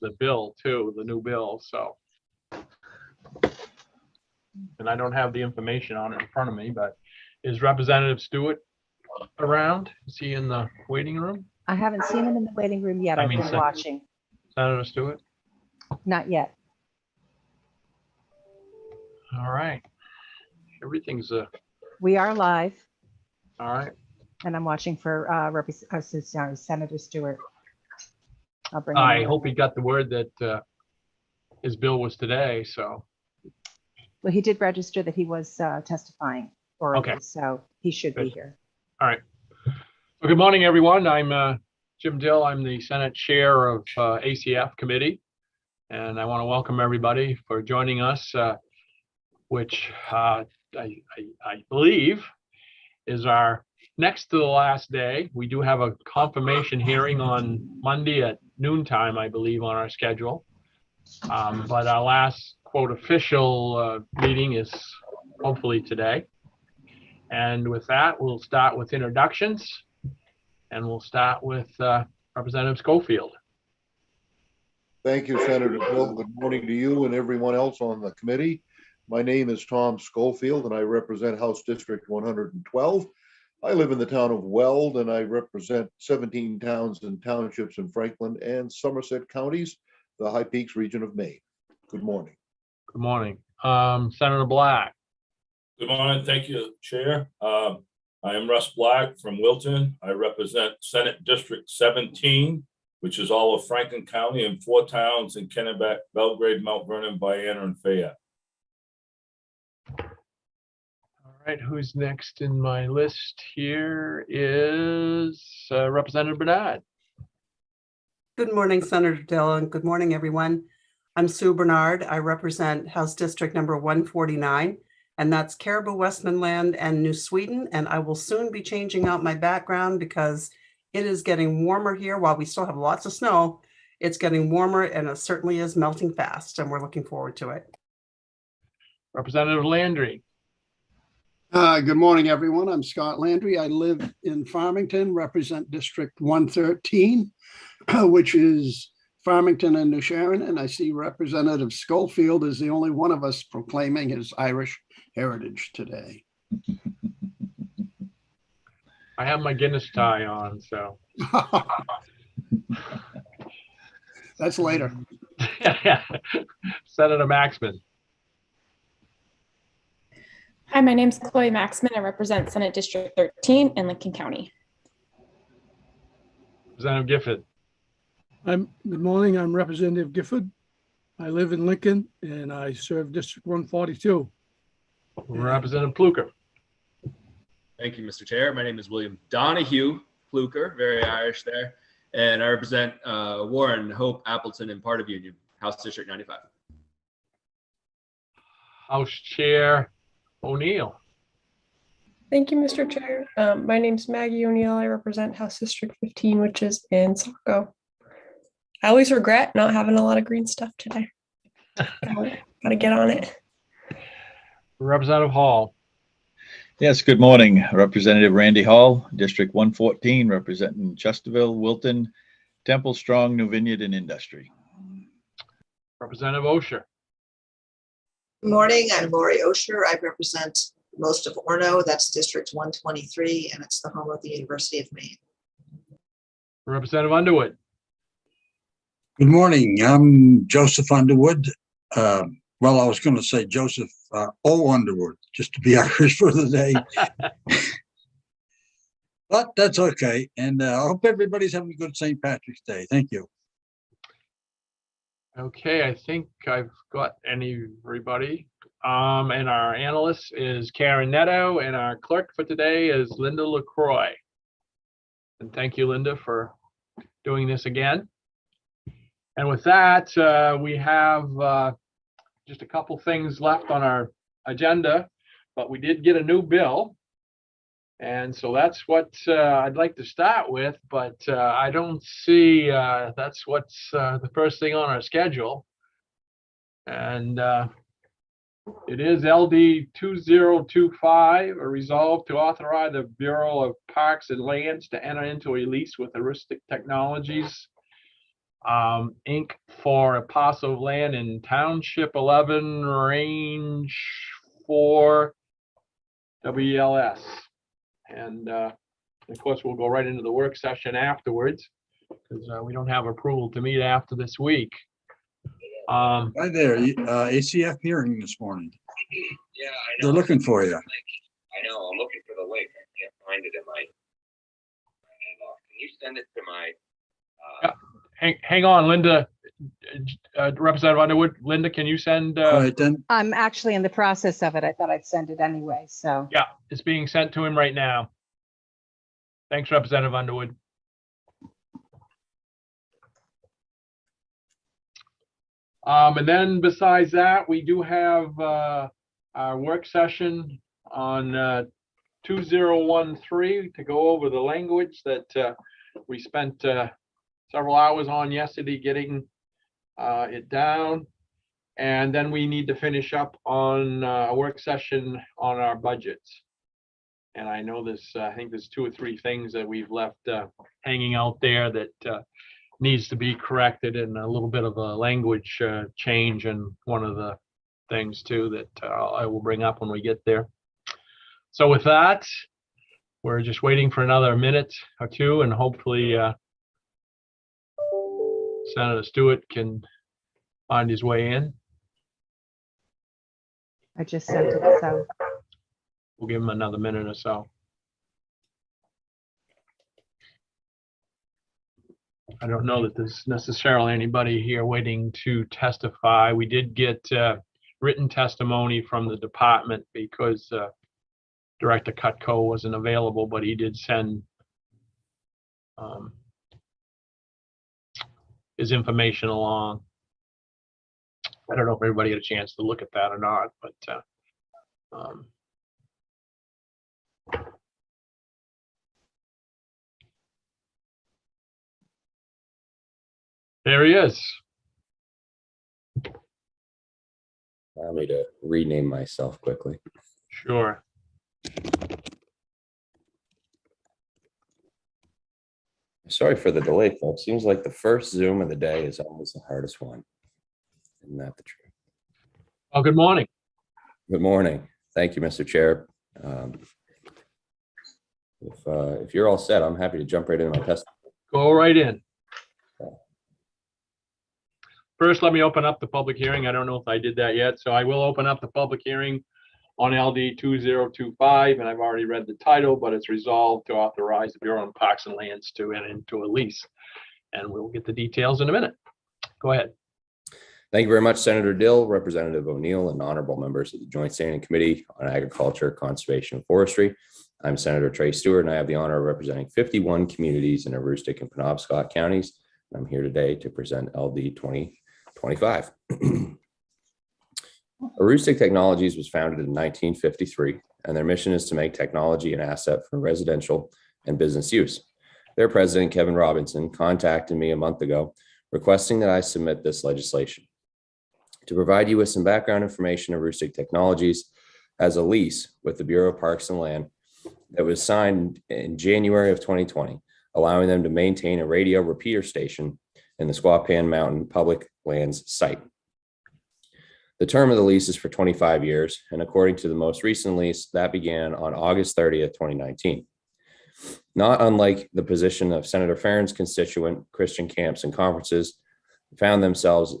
the bill too, the new bill, so. And I don't have the information on it in front of me, but is Representative Stewart around? Is he in the waiting room? I haven't seen him in the waiting room yet. I've been watching. Senator Stewart? Not yet. All right. Everything's We are live, all right. and I'm watching for Senator Stewart. I'll bring I hope he got the word that his bill was today, so. Well, he did register that he was testifying orally, Okay. so he should be here. All right. Well, good morning, everyone. I'm Jim Dill. I'm the Senate Chair of ACF Committee, and I want to welcome everybody for joining us, which I believe is our next to the last day. We do have a confirmation hearing on Monday at noontime, I believe, on our schedule. But our last, quote, official meeting is hopefully today. And with that, we'll start with introductions. And we'll start with Representative Schofield. Thank you, Senator Bill. Good morning to you and everyone else on the committee. My name is Tom Schofield, and I represent House District 112. I live in the town of Weld, and I represent 17 towns and townships in Franklin and Somerset counties, the High Peaks region of Maine. Good morning. Good morning. Senator Black. Good morning. Thank you, Chair. I am Russ Black from Wilton. I represent Senate District 17, which is all of Franklin County and 4 towns in Kennebec, Belgrade, Mount Vernon, Vienna, and Fayette. All right, who's next in my list here is Representative Bernard. Good morning, Senator Dillon. Good morning, everyone. I'm Sue Bernard. I represent House District number 149, and that's Caribou, Westmanland, and New Sweden. And I will soon be changing out my background because it is getting warmer here. While we still have lots of snow, it's getting warmer, and it certainly is melting fast, and we're looking forward to it. Representative Landry. Good morning, everyone. I'm Scott Landry. I live in Farmington, represent District 113, which is Farmington and New Sharon. And I see Representative Schofield is the only one of us proclaiming his Irish heritage today. I have my Guinness tie on, so. That's later. Senator Maxman. Hi, my name's Chloe Maxman. I represent Senate District 13 in Lincoln County. Representative Gifford. Good morning. I'm Representative Gifford. I live in Lincoln and I serve District 142. Representative Pluker. Thank you, Mr. Chair. My name is William Donahue Pluker, very Irish there, and I represent Warren, Hope, Appleton, and part of Union, House District 95. House Chair O'Neill. Thank you, Mr. Chair. My name's Maggie O'Neill. I represent House District 15, which is in Saco. I always regret not having a lot of green stuff today. Gotta get on it. Representative Hall. Yes, good morning. Representative Randy Hall, District 114, representing Chesterville, Wilton, Temple, Strong, New Vineyard, and Industry. Representative Osher. Good morning. I'm Lori Osher. I represent most of Orono. That's District 123, and it's the home of the University of Maine. Representative Underwood. Good morning. I'm Joseph Underwood. Well, I was going to say Joseph O. Underwood, just to be Irish for the day. But that's okay. And I hope everybody's having a good St. Patrick's Day. Thank you. Okay, I think I've got everybody. And our analyst is Karen Netto, and our clerk for today is Linda LaCroix. And thank you, Linda, for doing this again. And with that, we have just a couple things left on our agenda, but we did get a new bill. And so that's what I'd like to start with, but I don't see that's what's the first thing on our schedule. And it is LD 2025, a resolve to authorize the Bureau of Parks and Lands to enter into a lease with Heuristic Technologies Inc. for a parcel of land in Township 11, Range 4, WLS. And of course, we'll go right into the work session afterwards because we don't have approval to meet after this week. Hi there, ACF hearing this morning. Yeah, I know. They're looking for you. I know, I'm looking for the link. I can't find it in my inbox. Can you send it to my? Hang on, Linda. Representative Underwood, Linda, can you send? All right, then. I'm actually in the process of it. I thought I'd send it anyway, so. Yeah, it's being sent to him right now. Thanks, Representative Underwood. And then besides that, we do have our work session on 2013 to go over the language that we spent several hours on yesterday getting it down. And then we need to finish up on a work session on our budgets. And I know this, I think there's 2 or 3 things that we've left hanging out there that needs to be corrected, and a little bit of a language change. And one of the things too that I will bring up when we get there. So with that, we're just waiting for another minute or 2, and hopefully Senator Stewart can find his way in. I just sent it, so. We'll give him another minute or so. I don't know that there's necessarily anybody here waiting to testify. We did get written testimony from the department because Director Cutco wasn't available, but he did send his information along. I don't know if everybody had a chance to look at that or not, but there he is. Allow me to rename myself quickly. Sure. Sorry for the delay, folks. Seems like the first Zoom of the day is always the hardest one. Isn't that the truth? Oh, good morning. Good morning. Thank you, Mr. Chair. If you're all set, I'm happy to jump right into my testimony. Go right in. First, let me open up the public hearing. I don't know if I did that yet, so I will open up the public hearing on LD 2025, and I've already read the title, but it's resolved to authorize the Bureau of Parks and Lands to enter into a lease. And we'll get the details in a minute. Go ahead. Thank you very much, Senator Dill, Representative O'Neill, and honorable members of the Joint Standing Committee on Agriculture, Conservation, and Forestry. I'm Senator Trey Stewart, and I have the honor of representing 51 communities in Aroostook and Penobscot counties. I'm here today to present LD 2025. Aroostook Technologies was founded in 1953, and their mission is to make technology an asset for residential and business use. Their president, Kevin Robinson, contacted me a month ago requesting that I submit this legislation. To provide you with some background information, Aroostook Technologies has a lease with the Bureau of Parks and Land that was signed in January of 2020, allowing them to maintain a radio repeater station in the Squapan Mountain Public Lands site. The term of the lease is for 25 years, and according to the most recent lease, that began on August 30th, 2019. Not unlike the position of Senator Farron's constituent, Christian Camps and Conferences, found themselves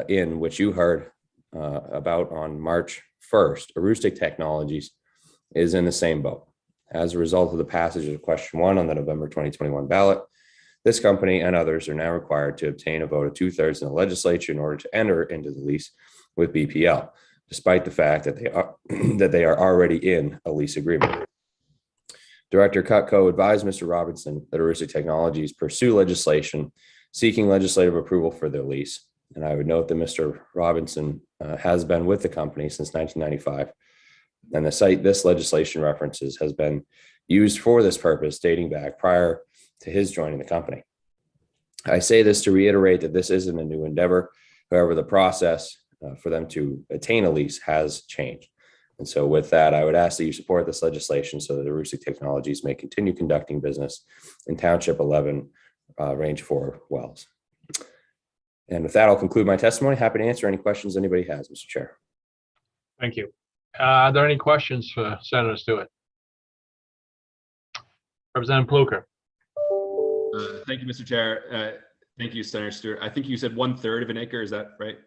in, which you heard about on March 1st, Aroostook Technologies is in the same boat. As a result of the passage of question 1 on the November 2021 ballot, this company and others are now required to obtain a vote of 2/3 in the legislature in order to enter into the lease with BPL, despite the fact that they are already in a lease agreement. Director Cutco advised Mr. Robinson that Aroostook Technologies pursue legislation seeking legislative approval for their lease. And I would note that Mr. Robinson has been with the company since 1995. And the site this legislation references has been used for this purpose dating back prior to his joining the company. I say this to reiterate that this isn't a new endeavor. However, the process for them to attain a lease has changed. And so with that, I would ask that you support this legislation so that Aroostook Technologies may continue conducting business in Township 11, Range 4 wells. And with that, I'll conclude my testimony. Happy to answer any questions anybody has, Mr. Chair. Thank you. Are there any questions for Senator Stewart? Representative Pluker. Thank you, Mr. Chair. Thank you, Senator Stewart. I think you said 1/3 of an acre. Is that right?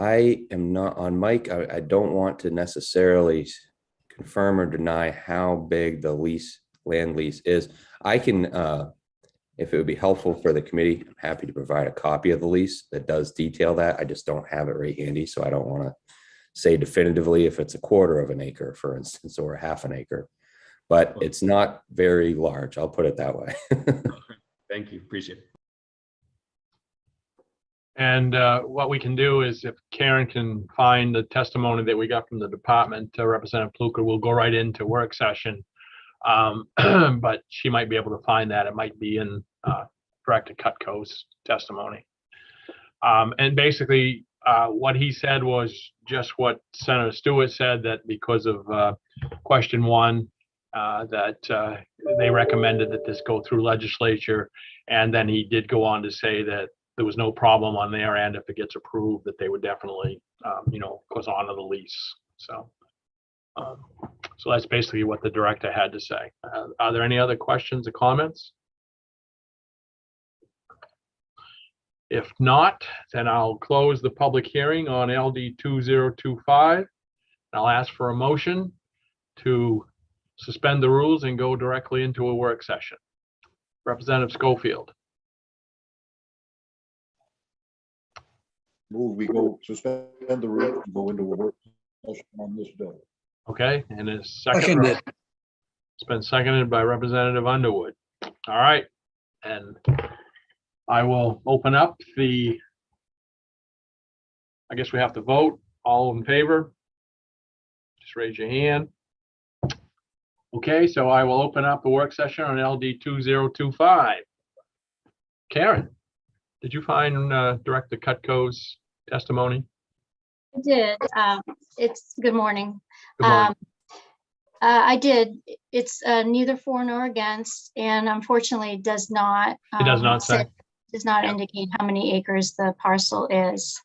I am not on mic. I don't want to necessarily confirm or deny how big the land lease is. I can, if it would be helpful for the committee, I'm happy to provide a copy of the lease that does detail that. I just don't have it right handy, so I don't want to say definitively if it's 1/4 of an acre, for instance, or 1/2 an acre. But it's not very large. I'll put it that way. Thank you. Appreciate it. And what we can do is if Karen can find the testimony that we got from the department, Representative Pluker will go right into work session. But she might be able to find that. It might be in Director Cutco's testimony. And basically, what he said was just what Senator Stewart said, that because of question 1, that they recommended that this go through legislature. And then he did go on to say that there was no problem on their end if it gets approved, that they would definitely, goes on to the lease. So that's basically what the director had to say. Are there any other questions or comments? If not, then I'll close the public hearing on LD 2025. I'll ask for a motion to suspend the rules and go directly into a work session. Representative Schofield. Move, we go suspend the rules and go into a work session on this bill. Okay, and it's second. It's been seconded by Representative Underwood. All right, and I will open up the, I guess we have to vote. All in favor? Just raise your hand. Okay, so I will open up the work session on LD 2025. Karen, did you find Director Cutco's testimony? I did. It's good morning. Good morning. I did. It's neither for nor against, and unfortunately, it does not. It does not say. Does not indicate how many acres the parcel is.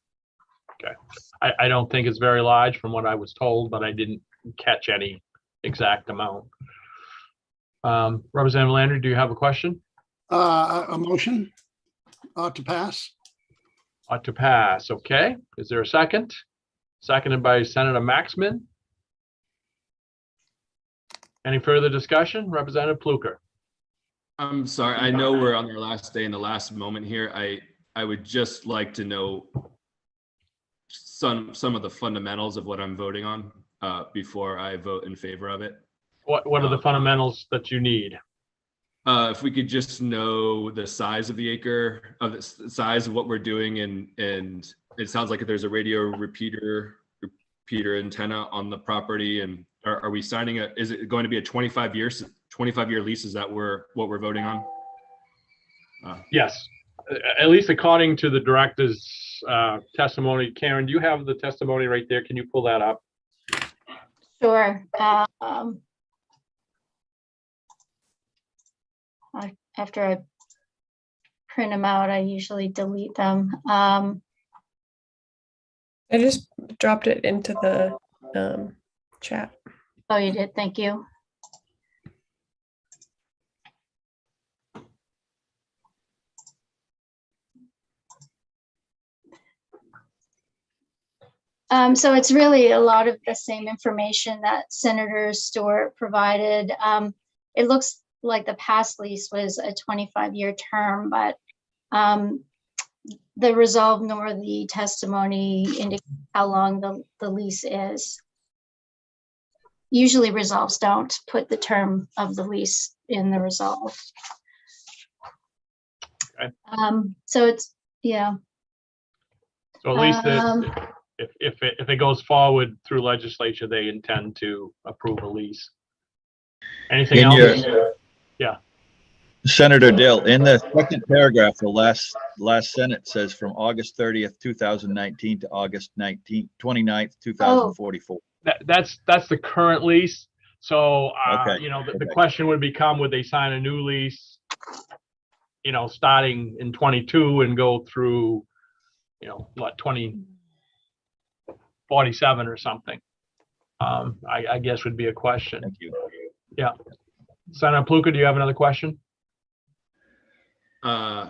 Okay. I don't think it's very large from what I was told, but I didn't catch any exact amount. Representative Landry, do you have a question? A motion to pass. Ought to pass. Okay. Is there a second? Seconded by Senator Maxman. Any further discussion? Representative Pluker. I'm sorry. I know we're on our last day in the last moment here. I would just like to know some of the fundamentals of what I'm voting on before I vote in favor of it. What are the fundamentals that you need? If we could just know the size of the acre, of the size of what we're doing, and it sounds like there's a radio repeater antenna on the property. And are we signing is it going to be a 25-year lease? Is that what we're voting on? Yes, at least according to the director's testimony. Karen, do you have the testimony right there? Can you pull that up? Sure. After I print them out, I usually delete them. I just dropped it into the chat. Oh, you did. Thank you. So it's really a lot of the same information that Senator Stewart provided. It looks like the past lease was a 25-year term, but the resolve nor the testimony indicate how long the lease is. Usually resolves don't put the term of the lease in the resolve. Okay. So it's, yeah. So at least if it goes forward through legislature, they intend to approve a lease. Anything else? Yeah. Senator Dill, in the second paragraph, the last sentence says from August 30th, 2019 to August 29th, 2044. That's the current lease. So, Okay, you know, the okay. question would become, would they sign a new lease, you know, starting in 22 and go through, you know, what, 2047 or something? I guess would be a question. Thank you. Yeah. Senator Pluka, do you have another question?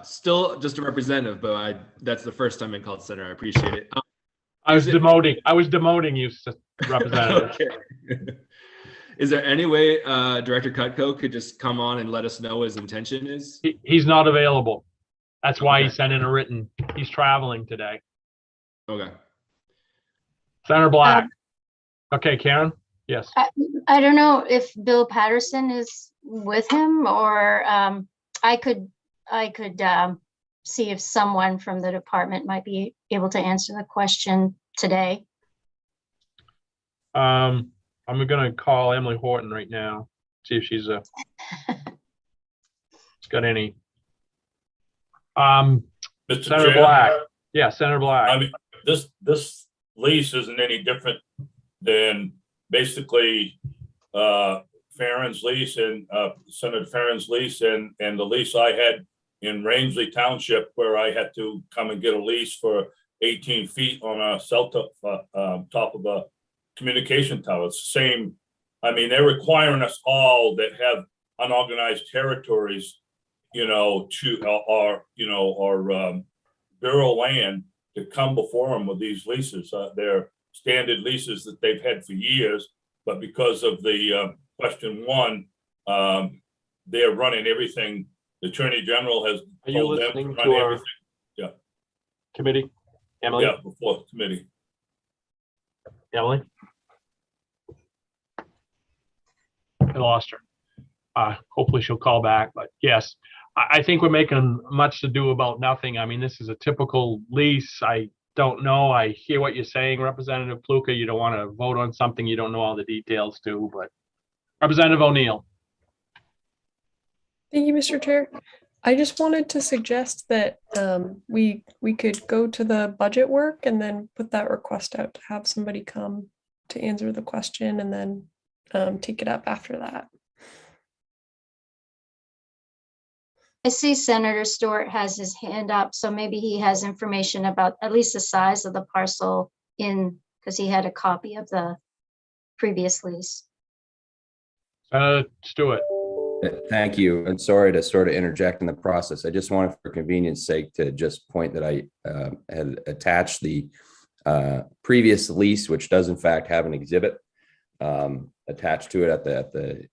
Still just a representative, but that's the first time in called senator. I appreciate it. I was demoting you, Representative. Okay. Is there any way Director Cutco could just come on and let us know what his intention is? He's not available. That's why he Okay. sent in a written. He's traveling today. Okay. Senator Black. Okay, Karen? Yes. I don't know if Bill Patterson is with him, or I could see if someone from the department might be able to answer the question today. I'm gonna call Emily Horton right now, see if she's got any. Mr. Senator Chair, Black. Yeah, Senator Black. I mean, this lease isn't any different than basically Farron's lease and Senator Farron's lease and the lease I had in Rangeley Township, where I had to come and get a lease for 18 feet on a cell top of a communication tower. It's the same. I mean, they're requiring us all that have unorganized territories, you know, or borough land to come before them with these leases. They're standard leases that they've had for years, but because of the question one, they're running everything. The Attorney General has Are you told them to listening run to our everything. Yeah, committee? Emily? yeah, before the committee. Emily? I lost her. Hopefully she'll call back, but yes, I think we're making much to do about nothing. I mean, this is a typical lease. I don't know. I hear what you're saying, Representative Pluka. You don't want to vote on something you don't know all the details to, but Representative O'Neill. Thank you, Mr. Chair. I just wanted to suggest that we could go to the budget work and then put that request out to have somebody come to answer the question, and then take it up after that. I see Senator Stewart has his hand up, so maybe he has information about at least the size of the parcel because he had a copy of the previous lease. Stewart. Thank you. And sorry to sort of interject in the process. I just wanted, for convenience sake, to just point that I had attached the previous lease, which does in fact have an exhibit attached to it at the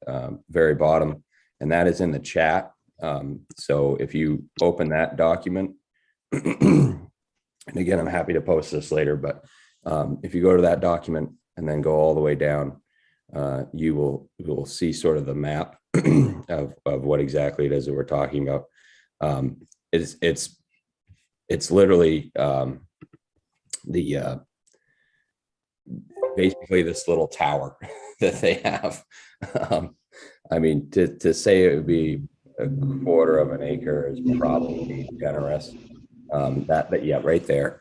very bottom, and that is in the chat. So if you open that document, and again, I'm happy to post this later, but if you go to that document and then go all the way down, you will see sort of the map of what exactly it is that we're talking about. It's literally basically this little tower that they have. I mean, to say it would be a quarter of an acre is probably generous. That yeah, right there.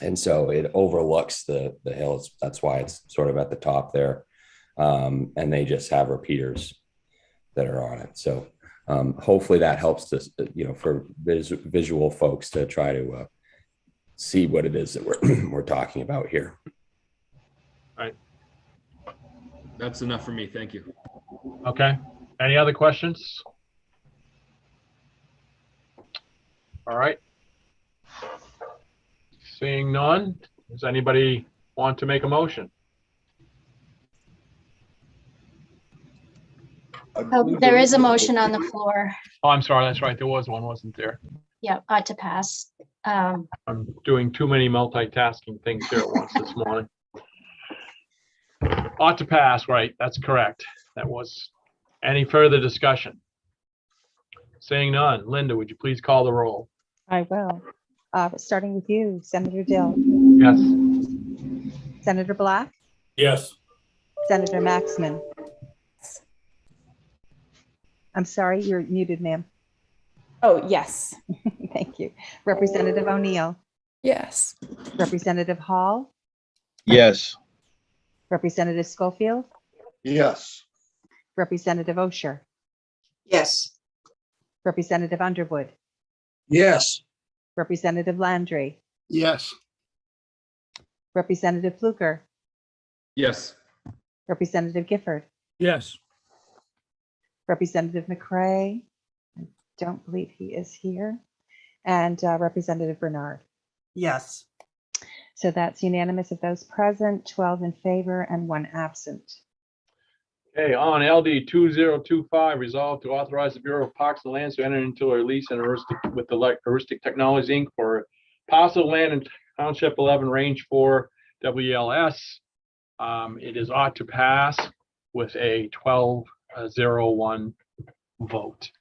And so it overlooks the hills. That's why it's sort of at the top there. And they just have repeaters that are on it. So hopefully that helps to, for visual folks to try to see what it is that we're talking about here. Right. That's enough for me. Thank you. Okay. Any other questions? All right. Seeing none, does anybody want to make a motion? Oh, there is a motion on the floor. Oh, I'm sorry. That's right. There was one, wasn't there? Yeah, ought to pass. I'm doing too many multitasking things here at once this morning. Ought to pass, right? That's correct. That was. Any further discussion? Seeing none. Linda, would you please call the roll? I will. Starting with you, Senator Dill. Yes. Senator Black. Yes. Senator Maxman. I'm sorry, you're muted, ma'am. Oh, yes. Thank you. Representative O'Neill. Yes. Representative Hall. Yes. Representative Schofield. Yes. Representative Osher, Yes. Representative Underwood, Yes. Representative Landry, Yes. Representative Fluker, Yes. Representative Gifford, Yes. Representative McCray. I don't believe he is here. And Representative Bernard. Yes. So that's unanimous of those present, 12 in favor and 1 absent. Okay, on LD 2025, resolved to authorize the Bureau of Parks and Lands to enter into a lease and with the Heuristic Technologies Inc. for parcel of land in Township 11, Range 4, WLS. It is ought to pass with a 12-0-1 vote.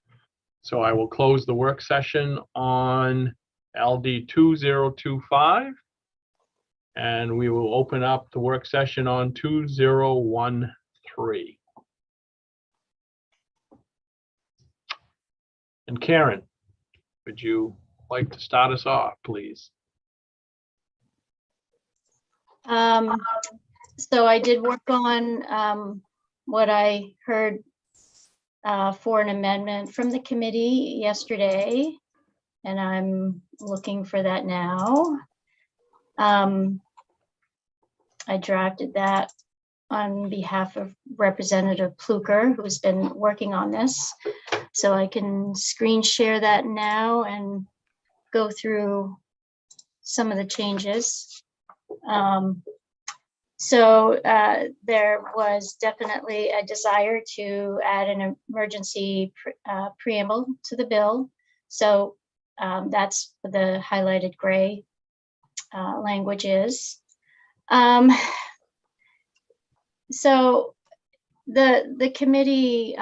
So I will close the work session on LD 2025. And we will open up the work session on 2013. And Karen, would you like to start us off, please? So I did work on what I heard for an amendment from the committee yesterday, and I'm looking for that now. I drafted that on behalf of Representative Pluker, who's been working on this. So I can screen share that now and go through some of the changes. So there was definitely a desire to add an emergency preamble to the bill. So that's what the highlighted gray language is. So the committee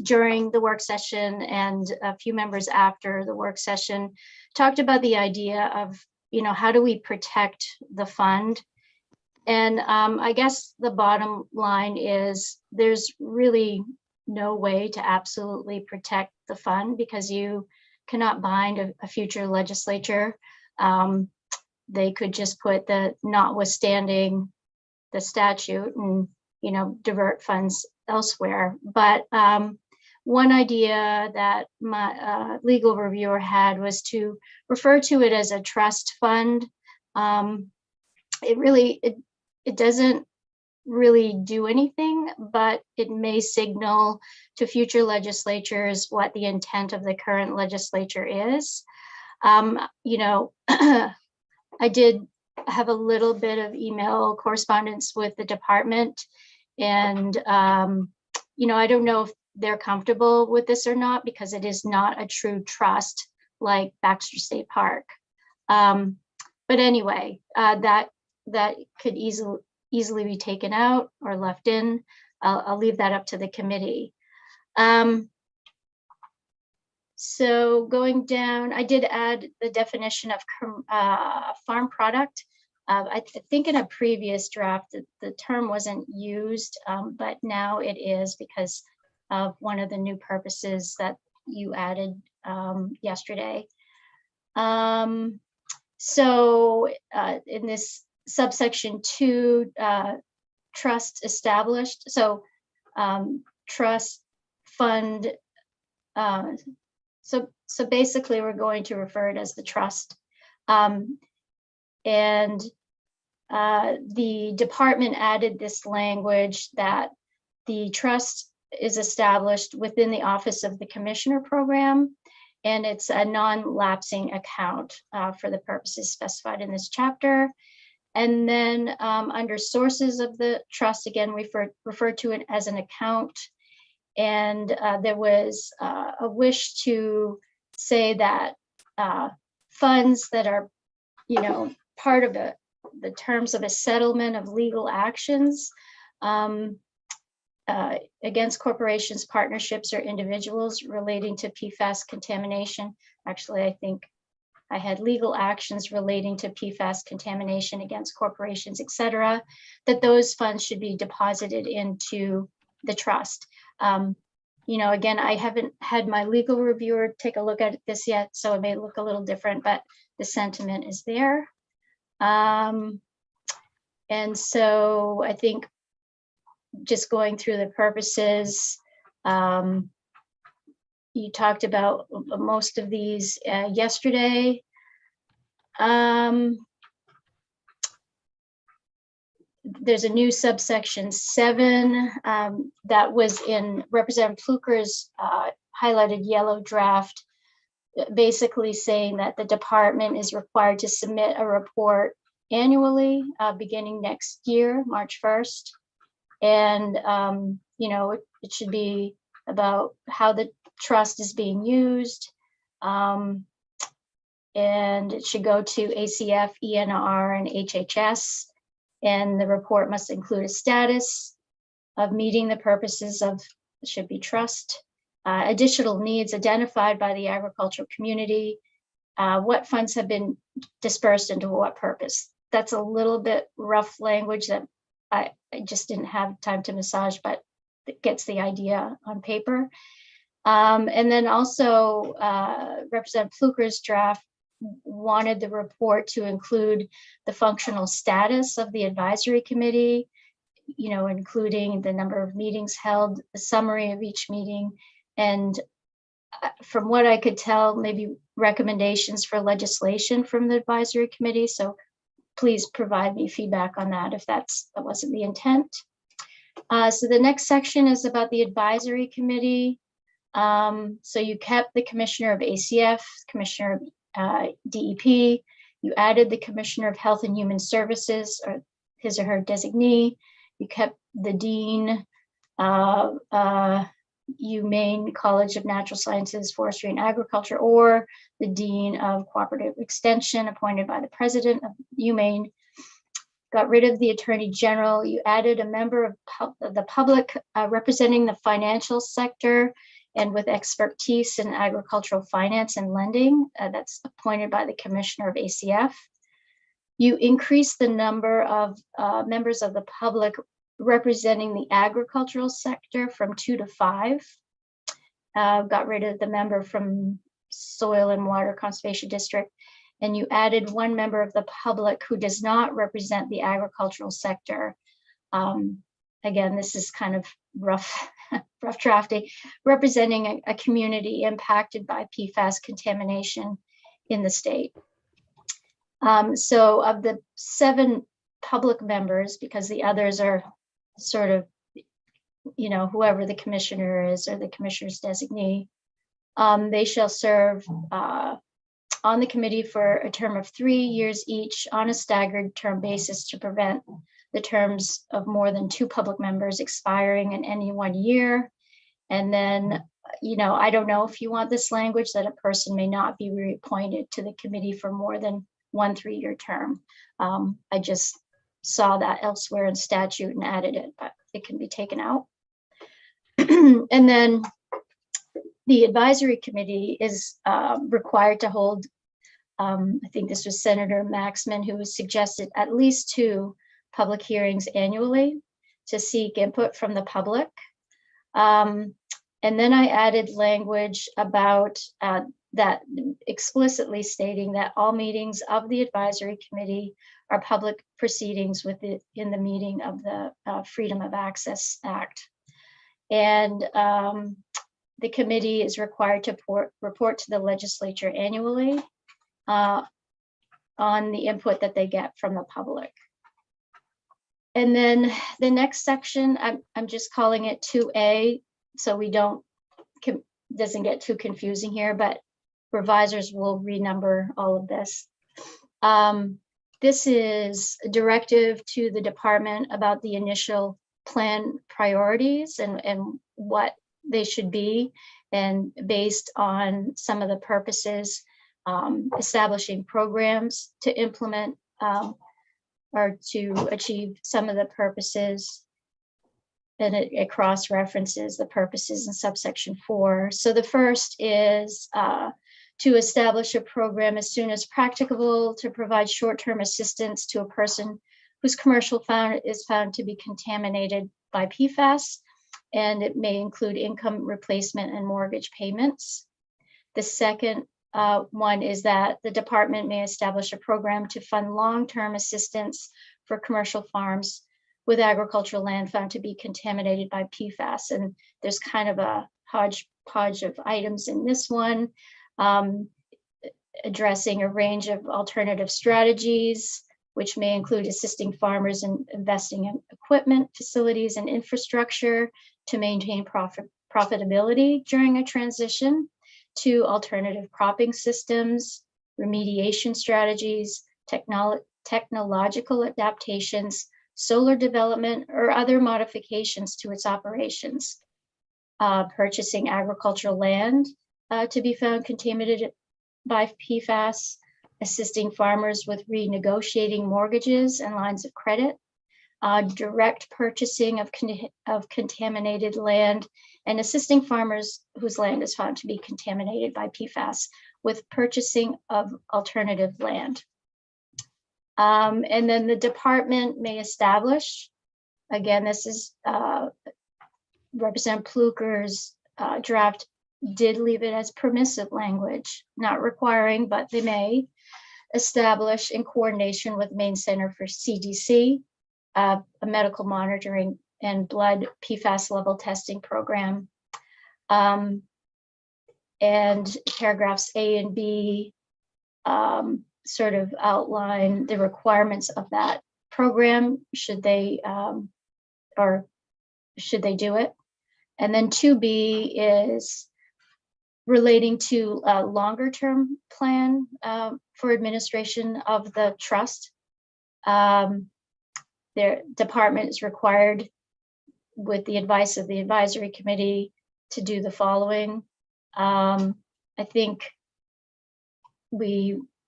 during the work session and a few members after the work session talked about the idea of, how do we protect the fund? And I guess the bottom line is there's really no way to absolutely protect the fund because you cannot bind a future legislature. They could just put the notwithstanding the statute and, divert funds elsewhere. But one idea that my legal reviewer had was to refer to it as a trust fund. It doesn't really do anything, but it may signal to future legislatures what the intent of the current legislature is. I did have a little bit of email correspondence with the department, and I don't know if they're comfortable with this or not because it is not a true trust like Baxter State Park. But anyway, that could easily be taken out or left in. I'll leave that up to the committee. So going down, I did add the definition of farm product. I think in a previous draft, the term wasn't used, but now it is because of one of the new purposes that you added yesterday. So in this subsection 2, trust established. So trust fund. So basically, we're going to refer it as the trust. And the department added this language that the trust is established within the Office of the Commissioner program, and it's a non-lapsing account for the purposes specified in this chapter. And then under sources of the trust, again, refer to it as an account. And there was a wish to say that funds that are, part of the terms of a settlement of legal actions against corporations, partnerships, or individuals relating to PFAS contamination. Actually, I think I had legal actions relating to PFAS contamination against corporations, et cetera, that those funds should be deposited into the trust. Again, I haven't had my legal reviewer take a look at this yet, so it may look a little different, but the sentiment is there. And so I think just going through the purposes, you talked about most of these yesterday. There's a new subsection 7 that was in Representative Fluker's highlighted yellow draft, basically saying that the department is required to submit a report annually beginning next year, March 1st. And, you know, it should be about how the trust is being used. And it should go to ACF, ENR, and HHS. And the report must include a status of meeting the purposes of, should be trust, additional needs identified by the agricultural community, what funds have been dispersed into what purpose. That's a little bit rough language that I just didn't have time to massage, but it gets the idea on paper. And then also Representative Fluker's draft wanted the report to include the functional status of the advisory committee, you know, including the number of meetings held, a summary of each meeting, and from what I could tell, maybe recommendations for legislation from the advisory committee. So please provide me feedback on that if that wasn't the intent. So the next section is about the advisory committee. So you kept the commissioner of ACF, commissioner of DEP, you added the Commissioner of Health and Human Services, or his or her designee, you kept the Dean of UMaine College of Natural Sciences, Forestry and Agriculture, or the Dean of Cooperative Extension appointed by the President of UMaine. Got rid of the Attorney General, you added a member of the public representing the financial sector and with expertise in agricultural finance and lending, that's appointed by the Commissioner of ACF. You increase the number of members of the public representing the agricultural sector from 2 to 5. Got rid of the member from Soil and Water Conservation District, and you added 1 member of the public who does not represent the agricultural sector. Again, this is kind of rough drafting, representing a community impacted by PFAS contamination in the state. So of the 7 public members, because the others are sort of, you know, whoever the commissioner is or the commissioner's designee, they shall serve on the committee for a term of 3 years each on a staggered term basis to prevent the terms of more than 2 public members expiring in any 1 year. And then, you know, I don't know if you want this language that a person may not be reappointed to the committee for more than 1 3-year term. I just saw that elsewhere in statute and added it, but it can be taken out. And then the advisory committee is required to hold, I think this was Senator Maxman who suggested at least 2 public hearings annually to seek input from the public. And then I added language about that explicitly stating that all meetings of the advisory committee are public proceedings within the meaning of the Freedom of Access Act. And the committee is required to report to the legislature annually on the input that they get from the public. And then the next section, I'm just calling it 2A, so we doesn't get too confusing here, but revisers will renumber all of this. This is a directive to the department about the initial plan priorities and what they should be, and based on some of the purposes, establishing programs to implement or to achieve some of the purposes, and it cross-references the purposes in subsection 4. So the first is to establish a program as soon as practicable to provide short-term assistance to a person whose commercial is found to be contaminated by PFAS, and it may include income replacement and mortgage payments. The second one is that the department may establish a program to fund long-term assistance for commercial farms with agricultural land found to be contaminated by PFAS. And there's kind of a hodgepodge of items in this one, addressing a range of alternative strategies, which may include assisting farmers in investing in equipment, facilities, and infrastructure to maintain profitability during a transition to alternative cropping systems, remediation strategies, technological adaptations, solar development, or other modifications to its operations. Purchasing agricultural land to be found contaminated by PFAS, assisting farmers with renegotiating mortgages and lines of credit, direct purchasing of contaminated land, and assisting farmers whose land is found to be contaminated by PFAS with purchasing of alternative land. And then the department may establish, again, this is Representative Pluker's draft did leave it as permissive language, not requiring, but they may establish in coordination with Maine Center for CDC, a medical monitoring and blood PFAS level testing program. And paragraphs A and B sort of outline the requirements of that program, should they do it. And then 2B is relating to a longer term plan for administration of the trust. Their department is required, with the advice of the advisory committee, to do the following. I think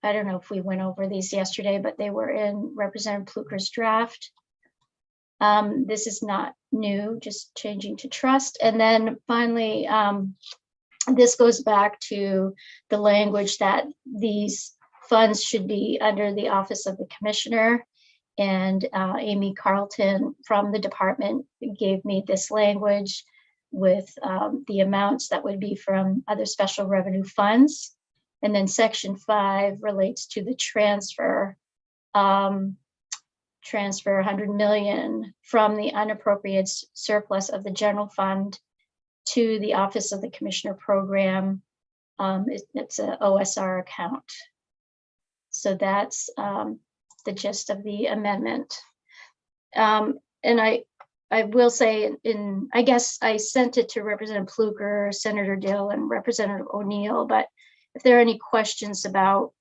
I don't know if we went over these yesterday, but they were in Representative Pluker's draft. This is not new, just changing to trust. And then finally, this goes back to the language that these funds should be under the Office of the Commissioner. And Amy Carlton from the department gave me this language with the amounts that would be from other special revenue funds. And then section 5 relates to the transfer 100 million from the unappropriated surplus of the general fund to the Office of the Commissioner program. It's an OSR account. So that's the gist of the amendment. And I will say, I guess I sent it to Representative Pluker, Senator Dill, and Representative O'Neill, but if there are any questions about,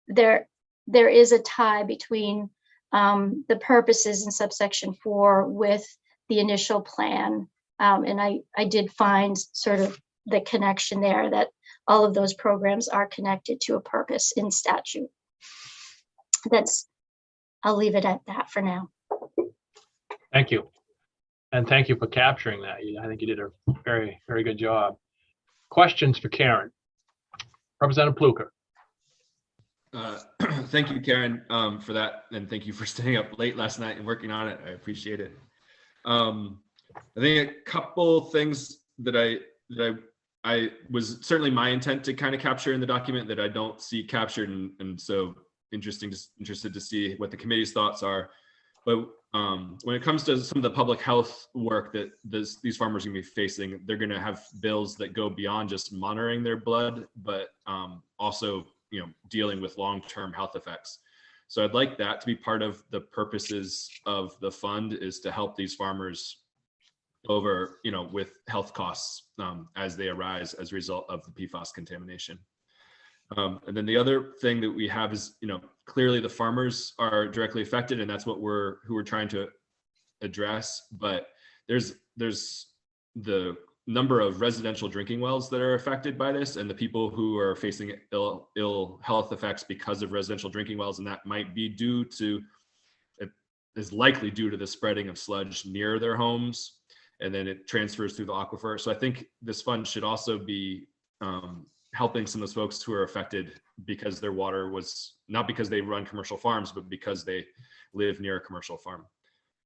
there is a tie between the purposes in subsection 4 with the initial plan. And I did find sort of the connection there, that all of those programs are connected to a purpose in statute. I'll leave it at that for now. Thank you. And thank you for capturing that. I think you did a very, very good job. Questions for Karen? Representative Pluker. Thank you, Karen, for that. And thank you for staying up late last night and working on it. I appreciate it. I think a couple things that I was certainly my intent to kind of capture in the document that I don't see captured, and so interested to see what the committee's thoughts are. But when it comes to some of the public health work that these farmers are going to be facing, they're going to have bills that go beyond just monitoring their blood, but also dealing with long-term health effects. So I'd like that to be part of the purposes of the fund, is to help these farmers over, with health costs as they arise as a result of the PFAS contamination. And then the other thing that we have is, clearly the farmers are directly affected, and that's what who we're trying to address. But there's the number of residential drinking wells that are affected by this, and the people who are facing ill health effects because of residential drinking wells, and that might be is likely due to the spreading of sludge near their homes, and then it transfers through the aquifer. So I think this fund should also be helping some of those folks who are affected because their water was, not because they run commercial farms, but because they live near a commercial farm.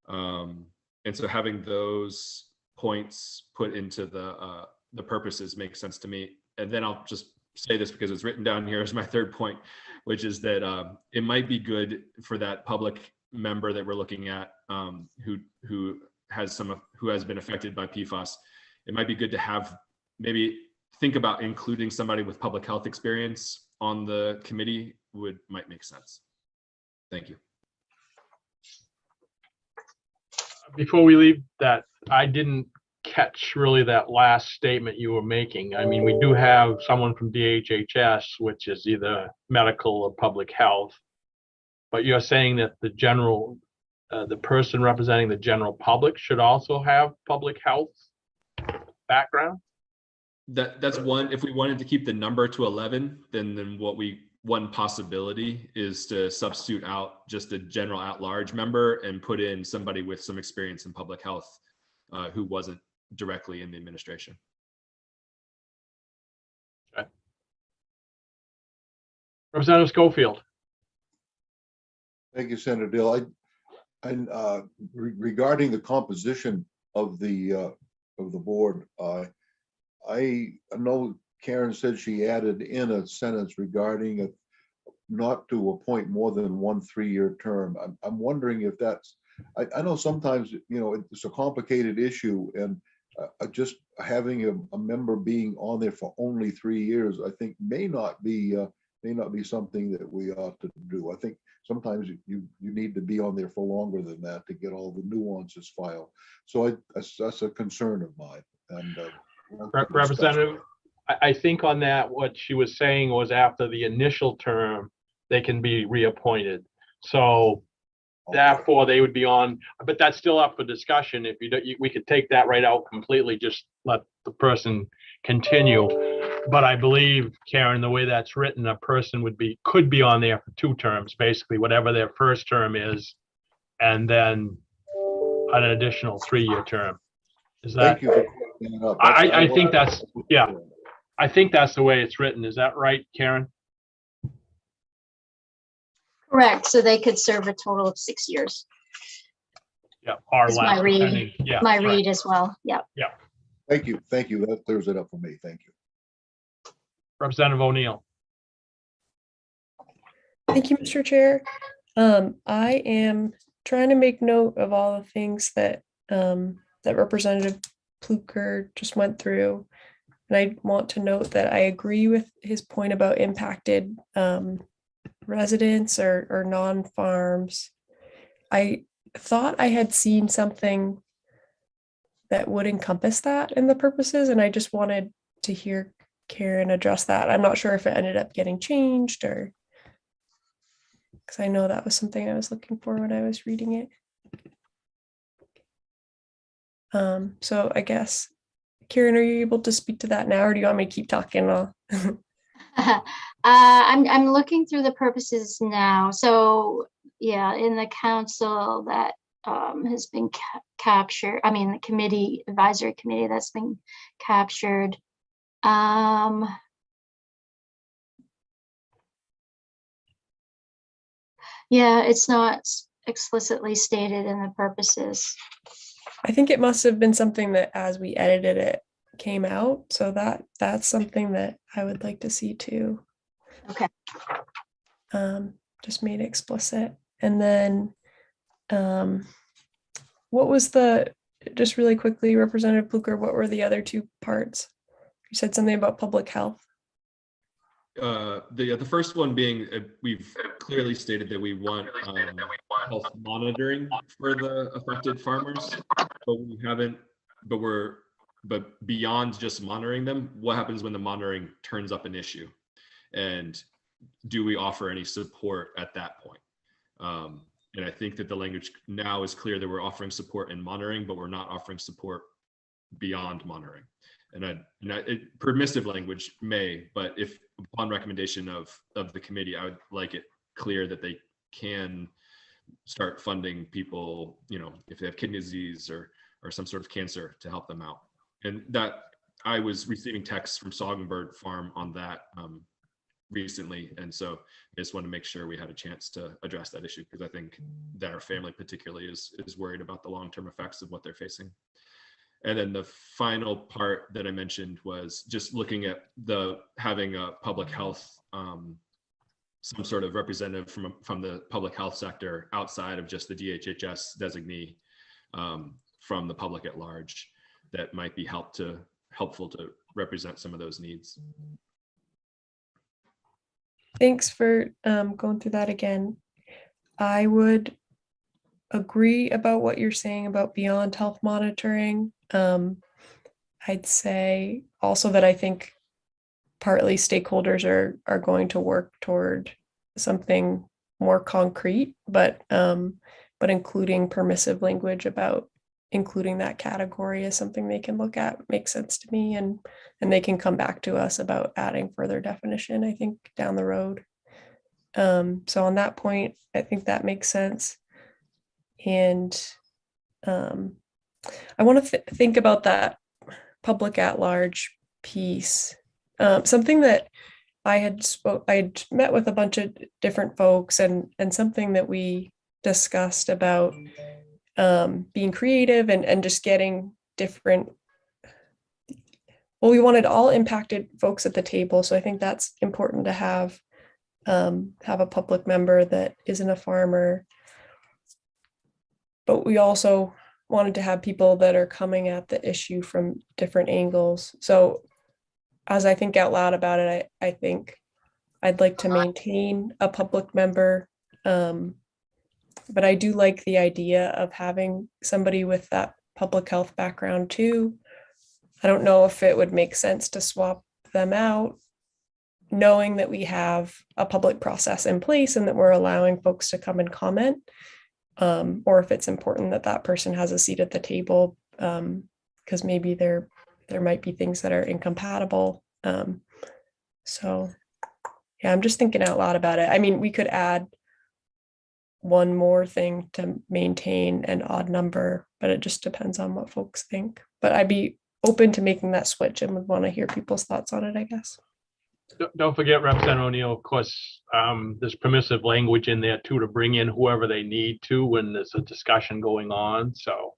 And so having those points put into the purposes makes sense to me. And then I'll just say this because it's written down here as my third point, which is that it might be good for that public member that we're looking at who has been affected by PFAS, it might be good to have maybe think about including somebody with public health experience on the committee might make sense. Thank you. Before we leave that, I didn't catch really that last statement you were making. I mean, we do have someone from DHHS, which is either medical or public health, but you're saying that the person representing the general public should also have public health background? That's one. If we wanted to keep the number to 11, then one possibility is to substitute out just a general at-large member and put in somebody with some experience in public health who wasn't directly in the administration. Okay. Representative Schofield. Thank you, Senator Dill. Regarding the composition of the board, I know Karen said she added in a sentence regarding not to appoint more than 1 3-year term. I'm wondering if that's, I know sometimes, it's a complicated issue, and just having a member being on there for only 3 years, I think may not be something that we ought to do. I think sometimes you need to be on there for longer than that to get all the nuances filed. So that's a concern of mine. And Representative, I think on that, what she was saying was after the initial term, they can be reappointed. So therefore they would be on, but that's still up for discussion. If we could take that right out completely, just let the person continue. But I believe, Karen, the way that's written, a person could be on there for 2 terms, basically, whatever their first term is, and then an additional 3-year term. Is that? Thank you for bringing it up. I think that's, yeah. I think that's the way it's written. Is that right, Karen? Correct. So they could serve a total of 6 years. Yeah. Or Is less, my read. depending. Yeah. My right. read as well. Yep. Yeah. Thank you. That clears it up for me. Thank you. Representative O'Neill. Thank you, Mr. Chair. I am trying to make note of all the things that that Representative Pluker just went through. And I want to note that I agree with his point about impacted residents or non-farms. I thought I had seen something that would encompass that in the purposes, and I just wanted to hear Karen address that. I'm not sure if it ended up getting changed, or because I know that was something I was looking for when I was reading it. So I guess, Karen, are you able to speak to that now, or do you want me to keep talking? I'm looking through the purposes now. So yeah, in the council that has been captured, I mean, the advisory committee that's been captured. Yeah, it's not explicitly stated in the purposes. I think it must have been something that as we edited it came out. So that's something that I would like to see too. Okay. Just made explicit. And then what was just really quickly, Representative Pluker, what were the other 2 parts? You said something about public health. The first one being we've clearly stated that we want health monitoring for the affected farmers, but we haven't. But beyond just monitoring them, what happens when the monitoring turns up an issue, and do we offer any support at that point? And I think that the language now is clear that we're offering support in monitoring, but we're not offering support beyond monitoring. And permissive language may, but if upon recommendation of the committee, I would like it clear that they can start funding people, if they have kidney disease or some sort of cancer, to help them out. And that I was receiving texts from Songbird Farm on that recently. And so I just want to make sure we had a chance to address that issue, because I think that our family particularly is worried about the long-term effects of what they're facing. And then the final part that I mentioned was just looking at having a public health some sort of representative from the public health sector outside of just the DHHS designee, from the public at large, that might be helpful to represent some of those needs. Thanks for going through that again. I would agree about what you're saying about beyond health monitoring. I'd say also that I think partly stakeholders are going to work toward something more concrete, but including permissive language about including that category is something they can look at. Makes sense to me, and they can come back to us about adding further definition, I think, down the road. So on that point, I think that makes sense. And I want to think about that public at large piece. Something that I had met with a bunch of different folks, and something that we discussed about being creative and just getting different. Well, we wanted all impacted folks at the table, so I think that's important to have a public member that isn't a farmer. But we also wanted to have people that are coming at the issue from different angles. So as I think out loud about it, I think I'd like to maintain a public member. But I do like the idea of having somebody with that public health background too. I don't know if it would make sense to swap them out, knowing that we have a public process in place and that we're allowing folks to come and comment, or if it's important that that person has a seat at the table, because maybe there might be things that are incompatible. So yeah, I'm just thinking out loud about it. I mean, we could add one more thing to maintain an odd number, but it just depends on what folks think. But I'd be open to making that switch and would want to hear people's thoughts on it, I guess. Don't forget, Representative O'Neill, of course, there's permissive language in there too, to bring in whoever they need to when there's a discussion going on, so.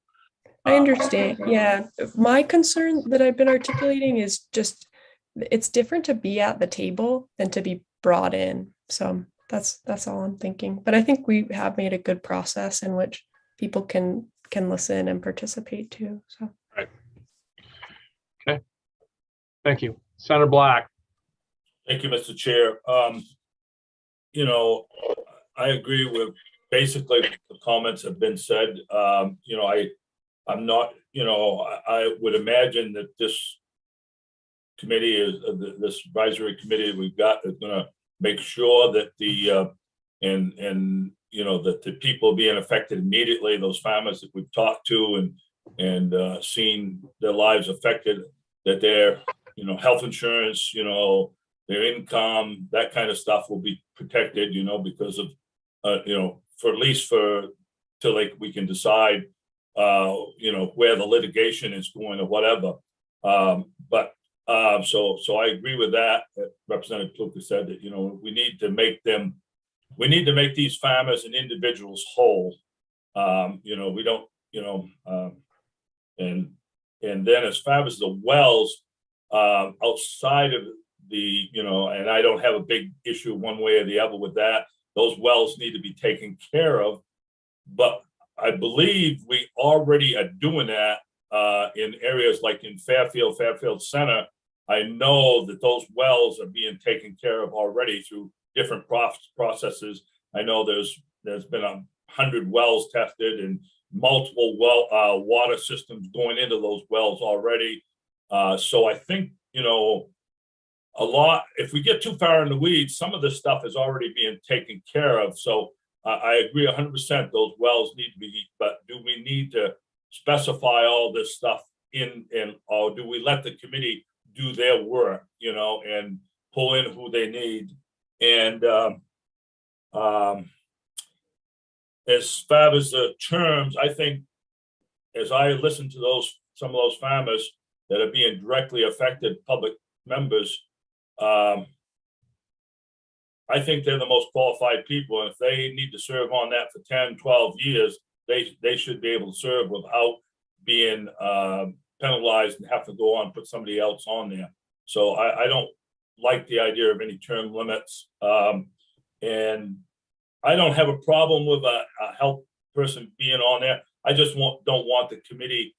I understand, yeah. My concern that I've been articulating is just, it's different to be at the table than to be brought in. So that's all I'm thinking. But I think we have made a good process in which people can listen and participate too, so. Right. Okay, thank you. Senator Black. Thank you, Mr. Chair. You know, I agree with basically the comments have been said. You know, I'm not, you know, I would imagine that this committee is this advisory committee we've got is going to make sure that the and you know that the people being affected immediately, those farmers that we've talked to and seen their lives affected, that their health insurance, their income, that kind of stuff will be protected, because of for at least till we can decide where the litigation is going or whatever. So I agree with that. Representative Kluka said that we need to make these farmers and individuals whole. We don't and then as far as the wells outside of the and I don't have a big issue one way or the other with that. Those wells need to be taken care of, but I believe we already are doing that in areas like in Fairfield Center. I know that those wells are being taken care of already through different processes. I know there's been 100 wells tested and multiple water systems going into those wells already. So I think, a lot, if we get too far in the weeds, some of this stuff is already being taken care of. So I agree 100% those wells need to be, but do we need to specify all this stuff or do we let the committee do their work, and pull in who they need? And as far as the terms, I think as I listen to some of those farmers that are being directly affected, public members, I think they're the most qualified people. And if they need to serve on that for 10, 12 years, they should be able to serve without being penalized and have to go on and put somebody else on there. So I don't like the idea of any term limits. And I don't have a problem with a health person being on there. I just don't want the committee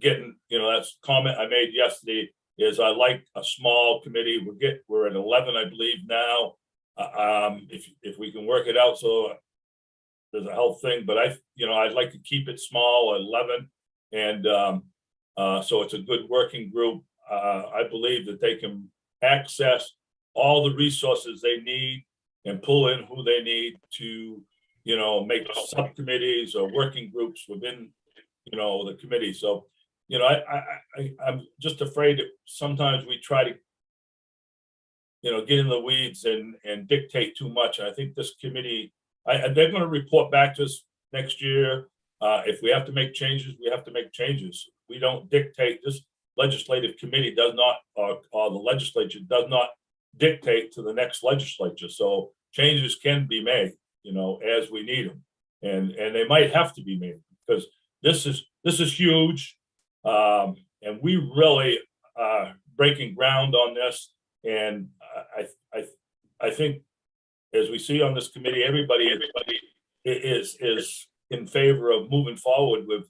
getting, that's a comment I made yesterday, is I like a small committee. We're at 11, I believe now. If we can work it out, so there's a health thing, but I'd like to keep it small at 11. And so it's a good working group. I believe that they can access all the resources they need and pull in who they need to, make subcommittees or working groups within, the committee. So, I'm just afraid that sometimes we try to, get in the weeds and dictate too much. And I think this committee, they're going to report back to us next year. If we have to make changes, we have to make changes. We don't dictate. This legislative committee does not, or the legislature does not dictate to the next legislature. So changes can be made, as we need them, and they might have to be made because this is huge, and we really are breaking ground on this. And I think, as we see on this committee, everybody is in favor of moving forward with,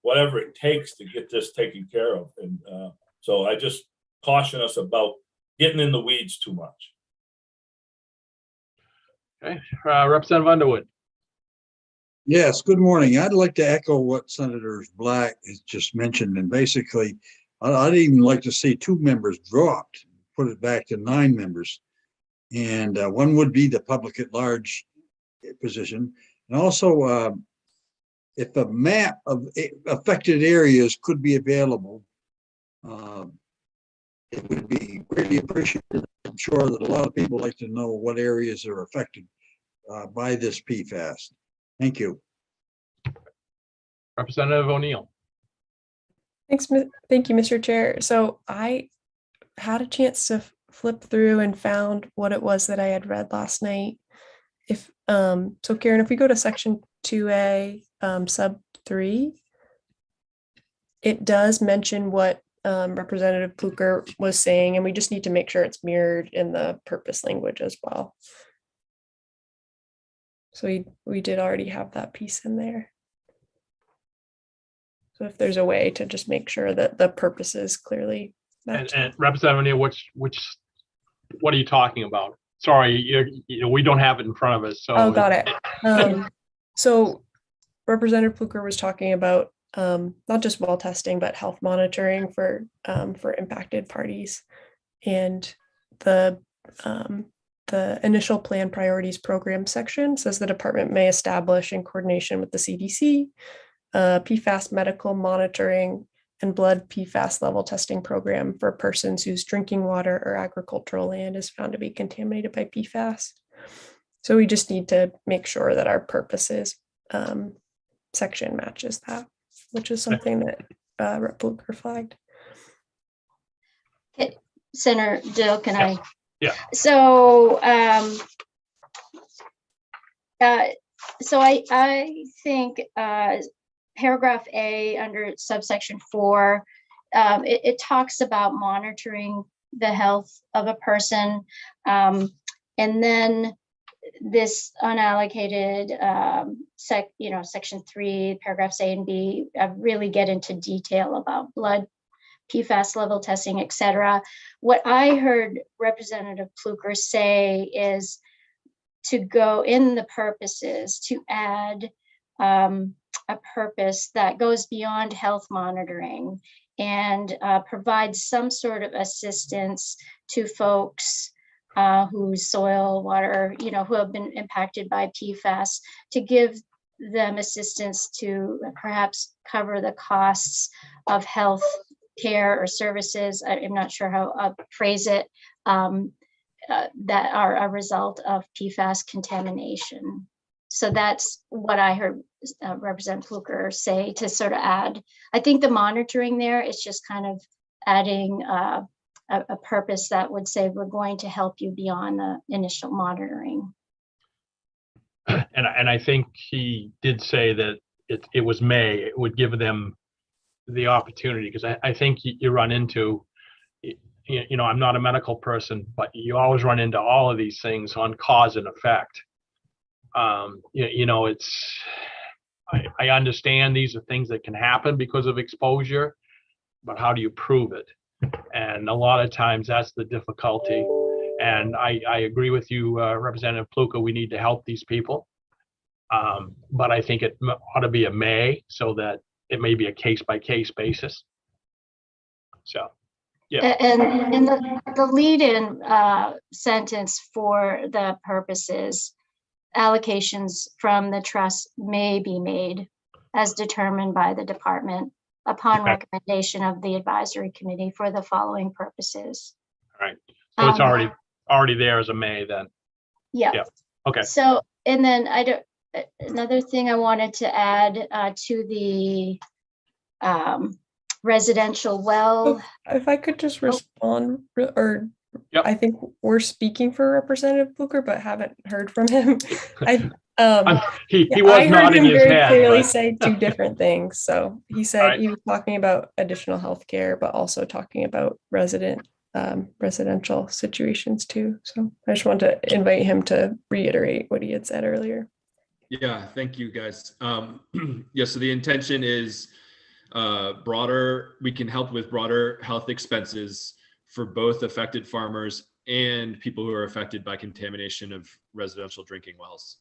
whatever it takes to get this taken care of. And so I just caution us about getting in the weeds too much. Okay, Representative Underwood. Yes, good morning. I'd like to echo what Senator Black has just mentioned. And basically, I'd even like to see 2 members dropped, put it back to 9 members. And one would be the public at large position. And also, if a map of affected areas could be available, it would be greatly appreciated. I'm sure that a lot of people like to know what areas are affected by this PFAS. Thank you. Representative O'Neill. Thank you, Mr. Chair. So I had a chance to flip through and found what it was that I had read last night. So Karen, if we go to section 2A, sub 3, it does mention what Representative Pluker was saying, and we just need to make sure it's mirrored in the purpose language as well. So we did already have that piece in there. So if there's a way to just make sure that the purpose is clearly matched. And Representative O'Neill, what are you talking about? Sorry, we don't have it in front of us. So oh, got it. So Representative Pluker was talking about not just well testing, but health monitoring for impacted parties. And the initial plan priorities program section says the department may establish in coordination with the CDC, PFAS medical monitoring and blood PFAS level testing program for persons whose drinking water or agricultural land is found to be contaminated by PFAS. So we just need to make sure that our purposes section matches that, which is something that Rep. Pluker flagged. Senator Dill, can I? Yeah. So, so I think paragraph A under subsection 4, it talks about monitoring the health of a person, and then this unallocated section 3, paragraphs A and B really get into detail about blood PFAS level testing, etc. What I heard Representative Pluker say is to go in the purposes to add a purpose that goes beyond health monitoring and provides some sort of assistance to folks whose soil, water, who have been impacted by PFAS, to give them assistance to perhaps cover the costs of health care or services. I'm not sure how I'll phrase it, that are a result of PFAS contamination. So that's what I heard Representative Pluker say to sort of add. I think the monitoring there is just kind of adding a purpose that would say we're going to help you beyond the initial monitoring. And I think he did say that it was May. It would give them the opportunity, because I think you run into, you know, I'm not a medical person, but you always run into all of these things on cause and effect. You know, I understand these are things that can happen because of exposure, but how do you prove it? And a lot of times that's the difficulty. And I agree with you, Representative Pluka, we need to help these people. But I think it ought to be a may, so that it may be a case by case basis. So, yeah. And in the lead-in sentence for the purposes, allocations from the trust may be made as determined by the department upon Okay. recommendation of the advisory committee for the following purposes. All right. So it's already there as a may then. Yeah. Yeah. Okay. So, and then another thing I wanted to add to the residential well. If I could just respond, or Yep. I think we're speaking for Representative Booker, but haven't heard from him. He I was heard nodding him his very head. clearly but- say two different things. So he said Right. he was talking about additional health care, but also talking about residential situations too. So I just wanted to invite him to reiterate what he had said earlier. Yeah, thank you guys. Yeah, so the intention is we can help with broader health expenses for both affected farmers and people who are affected by contamination of residential drinking wells.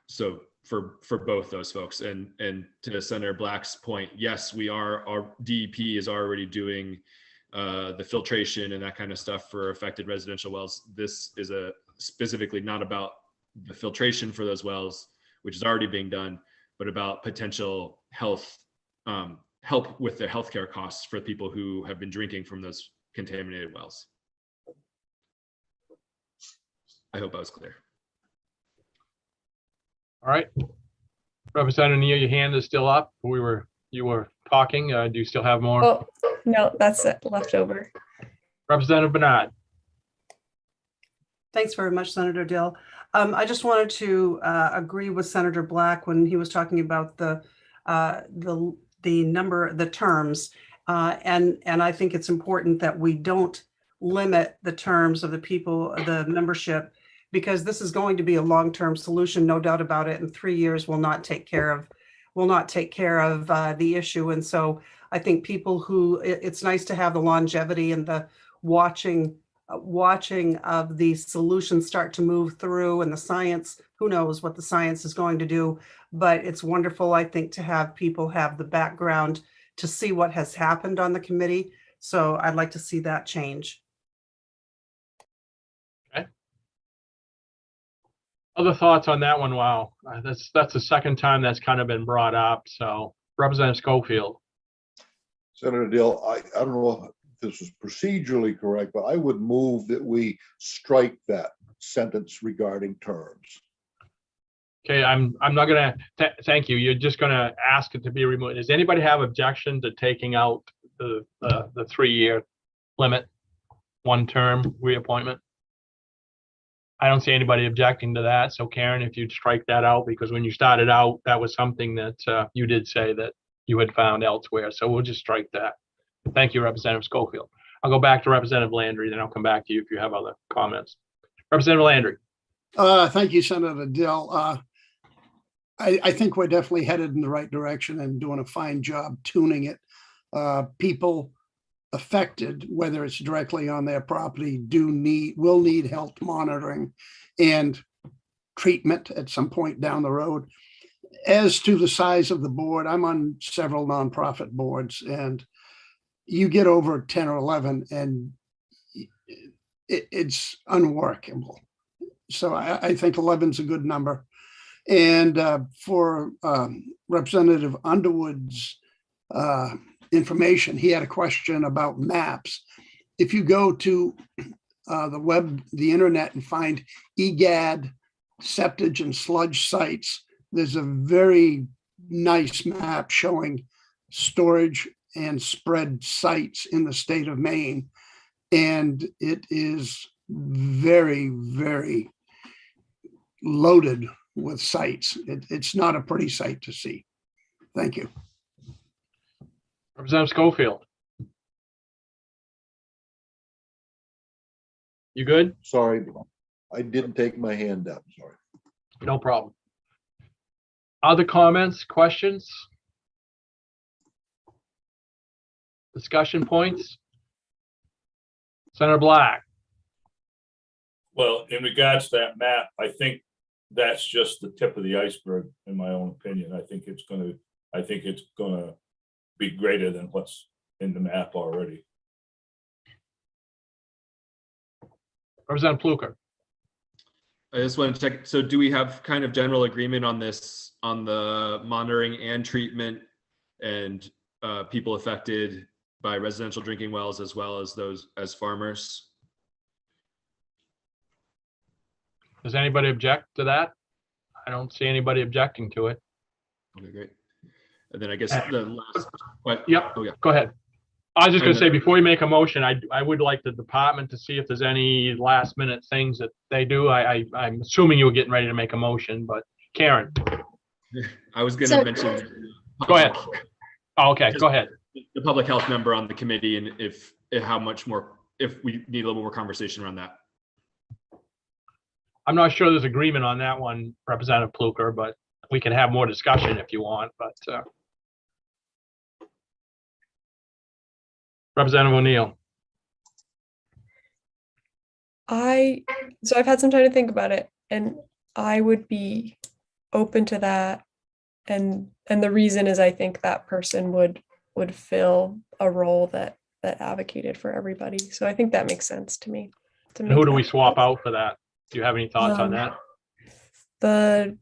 So for both those folks, and to Senator Black's point, yes, our DEP is already doing the filtration and that kind of stuff for affected residential wells. This is specifically not about the filtration for those wells, which is already being done, but about potential health help with the healthcare costs for people who have been drinking from those contaminated wells. I hope I was clear. All right. Representative Neal, your hand is still up. You were talking. Do you still have more? Oh, no, that's it, left over. Representative Bernard. Thanks very much, Senator Dill. I just wanted to agree with Senator Black when he was talking about the terms, and I think it's important that we don't limit the terms of the membership, because this is going to be a long-term solution, no doubt about it. And 3 years will not take care of the issue. And so I think it's nice to have the longevity and the watching of the solutions start to move through, and the science, who knows what the science is going to do, but it's wonderful, I think, to have people have the background to see what has happened on the committee. So I'd like to see that change. Okay. Other thoughts on that one? Wow, that's the second time that's kind of been brought up. So Representative Schofield. Senator Dill, I don't know this is procedurally correct, but I would move that we strike that sentence regarding terms. Okay, I'm not gonna thank you. You're just gonna ask it to be removed. Does anybody have objection to taking out the 3-year limit, one term reappointment? I don't see anybody objecting to that. So Karen, if you'd strike that out, because when you started out, that was something that you did say that you had found elsewhere. So we'll just strike that. Thank you, Representative Schofield. I'll go back to Representative Landry, then I'll come back to you if you have other comments. Representative Landry. Thank you, Senator Dill. I think we're definitely headed in the right direction and doing a fine job tuning it. People affected, whether it's directly on their property, will need health monitoring and treatment at some point down the road. As to the size of the board, I'm on several nonprofit boards, and you get over 10 or 11 and it's unworkable. So I think 11 is a good number. And for Representative Underwood's information, he had a question about maps. If you go to the internet and find EGAD, septage and sludge sites, there's a very nice map showing storage and spread sites in the state of Maine. And it is very, very loaded with sites. It's not a pretty sight to see. Thank you. Representative Schofield. You good? Sorry, I didn't take my hand down, sorry. No problem. Other comments, questions? Discussion points? Senator Black? Well, in regards to that map, I think that's just the tip of the iceberg, in my own opinion. I think it's gonna be greater than what's in the map already. Representative Pluker? I just want to check. So do we have kind of general agreement on this, on the monitoring and treatment and people affected by residential drinking wells as well as those as farmers? Does anybody object to that? I don't see anybody objecting to it. Okay, great. And then I guess the last, Yep, oh yeah, go ahead. I was just gonna And say, before you make a motion, I would like the department to see if there's any last minute things that they do. I'm assuming you were getting ready to make a motion, but Karen, I was going So- to mention. go ahead. Oh, okay, Just- go ahead. The public health member on the committee, and if how much more, if we need a little more conversation around that. I'm not sure there's agreement on that one, Representative Pluker, but we can have more discussion if you want, but Representative O'Neill. So I've had some time to think about it, and I would be open to that. And the reason is I think that person would fill a role that advocated for everybody. So I think that makes sense to me. And who do we swap out for that? Do you have any thoughts on that? The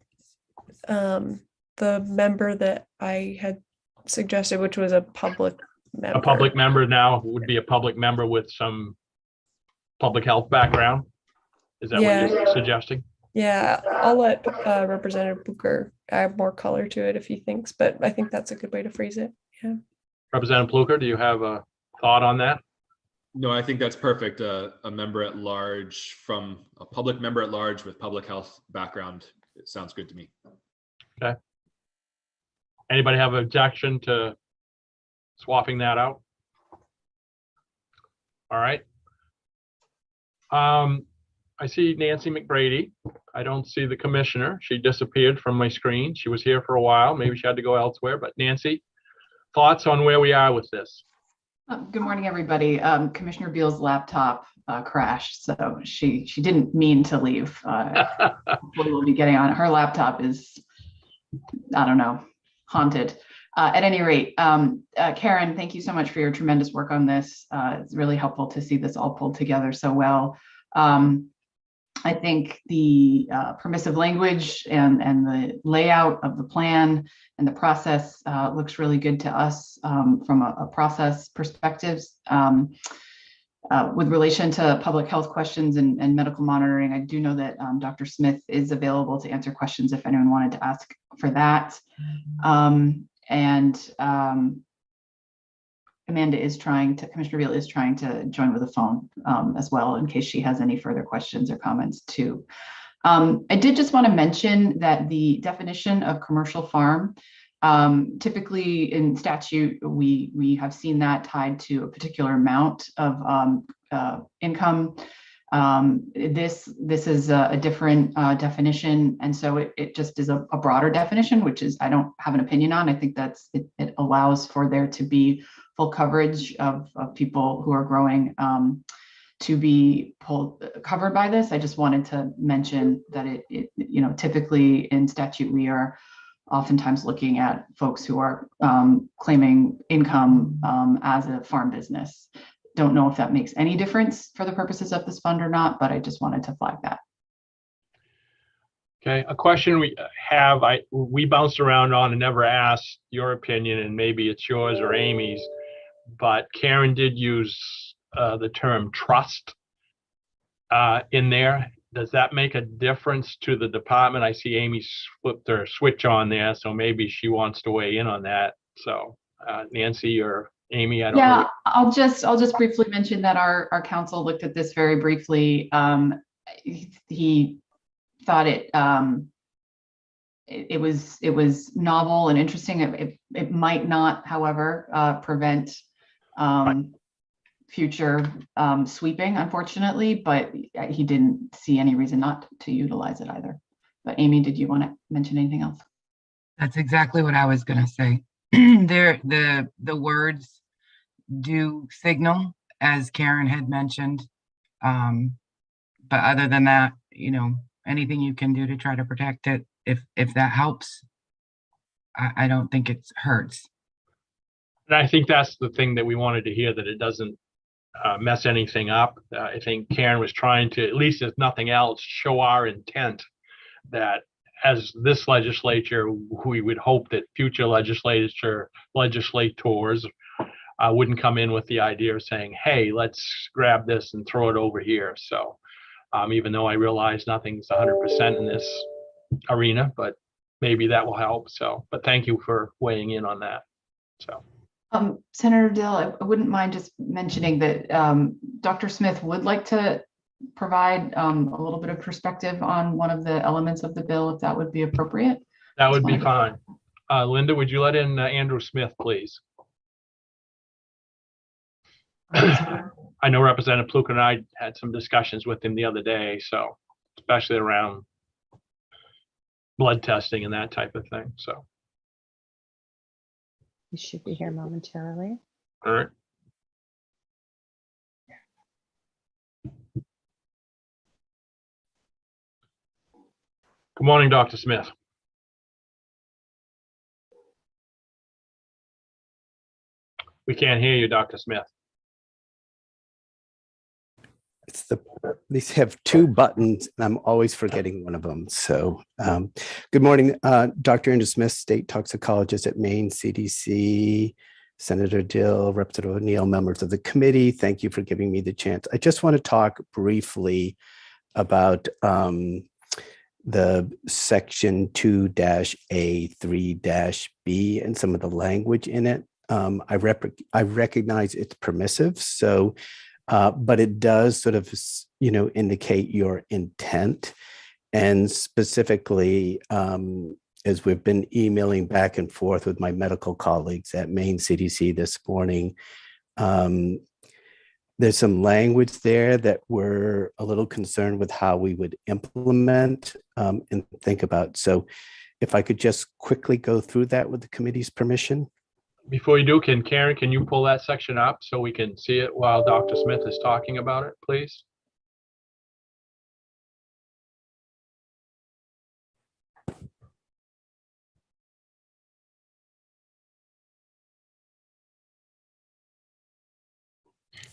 member that I had suggested, which was a public member. A public member now would be a public member with some public health background? Is that what you're suggesting? Yeah, I'll let Representative Booker add more color to it if he thinks, but I think that's a good way to phrase it. Yeah. Representative Pluker, do you have a thought on that? No, I think that's perfect. A member at large from a public member at large with public health background. It sounds good to me. Okay. Anybody have an objection to swapping that out? All right. I see Nancy McBrady. I don't see the commissioner. She disappeared from my screen. She was here for a while. Maybe she had to go elsewhere, but Nancy, thoughts on where we are with this? Good morning, everybody. Commissioner Beal's laptop crashed, so she didn't mean to leave. Hopefully we'll be getting on. Her laptop is, I don't know, haunted. At any rate, Karen, thank you so much for your tremendous work on this. It's really helpful to see this all pulled together so well. I think the permissive language and the layout of the plan and the process looks really good to us from a process perspective. With relation to public health questions and medical monitoring, I do know that Dr. Smith is available to answer questions if anyone wanted to ask for that. Amanda is trying to, Commissioner Beal is trying to join with a phone as well in case she has any further questions or comments too. I did just want to mention that the definition of commercial farm, typically in statute, we have seen that tied to a particular amount of income. This is a different definition, and so it just is a broader definition, which is I don't have an opinion on. I think that's it allows for there to be full coverage of people who are growing to be covered by this. I just wanted to mention that it typically in statute we are oftentimes looking at folks who are claiming income as a farm business. Don't know if that makes any difference for the purposes of this fund or not, but I just wanted to flag that. Okay, a question we have, we bounced around on and never asked your opinion, and maybe it's yours or Amy's, but Karen did use the term trust in there. Does that make a difference to the department? I see Amy flipped her switch on there, so maybe she wants to weigh in on that. So Nancy or Amy, I don't know. Yeah, I'll just briefly mention that our council looked at this very briefly. He thought it was novel and interesting. It might not, however, prevent future sweeping, unfortunately, but he didn't see any reason not to utilize it either. But Amy, did you want to mention anything else? That's exactly what I was going to say. The words do signal, as Karen had mentioned. But other than that, anything you can do to try to protect it, if that helps, I don't think it hurts. And I think that's the thing that we wanted to hear, that it doesn't mess anything up. I think Karen was trying to, at least if nothing else, show our intent that as this legislature, we would hope that future legislators wouldn't come in with the idea of saying, hey, let's grab this and throw it over here. So even though I realize nothing's 100% in this arena, but maybe that will help. So, but thank you for weighing in on that. So. Senator Dill, I wouldn't mind just mentioning that Dr. Smith would like to provide a little bit of perspective on one of the elements of the bill, if that would be appropriate. That would be fine. Linda, would you let in Andrew Smith, please? I know Representative Pluka and I had some discussions with him the other day, so especially around blood testing and that type of thing. So. You should be here momentarily. All right. Good morning, Dr. Smith. We can't hear you, Dr. Smith. These have two buttons, and I'm always forgetting one of them. So good morning, Dr. Andrew Smith, state toxicologist at Maine CDC, Senator Dill, Representative O'Neill, members of the committee. Thank you for giving me the chance. I just want to talk briefly about the section 2-A3-B and some of the language in it. I recognize it's permissive, so but it does sort of, indicate your intent. And specifically, as we've been emailing back and forth with my medical colleagues at Maine CDC this morning, there's some language there that we're a little concerned with how we would implement and think about. So if I could just quickly go through that with the committee's permission. Before you do, Karen, can you pull that section up so we can see it while Dr. Smith is talking about it, please?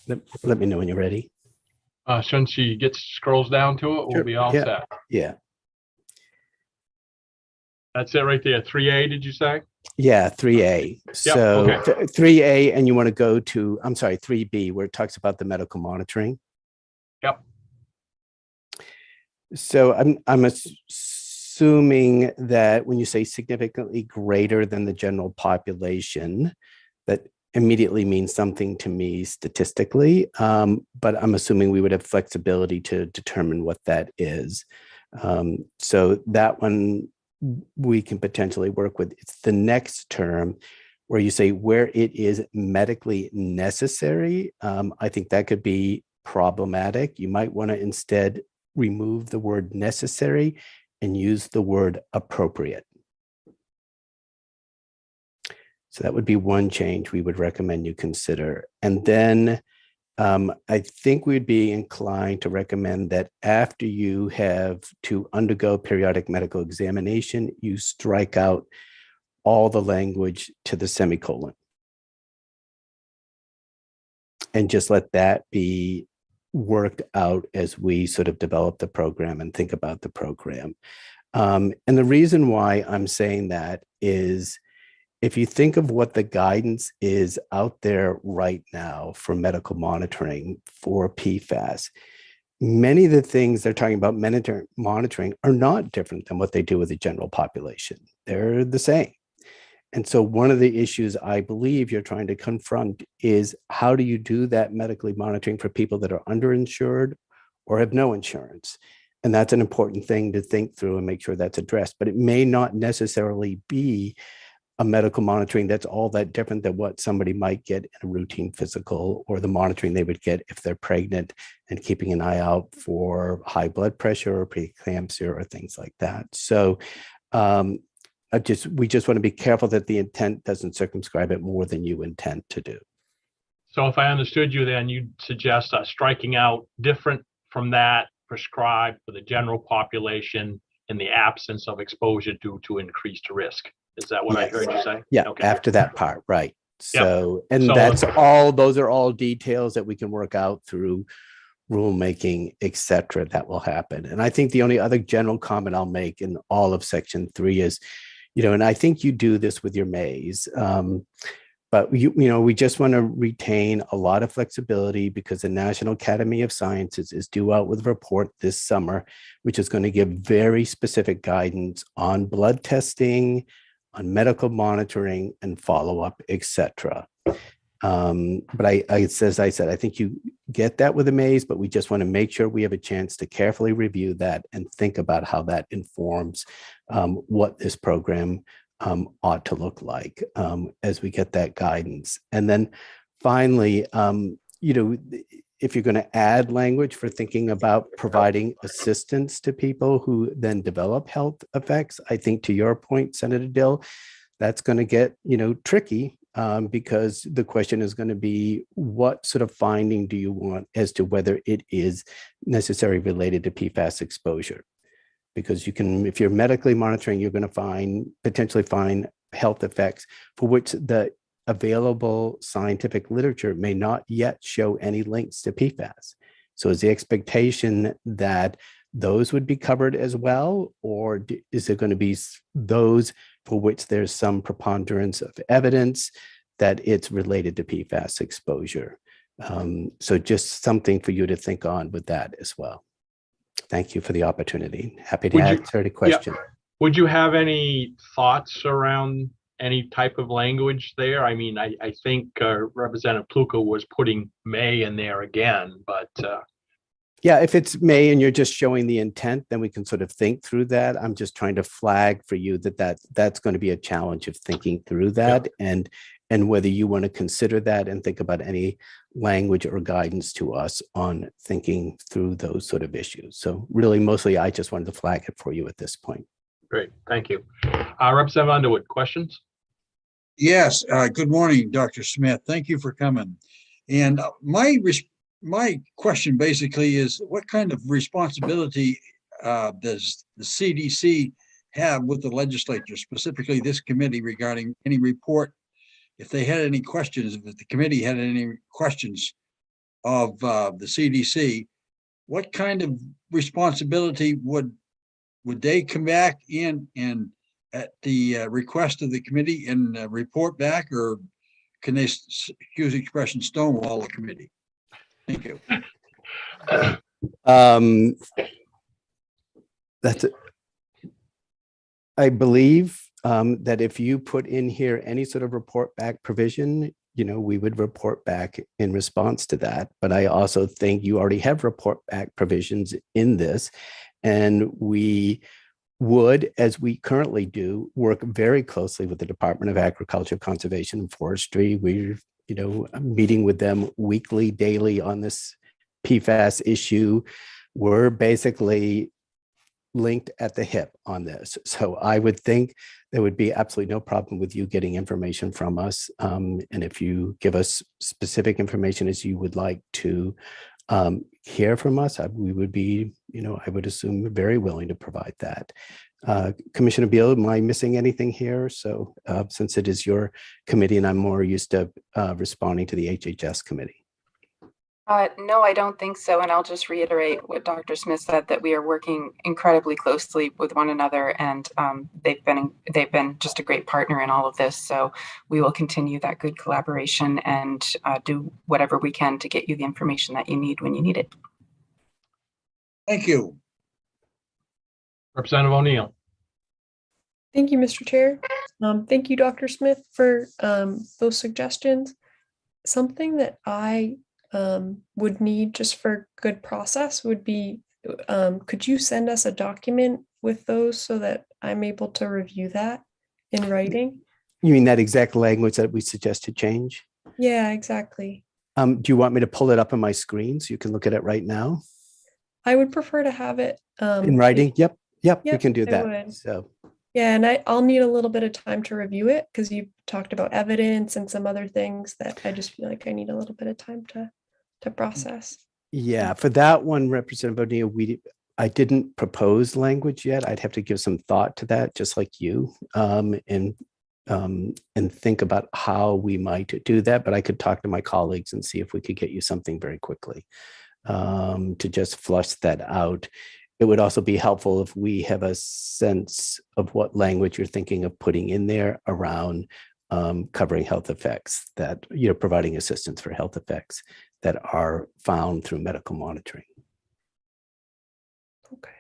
Let me know when you're ready. Since she scrolls down to it, we'll be all set. Yeah. That's it right there. 3A, did you say? Yeah, 3A. So okay. 3A, and you want to go to, 3B, where it talks about the medical monitoring. Yep. So I'm assuming that when you say significantly greater than the general population, that immediately means something to me statistically, but I'm assuming we would have flexibility to determine what that is. So that one we can potentially work with. It's the next term where you say where it is medically necessary. I think that could be problematic. You might want to instead remove the word necessary and use the word appropriate. So that would be one change we would recommend you consider. And then I think we'd be inclined to recommend that after you have to undergo periodic medical examination, you strike out all the language to the semicolon. And just let that be worked out as we sort of develop the program and think about the program. And the reason why I'm saying that is, if you think of what the guidance is out there right now for medical monitoring for PFAS, many of the things they're talking about monitoring are not different than what they do with the general population. They're the same. And so one of the issues I believe you're trying to confront is, how do you do that medically monitoring for people that are underinsured or have no insurance? And that's an important thing to think through and make sure that's addressed. But it may not necessarily be a medical monitoring that's all that different than what somebody might get in a routine physical, or the monitoring they would get if they're pregnant and keeping an eye out for high blood pressure or preeclampsia or things like that. So we just want to be careful that the intent doesn't circumscribe it more than you intend to do. So if I understood you, then you'd suggest striking out different from that prescribed for the general population in the absence of exposure due to increased risk. Is that what I heard you say? Yeah, Okay. after that part, right. So, and So- that's all, those are all details that we can work out through rulemaking, et cetera, that will happen. And I think the only other general comment I'll make in all of section 3 is, and I think you do this with your maze, but we just want to retain a lot of flexibility because the National Academy of Sciences is due out with a report this summer, which is going to give very specific guidance on blood testing, on medical monitoring and follow-up, et cetera. But as I said, I think you get that with a maze, but we just want to make sure we have a chance to carefully review that and think about how that informs what this program ought to look like as we get that guidance. And then finally, if you're going to add language for thinking about providing assistance to people who then develop health effects, I think to your point, Senator Dill, that's going to get, tricky because the question is going to be what sort of finding do you want as to whether it is necessarily related to PFAS exposure? Because you can, if you're medically monitoring, you're going to potentially find health effects for which the available scientific literature may not yet show any links to PFAS. So is the expectation that those would be covered as well? Or is it going to be those for which there's some preponderance of evidence that it's related to PFAS exposure? So just something for you to think on with that as well. Thank you for the opportunity. Happy to answer any question. Would you have any thoughts around any type of language there? I mean, I think Representative Pluka was putting may in there again, but. Yeah, if it's may and you're just showing the intent, then we can sort of think through that. I'm just trying to flag for you that's going to be a challenge of thinking through that and whether you want to consider that and think about any language or guidance to us on thinking through those sort of issues. So really, mostly, I just wanted to flag it for you at this point. Great, thank you. Representative Underwood, questions? Yes, good morning, Dr. Smith. Thank you for coming. And my question basically is, what kind of responsibility does the CDC have with the legislature, specifically this committee, regarding any report? If they had any questions, if the committee had any questions of the CDC, what kind of responsibility would they come back in and at the request of the committee and report back, or can they, excuse the expression, stonewall the committee? Thank you. That's it. I believe that if you put in here any sort of report back provision, we would report back in response to that. But I also think you already have report back provisions in this, and we would, as we currently do, work very closely with the Department of Agriculture, Conservation, and Forestry. We're meeting with them weekly, daily on this PFAS issue. We're basically linked at the hip on this. So I would think there would be absolutely no problem with you getting information from us. And if you give us specific information as you would like to hear from us, we would be, I would assume, very willing to provide that. Commissioner Beal, am I missing anything here? So since it is your committee and I'm more used to responding to the HHS committee. No, I don't think so. And I'll just reiterate what Dr. Smith said, that we are working incredibly closely with one another, and they've been just a great partner in all of this. So we will continue that good collaboration and do whatever we can to get you the information that you need when you need it. Thank you. Representative O'Neill. Thank you, Mr. Chair. Thank you, Dr. Smith, for those suggestions. Something that I would need just for good process would be, could you send us a document with those so that I'm able to review that in writing? You mean that exact language that we suggested change? Yeah, exactly. Do you want me to pull it up on my screen so you can look at it right now? I would prefer to have it In writing? Yep, we Yep, can do I that. would. So, Yeah, and I'll need a little bit of time to review it because you talked about evidence and some other things that I just feel like I need a little bit of time to process. yeah, for that one, Representative O'Neill, I didn't propose language yet. I'd have to give some thought to that, just like you, and think about how we might do that. But I could talk to my colleagues and see if we could get you something very quickly to just flush that out. It would also be helpful if we have a sense of what language you're thinking of putting in there around covering health effects, that, providing assistance for health effects that are found through medical monitoring. Okay.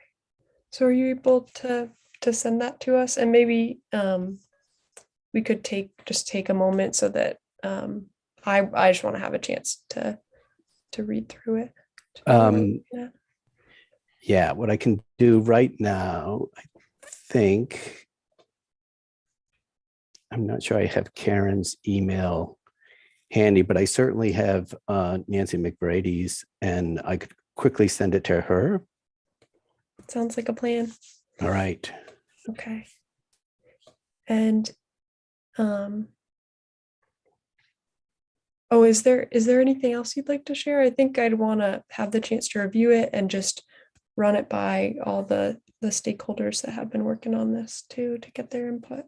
So are you able to send that to us? And maybe we could just take a moment so that I just want to have a chance to read through it. Yeah, what I can do right now, I think, I'm not sure I have Karen's email handy, but I certainly have Nancy McBrady's, and I could quickly send it to her. Sounds like a plan. All right. Okay. And oh, is there anything else you'd like to share? I think I'd want to have the chance to review it and just run it by all the stakeholders that have been working on this too, to get their input.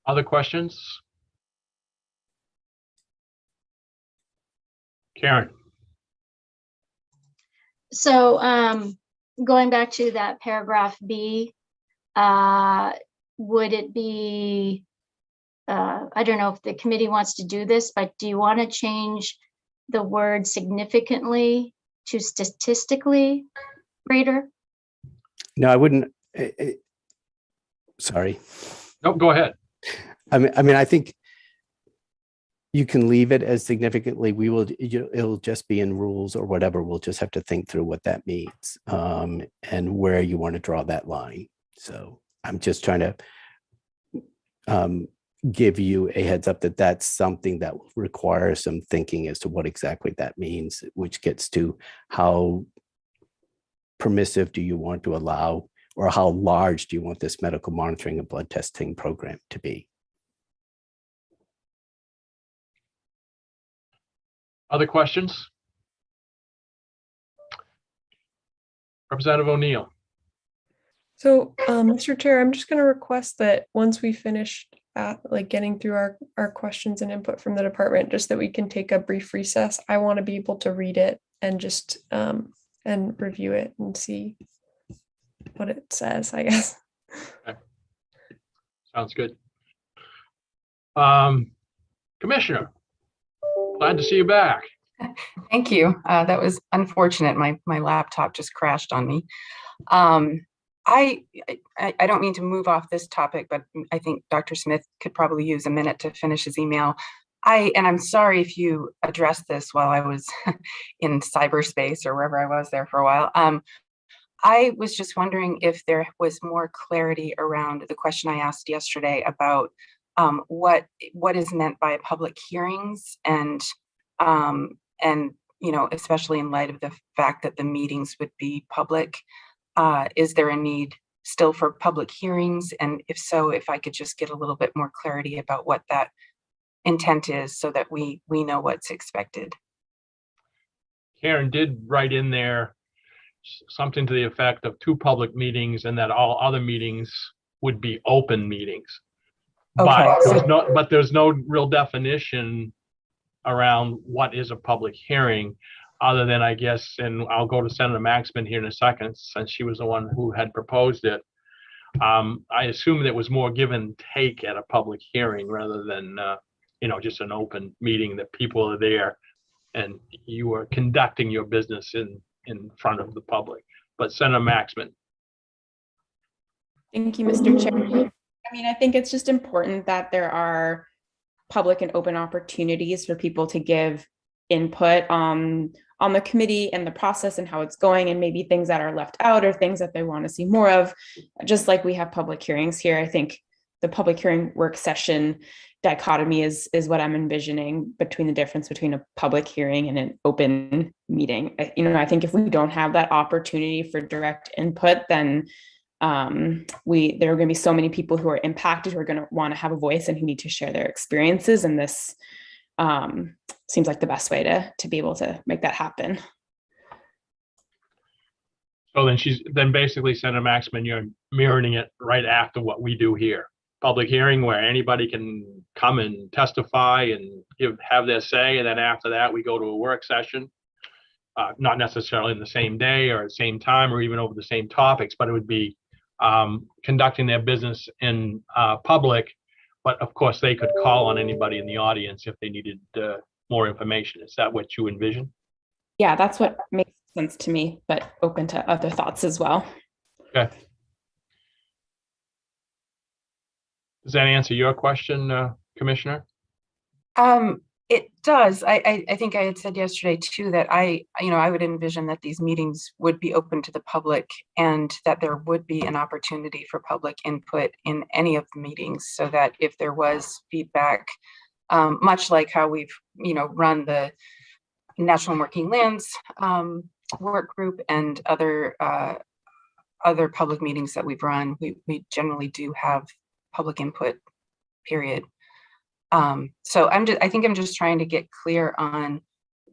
Other questions? Karen? So going back to that paragraph B, would it be, I don't know if the committee wants to do this, but do you want to change the word significantly to statistically greater? No, I wouldn't. Sorry. No, go ahead. I mean, I think you can leave it as significantly. It'll just be in rules or whatever. We'll just have to think through what that means and where you want to draw that line. So I'm just trying to give you a heads up that that's something that will require some thinking as to what exactly that means, which gets to how permissive do you want to allow, or how large do you want this medical monitoring and blood testing program to be? Other questions? Representative O'Neill. So, Mr. Chair, I'm just going to request that once we finish getting through our questions and input from the department, just that we can take a brief recess. I want to be able to read it and just and review it and see what it says, I guess. Okay. Sounds good. Commissioner, glad to see you back. Thank you. That was unfortunate. My laptop just crashed on me. I don't mean to move off this topic, but I think Dr. Smith could probably use a minute to finish his email. I'm sorry if you addressed this while I was in cyberspace or wherever I was there for a while. I was just wondering if there was more clarity around the question I asked yesterday about what is meant by public hearings and especially in light of the fact that the meetings would be public. Is there a need still for public hearings? And if so, if I could just get a little bit more clarity about what that intent is so that we know what's expected. Karen did write in there something to the effect of 2 public meetings and that all other meetings would be open meetings. Okay, But there's no real definition around what is a public hearing, other than, I guess, and I'll go to Senator Maxman here in a second, since she was the one who had proposed it. I assume it was more give and take at a public hearing rather than, just an open meeting that people are there and you are conducting your business in front of the public. But Senator Maxman. Thank you, Mr. Chair. I think it's just important that there are public and open opportunities for people to give input on the committee and the process and how it's going, and maybe things that are left out or things that they want to see more of. Just like we have public hearings here, I think the public hearing work session dichotomy is what I'm envisioning between the difference between a public hearing and an open meeting. I think if we don't have that opportunity for direct input, then there are going to be so many people who are impacted, who are going to want to have a voice and who need to share their experiences. And this seems like the best way to be able to make that happen. So then basically, Senator Maxman, you're mirroring it right after what we do here. Public hearing where anybody can come and testify and have their say. And then after that, we go to a work session, not necessarily in the same day or at the same time or even over the same topics, but it would be conducting their business in public. But of course, they could call on anybody in the audience if they needed more information. Is that what you envision? Yeah, that's what makes sense to me, but open to other thoughts as well. Okay. Does that answer your question, Commissioner? It does. I think I had said yesterday too that I would envision that these meetings would be open to the public and that there would be an opportunity for public input in any of the meetings, so that if there was feedback, much like how we've run the National Working Lands work group and other public meetings that we've run, we generally do have public input, period. So I think I'm just trying to get clear on,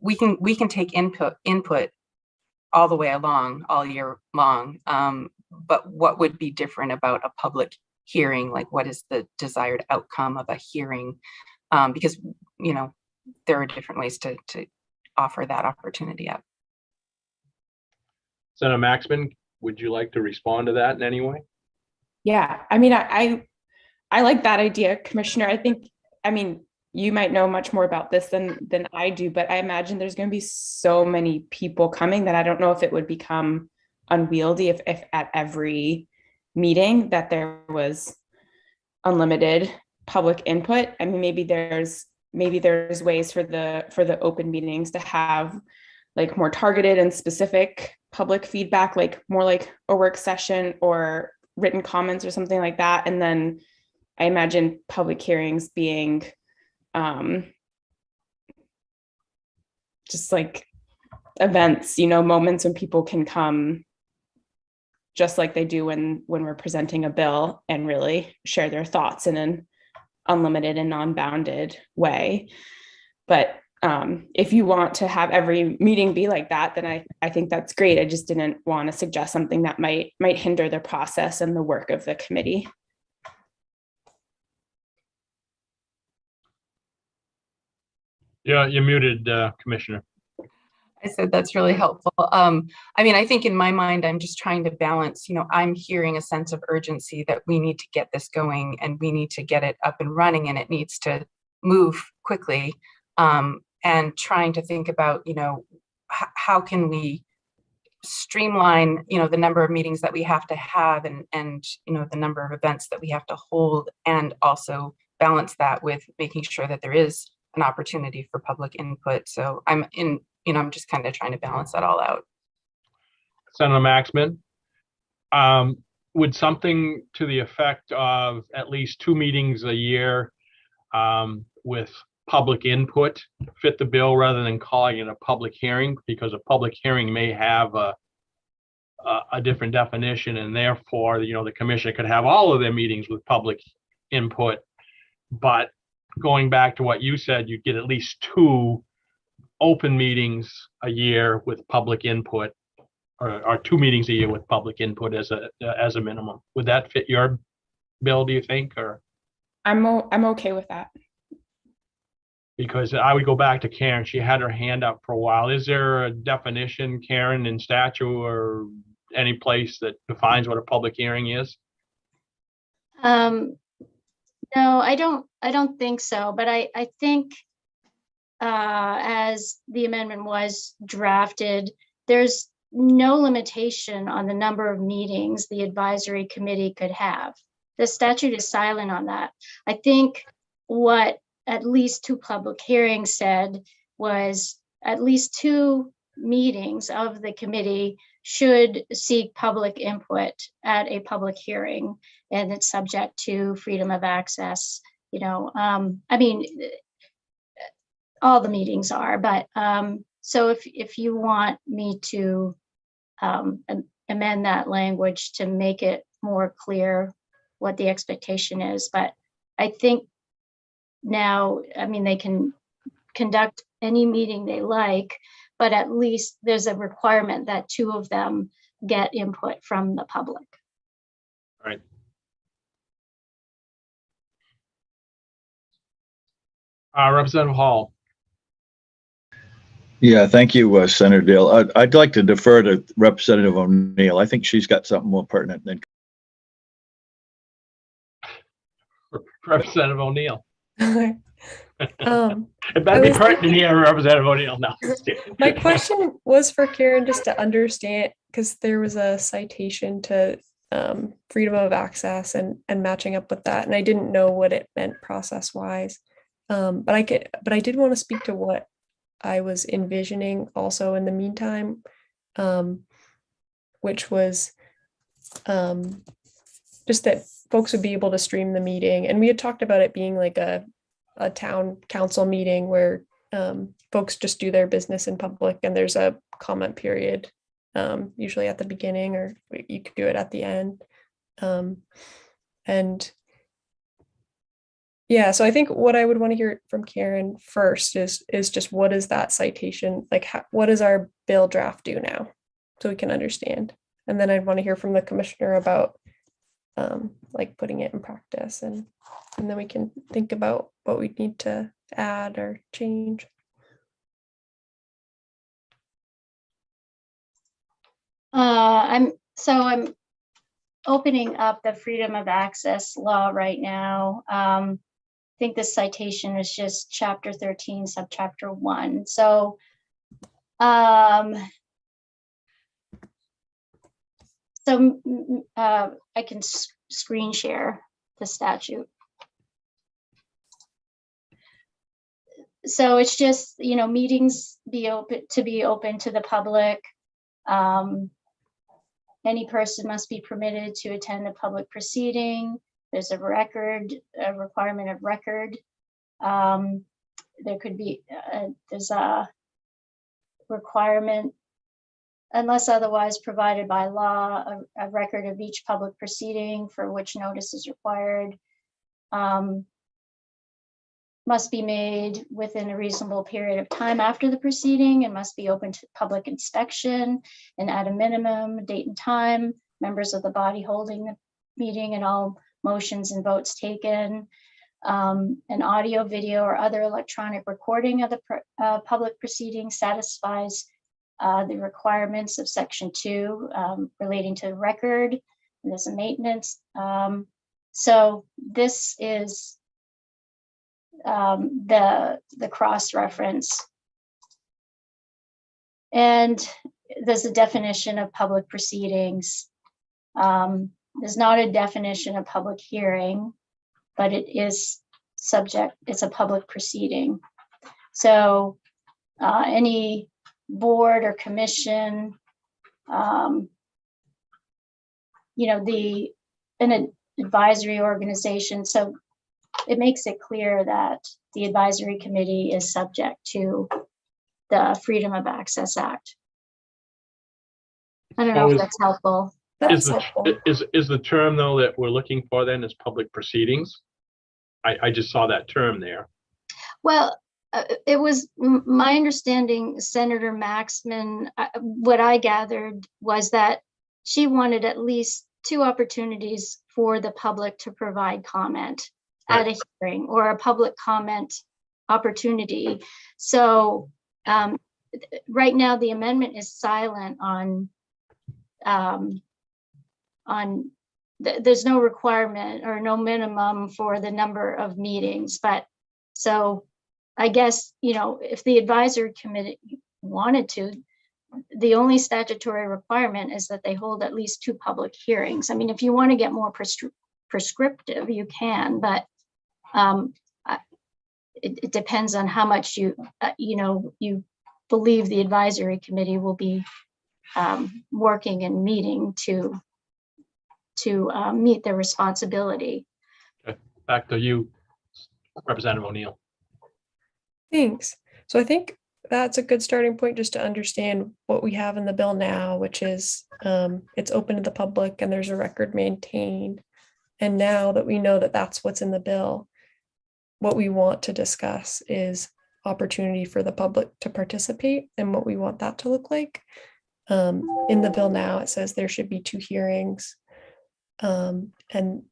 we can take input all the way along, all year long. But what would be different about a public hearing? Like, what is the desired outcome of a hearing? Because, there are different ways to offer that opportunity up. Senator Maxman, would you like to respond to that in any way? Yeah, I mean, I like that idea, Commissioner. You might know much more about this than I do, but I imagine there's going to be so many people coming that I don't know if it would become unwieldy if at every meeting that there was unlimited public input. I mean, maybe there's ways for the open meetings to have like more targeted and specific public feedback, like more like a work session or written comments or something like that. And then I imagine public hearings being just like events, moments when people can come just like they do when we're presenting a bill and really share their thoughts in an unlimited and non-bounded way. But if you want to have every meeting be like that, then I think that's great. I just didn't want to suggest something that might hinder the process and the work of the committee. Yeah, you're muted, Commissioner. I said that's really helpful. I think in my mind, I'm just trying to balance, I'm hearing a sense of urgency that we need to get this going and we need to get it up and running and it needs to move quickly. And trying to think about, how can we streamline, the number of meetings that we have to have and the number of events that we have to hold, and also balance that with making sure that there is an opportunity for public input. So I'm just kind of trying to balance that all out. Senator Maxman, would something to the effect of at least 2 meetings a year with public input fit the bill rather than calling it a public hearing? Because a public hearing may have a different definition, and therefore, the commission could have all of their meetings with public input. But going back to what you said, you'd get at least 2 open meetings a year with public input, or 2 meetings a year with public input as a minimum. Would that fit your bill, do you think? Or I'm okay with that. Because I would go back to Karen. She had her hand up for a while. Is there a definition, Karen, in statute or any place that defines what a public hearing is? No, I don't think so. But I think as the amendment was drafted, there's no limitation on the number of meetings the advisory committee could have. The statute is silent on that. I think what at least 2 public hearings said was at least 2 meetings of the committee should seek public input at a public hearing, and it's subject to freedom of access. I mean, all the meetings are, but so if you want me to amend that language to make it more clear what the expectation is, but I think now, I mean, they can conduct any meeting they like, but at least there's a requirement that 2 of them get input from the public. Right. Representative Hall. Yeah, thank you, Senator Dale. I'd like to defer to Representative O'Neill. I think she's got something more pertinent than. Representative O'Neill. Um, It better be pertinent to hear Representative O'Neill now. My question was for Karen, just to understand, because there was a citation to freedom of access and matching up with that, and I didn't know what it meant process wise. But I did want to speak to what I was envisioning also in the meantime, which was just that folks would be able to stream the meeting, and we had talked about it being like a town council meeting where folks just do their business in public, and there's a comment period, usually at the beginning, or you could do it at the end. And yeah, so I think what I would want to hear from Karen first is just what is that citation, like what does our bill draft do now, so we can understand. And then I'd want to hear from the commissioner about like putting it in practice, and then we can think about what we need to add or change. I'm opening up the freedom of access law right now. I think the citation is just chapter 13, subchapter 1. So I can screen share the statute. So it's just, meetings be open to the public. Any person must be permitted to attend a public proceeding. There's a requirement of record. There could be, there's a requirement, unless otherwise provided by law, a record of each public proceeding for which notice is required. Must be made within a reasonable period of time after the proceeding, and must be open to public inspection, and at a minimum, date and time, members of the body holding the meeting, and all motions and votes taken. An audio, video, or other electronic recording of the public proceeding satisfies the requirements of section 2 relating to the record, and there's a maintenance. So this is the cross-reference, and there's a definition of public proceedings. There's not a definition of public hearing, but it is it's a public proceeding. So any board or commission, an advisory organization. So it makes it clear that the advisory committee is subject to the Freedom of Access Act. I don't know if that's helpful. Is the term though that we're looking for then is public proceedings? I just saw that term there. Well, it was my understanding, Senator Maxman, what I gathered was that she wanted at least 2 opportunities for the public to provide comment at a hearing, or a public comment opportunity. So right now the amendment is silent on there's no requirement or no minimum for the number of meetings. But so I guess, if the advisory committee wanted to, the only statutory requirement is that they hold at least 2 public hearings. I mean, if you want to get more prescriptive, you can, but it depends on how much you believe the advisory committee will be working and meeting to meet their responsibility. Okay, back to you, Representative O'Neill. Thanks. So I think that's a good starting point just to understand what we have in the bill now, which is it's open to the public and there's a record maintained. And now that we know that that's what's in the bill, what we want to discuss is opportunity for the public to participate and what we want that to look like. In the bill now, it says there should be 2 hearings. And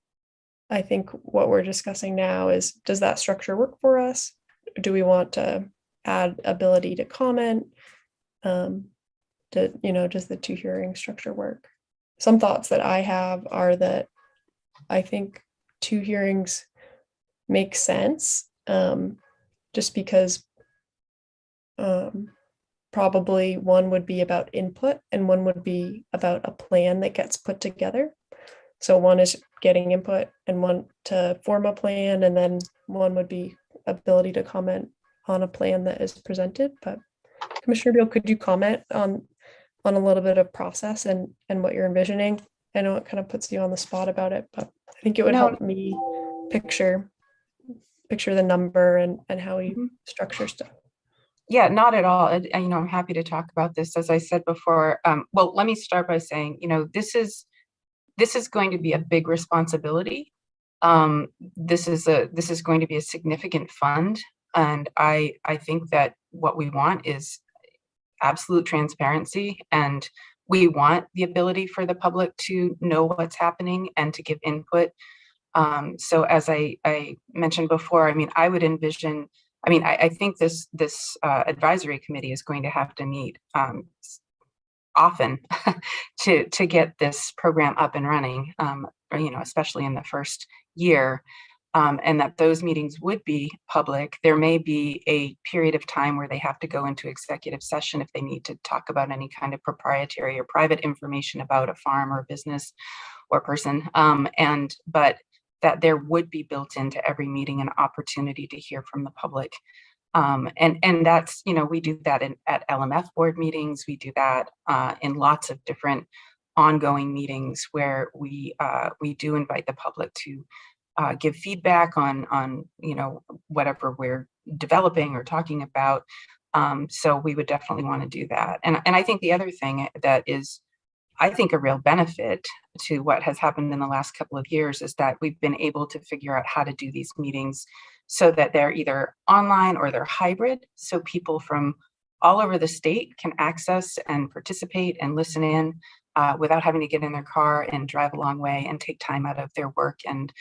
I think what we're discussing now is, does that structure work for us? Do we want to add ability to comment? Does the 2 hearing structure work? Some thoughts that I have are that I think 2 hearings make sense, just because probably one would be about input and one would be about a plan that gets put together. So one is getting input and one to form a plan, and then one would be ability to comment on a plan that is presented. But Commissioner Beal, could you comment on a little bit of process and what you're envisioning? I know it kind of puts you on the spot about it, but I think it would help me picture the number and how we structure stuff. Yeah, not at all. I'm happy to talk about this. As I said before, well, let me start by saying, this is going to be a big responsibility. This is going to be a significant fund. And I think that what we want is absolute transparency, and we want the ability for the public to know what's happening and to give input. So as I mentioned before, I would envision, I think this advisory committee is going to have to meet often to get this program up and running, especially in the first year, and that those meetings would be public. There may be a period of time where they have to go into executive session if they need to talk about any kind of proprietary or private information about a farm or business or person, but that there would be built into every meeting an opportunity to hear from the public. And that's, we do that at LMF board meetings. We do that in lots of different ongoing meetings where we do invite the public to give feedback on whatever we're developing or talking about. So we would definitely want to do that. And I think the other thing that is, I think, a real benefit to what has happened in the last couple of years is that we've been able to figure out how to do these meetings so that they're either online or they're hybrid. So people from all over the state can access and participate and listen in without having to get in their car and drive a long way and take time out of their work and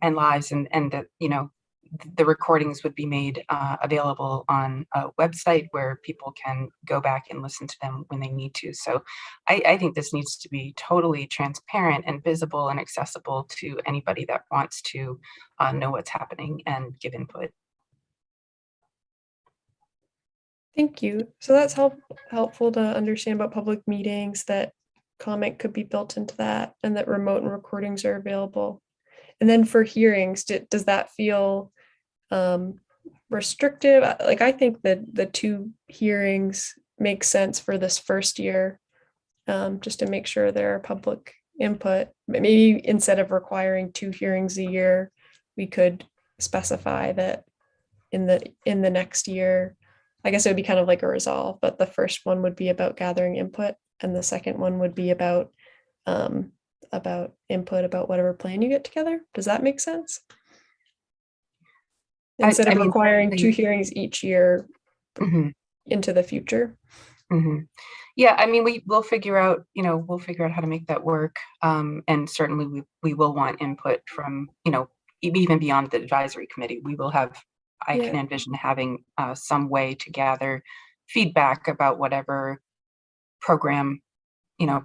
lives. And that, the recordings would be made available on a website where people can go back and listen to them when they need to. So I think this needs to be totally transparent and visible and accessible to anybody that wants to know what's happening and give input. Thank you. So that's helpful to understand about public meetings, that comment could be built into that, and that remote and recordings are available. And then for hearings, does that feel restrictive? Like, I think that the 2 hearings make sense for this first year, just to make sure there are public input. Maybe instead of requiring 2 hearings a year, we could specify that in the next year, I guess it would be kind of like a resolve, but the first one would be about gathering input and the second one would be about input about whatever plan you get together. Does that make sense? Instead of requiring 2 hearings each year into the future. Yeah, we'll figure out, how to make that work. And certainly we will want input from, even beyond the advisory committee. We will have, I can envision having some way to gather feedback about whatever program,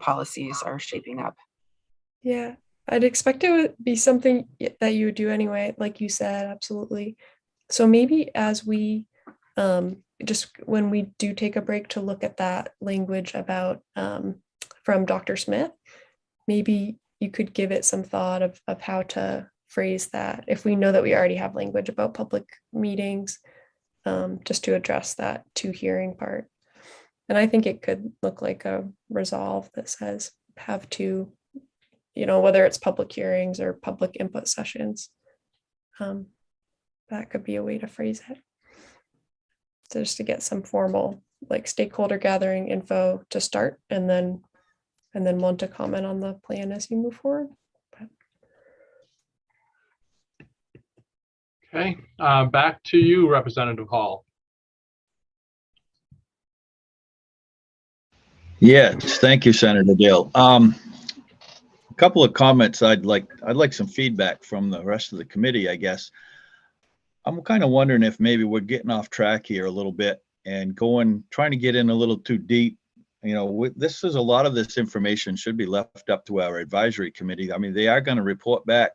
policies are shaping up. Yeah, I'd expect it would be something that you would do anyway, like you said, absolutely. So maybe as we, just when we do take a break to look at that language about, from Dr. Smith, maybe you could give it some thought of how to phrase that. If we know that we already have language about public meetings, just to address that two hearing part. And I think it could look like a resolve that says have two, whether it's public hearings or public input sessions. That could be a way to phrase it. So just to get some formal like stakeholder gathering info to start, and then one to comment on the plan as you move forward. Okay, back to you, Representative Hall. Yes, thank you, Senator Dale. A couple of comments. I'd like some feedback from the rest of the committee, I guess. I'm kind of wondering if maybe we're getting off track here a little bit and trying to get in a little too deep. This is a lot of this information should be left up to our advisory committee. I mean, they are going to report back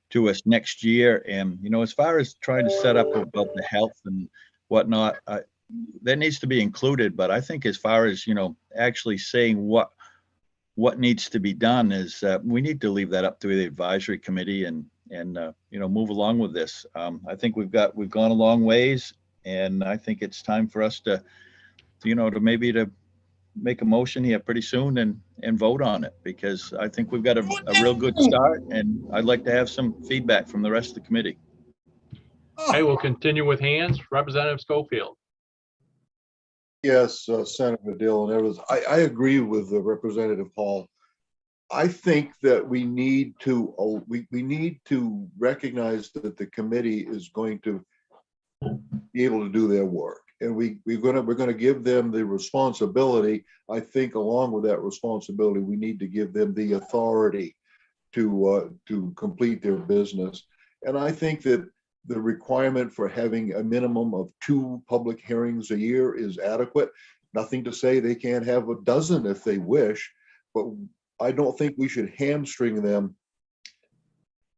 to us next year. And, as far as trying to set up about the health and whatnot, that needs to be included. But I think as far as, actually saying what needs to be done is we need to leave that up to the advisory committee and move along with this. I think we've gone a long ways, and I think it's time for us to make a motion here pretty soon and vote on it, because I think we've got a real good start, and I'd like to have some feedback from the rest of the committee. Okay, we'll continue with hands. Representative Schofield. Yes, Senator Dillon, I agree with the Representative Hall. I think that we need to recognize that the committee is going to be able to do their work, and we're going to give them the responsibility. I think along with that responsibility, we need to give them the authority to complete their business. And I think that the requirement for having a minimum of 2 public hearings a year is adequate. Nothing to say they can't have a dozen if they wish, but I don't think we should hamstring them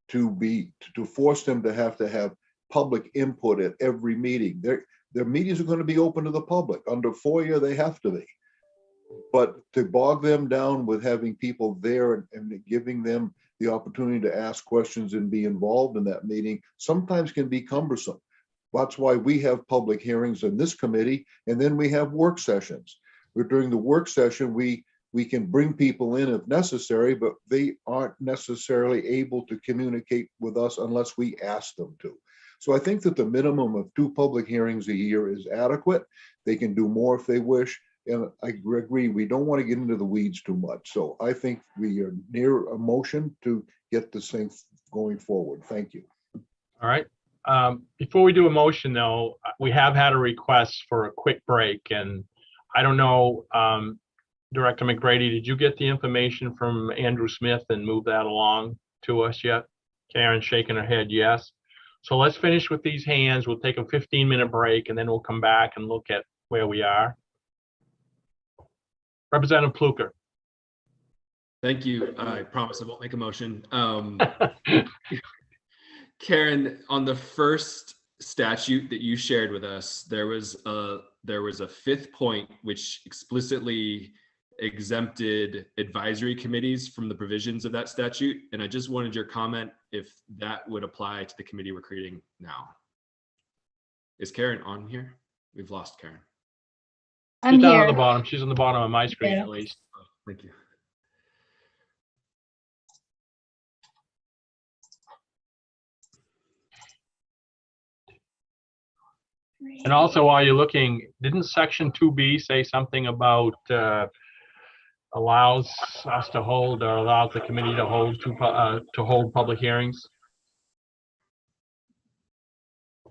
to force them to have public input at every meeting. Their meetings are going to be open to the public. Under FOIA, they have to be. But to bog them down with having people there and giving them the opportunity to ask questions and be involved in that meeting sometimes can be cumbersome. That's why we have public hearings in this committee, and then we have work sessions. During the work session, we can bring people in if necessary, but they aren't necessarily able to communicate with us unless we ask them to. So I think that the minimum of 2 public hearings a year is adequate. They can do more if they wish. And I agree, we don't want to get into the weeds too much. So I think we are near a motion to get this thing going forward. Thank you. All right. Before we do a motion, though, we have had a request for a quick break. And I don't know, Director McBrady, did you get the information from Andrew Smith and move that along to us yet? Karen's shaking her head yes. So let's finish with these hands. We'll take a 15-minute break, and then we'll come back and look at where we are. Representative Pluker. Thank you. I promise I won't make a motion. Karen, on the first statute that you shared with us, there was a 5th point which explicitly exempted advisory committees from the provisions of that statute. And I just wanted your comment if that would apply to the committee we're creating now. Is Karen on here? We've lost Karen. She's down on the bottom. She's on the bottom of my screen, Yeah. at least. Oh, thank you. And also, while you're looking, didn't section 2B say something about allows us to hold, or allows the committee to hold public hearings?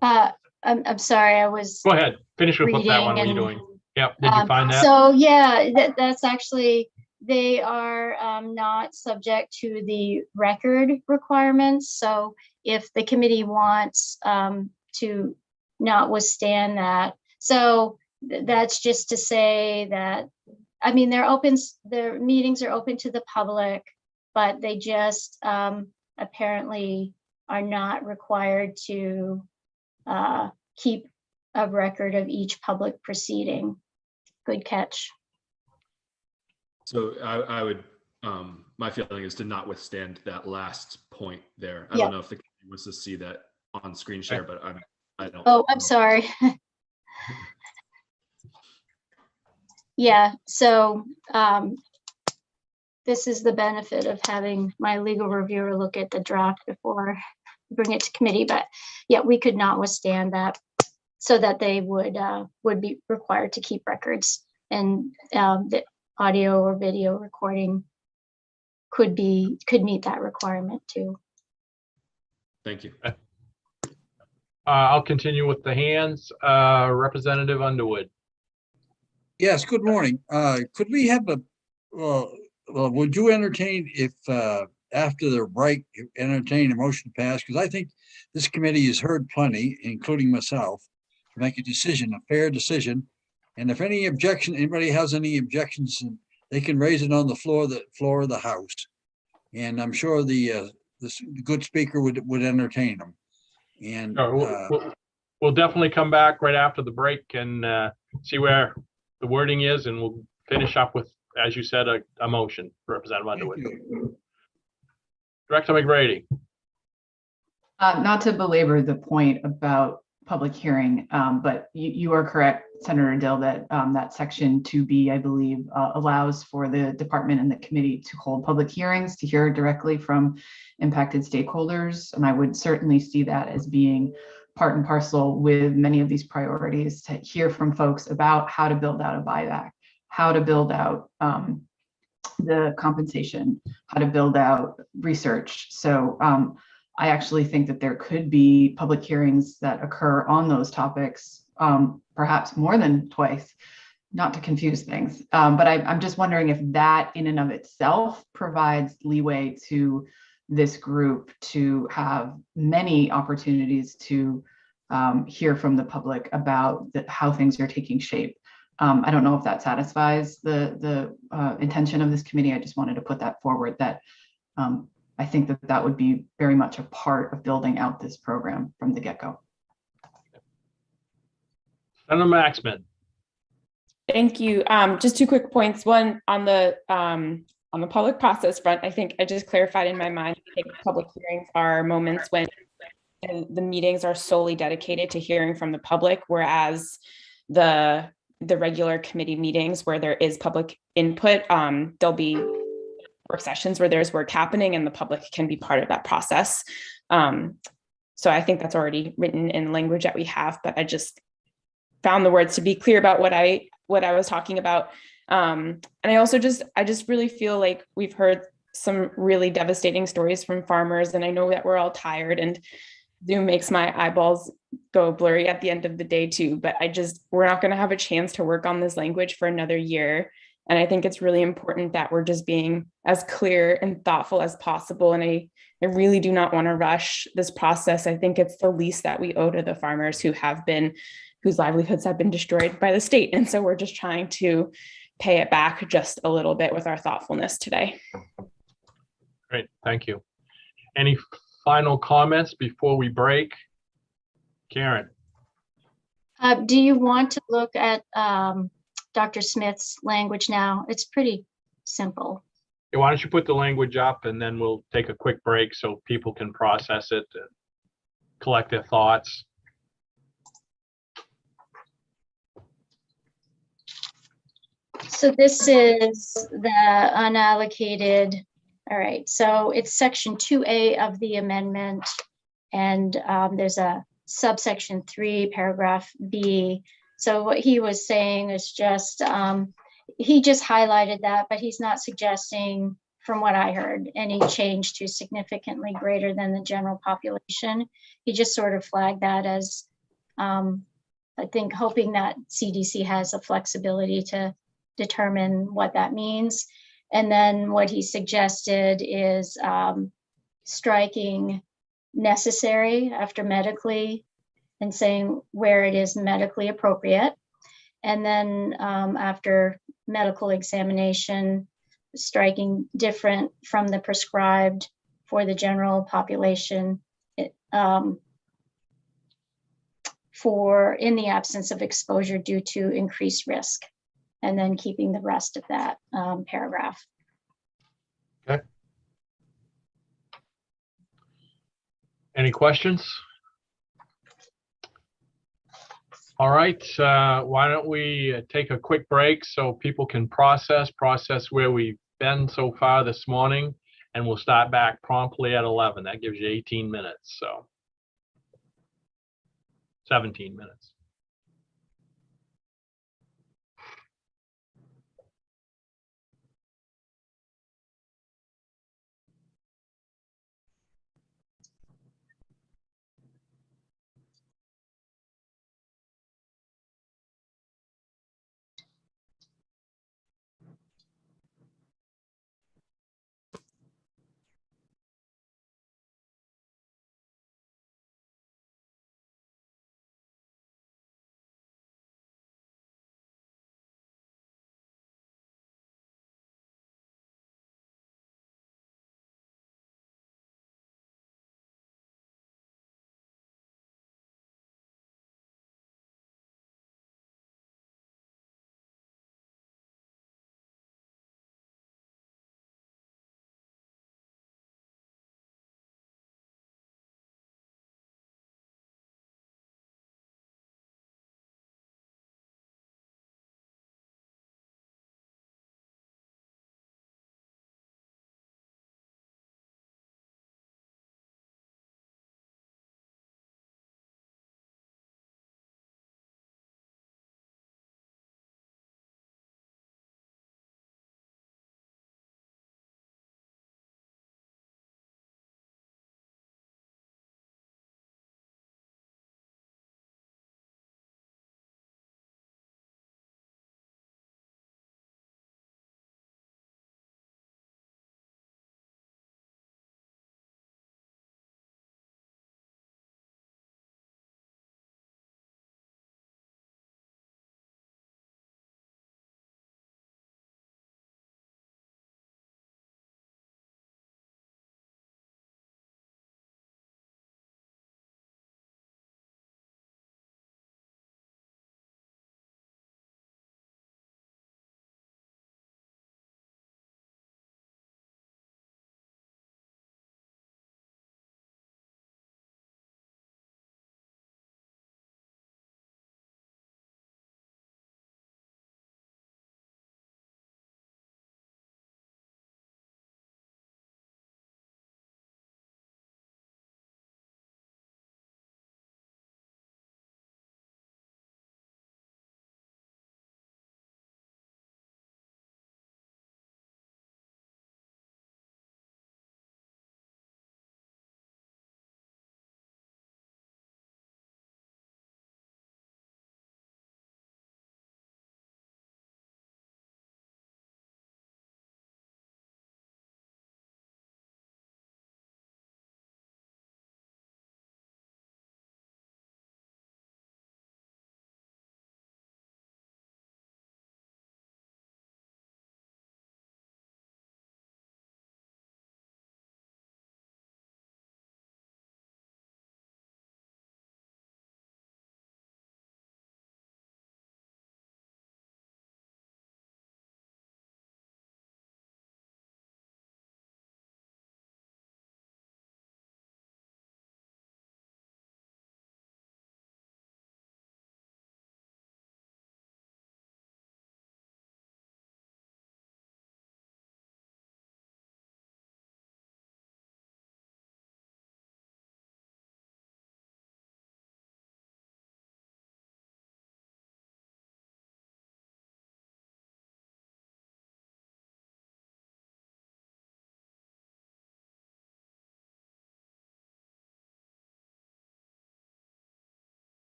I'm sorry, I was. Go ahead. Finish with what that one were you reading doing? Yep. Did you find that? So yeah, that's actually, they are not subject to the record requirements. So if the committee wants to not withstand that, so that's just to say that, I mean, their meetings are open to the public, but they just apparently are not required to keep a record of each public proceeding. Good catch. So I would, my feeling is to not withstand that last point there. I Yeah. don't know if the committee wants to see that on screen share, but I don't. Oh, I'm sorry. Yeah, so this is the benefit of having my legal reviewer look at the draft before we bring it to committee. But yeah, we could not withstand that, so that they would be required to keep records, and the audio or video recording could meet that requirement too. Thank you. I'll continue with the hands. Representative Underwood. Yes, good morning. Could we have would you entertain if, after the break, entertain a motion to pass? Because I think this committee has heard plenty, including myself, to make a decision, a fair decision. And if anybody has any objections, they can raise it on the floor of the House. And I'm sure the good speaker would entertain them. And We'll definitely come back right after the break and see where the wording is, and we'll finish up with, as you said, a motion, Representative Underwood. Director McGrady. Not to belabor the point about public hearing, but you are correct, Senator Dill, that that section 2B, I believe, allows for the department and the committee to hold public hearings to hear directly from impacted stakeholders. And I would certainly see that as being part and parcel with many of these priorities, to hear from folks about how to build out a buyback, how to build out the compensation, how to build out research. So I actually think that there could be public hearings that occur on those topics, perhaps more than twice, not to confuse things. But I'm just wondering if that in and of itself provides leeway to this group to have many opportunities to hear from the public about how things are taking shape. I don't know if that satisfies the intention of this committee. I just wanted to put that forward, that I think that would be very much a part of building out this program from the get-go. Senator Maxman. Thank you. Just two quick points. One, on the public process front, I think I just clarified in my mind, I think public hearings are moments when the meetings are solely dedicated to hearing from the public, whereas the regular committee meetings where there is public input, there'll be work sessions where there's work happening and the public can be part of that process. So I think that's already written in language that we have, but I just found the words to be clear about what I was talking about. And I just really feel like we've heard some really devastating stories from farmers, and I know that we're all tired, and Zoom makes my eyeballs go blurry at the end of the day too, but we're not going to have a chance to work on this language for another year. And I think it's really important that we're just being as clear and thoughtful as possible. And I really do not want to rush this process. I think it's the least that we owe to the farmers whose livelihoods have been destroyed by the state. And so we're just trying to pay it back just a little bit with our thoughtfulness today. Great, thank you. Any final comments before we break? Karen. Do you want to look at Dr. Smith's language now? It's pretty simple. Yeah, why don't you put the language up, and then we'll take a quick break so people can process it and collect their thoughts. So this is the unallocated. All right, so it's section 2A of the amendment, and there's a subsection 3, paragraph B. So what he was saying is just, he just highlighted that, but he's not suggesting, from what I heard, any change to significantly greater than the general population. He just sort of flagged that as, I think, hoping that CDC has a flexibility to determine what that means. And then what he suggested is striking necessary after medically and saying where it is medically appropriate. And then after medical examination, striking different from the prescribed for the general population for in the absence of exposure due to increased risk, and then keeping the rest of that paragraph. Okay. Any questions? All right, why don't we take a quick break so people can process where we've been so far this morning, and we'll start back promptly at 11. That gives you 18 minutes, so 17 minutes.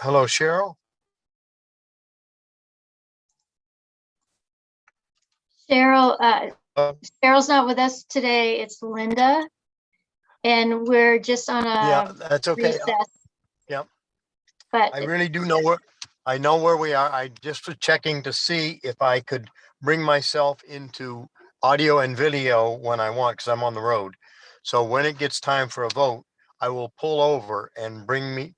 Hello, Cheryl. Cheryl's not with us today. It's Linda. And we're just on Yeah, a that's okay. recess. Yep. But I really do know I know where we are. I just was checking to see if I could bring myself into audio and video when I want, because I'm on the road. So when it gets time for a vote, I will pull over and bring me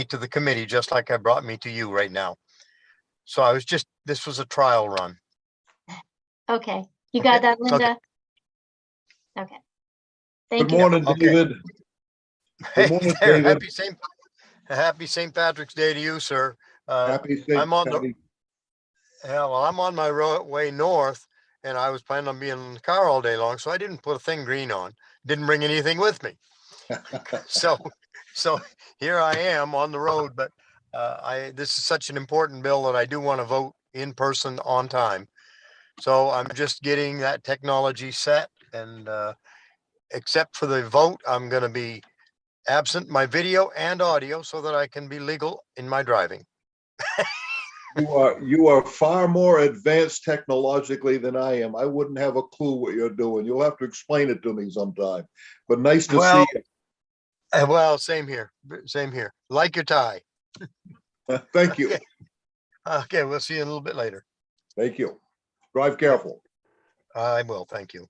to the committee, just like I brought me to you right now. So this was a trial run. okay, you got that, Linda? Okay. Thank Good you. morning, David. Good morning, There, David. happy St. Patrick's Day to you, sir. Happy St. I'm on Patty. I'm on my way north, and I was planning on being in the car all day long, so I didn't put a thing green on. Didn't bring anything with me. so here I am on the road, but this is such an important bill that I do want to vote in person on time. So I'm just getting that technology set, and except for the vote, I'm going to be absent my video and audio so that I can be legal in my driving. You are far more advanced technologically than I am. I wouldn't have a clue what you're doing. You'll have to explain it to me sometime. But nice to see you. Well, same here. Same here. Like your tie. Thank you. Okay, we'll see you a little bit later. Thank you. Drive careful. I will. Thank you.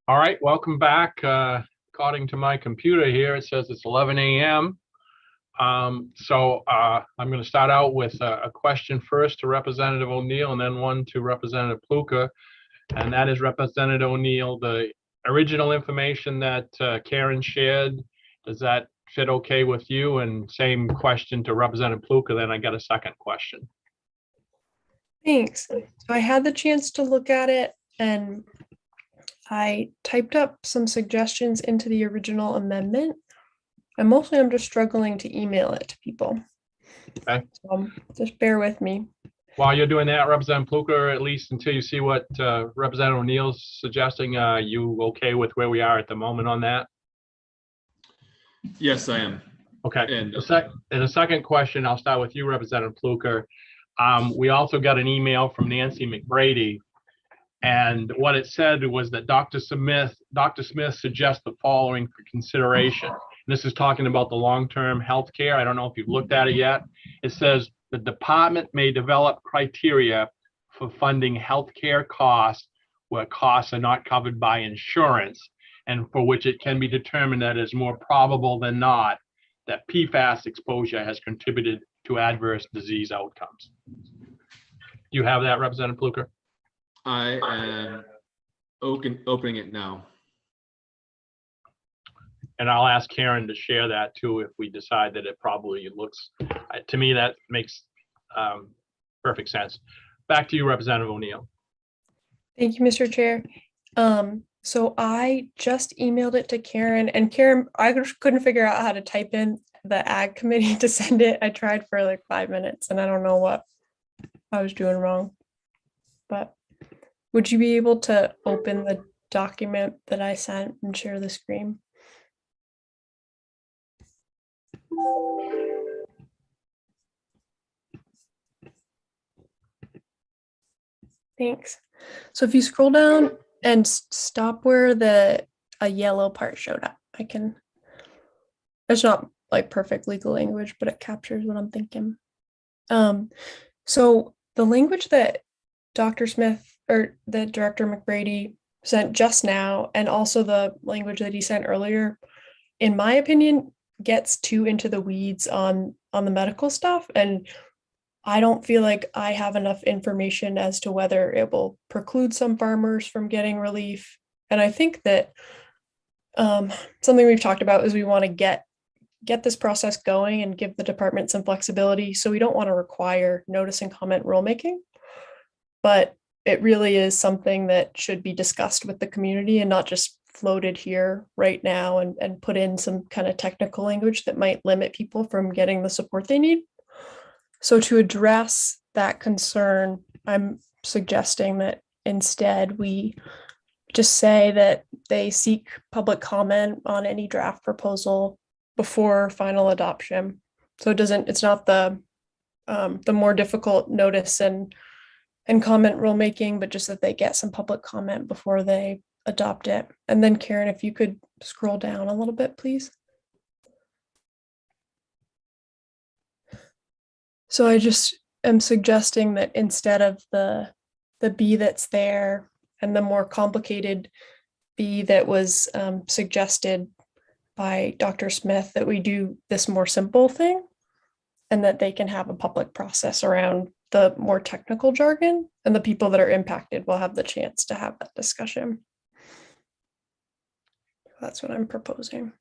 All right, welcome back. According to my computer here, it says it's 11 a.m. I'm going to start out with a question first to Representative O'Neill and then one to Representative Pluka. And that is, Representative O'Neill, the original information that Karen shared, does that fit okay with you? And same question to Representative Pluka, then I got a second question. Thanks. So I had the chance to look at it and I typed up some suggestions into the original amendment. And mostly I'm just struggling to email it to people. Okay. So just bear with me. While you're doing that, Representative Pluka, at least until you see what Representative O'Neill's suggesting, you okay with where we are at the moment on that? Yes, I am. Okay. And a second question, I'll start with you, Representative Pluka. We also got an email from Nancy McBrady, and what it said was that Dr. Smith suggests the following for consideration. And this is talking about the long-term health care. I don't know if you've looked at it yet. It says the department may develop criteria for funding healthcare costs where costs are not covered by insurance, and for which it can be determined that it's more probable than not that PFAS exposure has contributed to adverse disease outcomes. Do you have that, Representative Pluka? I am opening it now. And I'll ask Karen to share that too if we decide that it probably looks, to me, that makes perfect sense. Back to you, Representative O'Neill. Thank you, Mr. Chair. So I just emailed it to Karen, and Karen, I just couldn't figure out how to type in the ag committee to send it. I tried for like 5 minutes and I don't know what I was doing wrong. But would you be able to open the document that I sent and share the screen? Thanks. So if you scroll down and stop where a yellow part showed up, it's not like perfect legal language, but it captures what I'm thinking. So the language that Dr. Smith or that Director McBrady sent just now, and also the language that he sent earlier, in my opinion, gets too into the weeds on the medical stuff. And I don't feel like I have enough information as to whether it will preclude some farmers from getting relief. And I think that something we've talked about is we want to get this process going and give the department some flexibility. So we don't want to require notice and comment rulemaking, but it really is something that should be discussed with the community and not just floated here right now and put in some kind of technical language that might limit people from getting the support they need. So to address that concern, I'm suggesting that instead we just say that they seek public comment on any draft proposal before final adoption. So it's not the more difficult notice and comment rulemaking, but just that they get some public comment before they adopt it. And then Karen, if you could scroll down a little bit, please. So I just am suggesting that instead of the B that's there and the more complicated B that was suggested by Dr. Smith, that we do this more simple thing and that they can have a public process around the more technical jargon, and the people that are impacted will have the chance to have that discussion. That's what I'm proposing.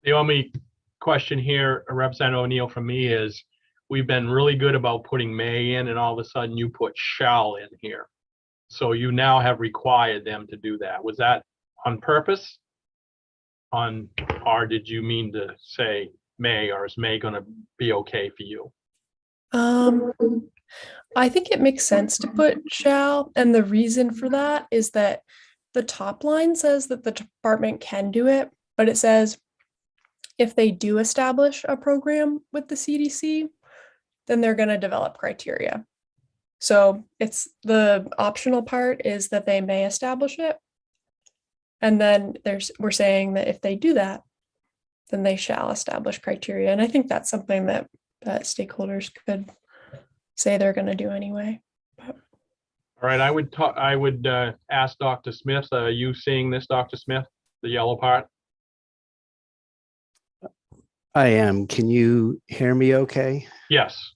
The only question here, Representative O'Neill, from me is, we've been really good about putting may in, and all of a sudden you put shall in here. So you now have required them to do that. Was that on purpose? Or did you mean to say may, or is may gonna be okay for you? I think it makes sense to put shall, and the reason for that is that the top line says that the department can do it, but it says if they do establish a program with the CDC, then they're going to develop criteria. So it's the optional part is that they may establish it. And then we're saying that if they do that, then they shall establish criteria. And I think that's something that stakeholders could say they're going to do anyway. All right, I would ask Dr. Smith, are you seeing this, Dr. Smith, the yellow part? I am. Can you hear me okay? Yes.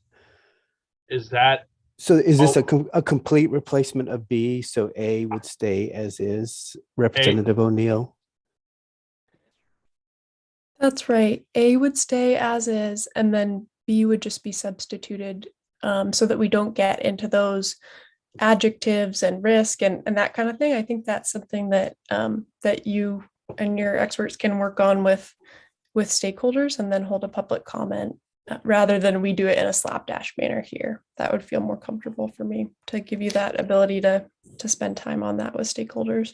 Is that? So is this a complete replacement of B? So A would stay as is, Representative O'Neill? That's right. A would stay as is, and then B would just be substituted so that we don't get into those adjectives and risk and that kind of thing. I think that's something that that you and your experts can work on with stakeholders and then hold a public comment rather than we do it in a slapdash manner here. That would feel more comfortable for me to give you that ability to spend time on that with stakeholders.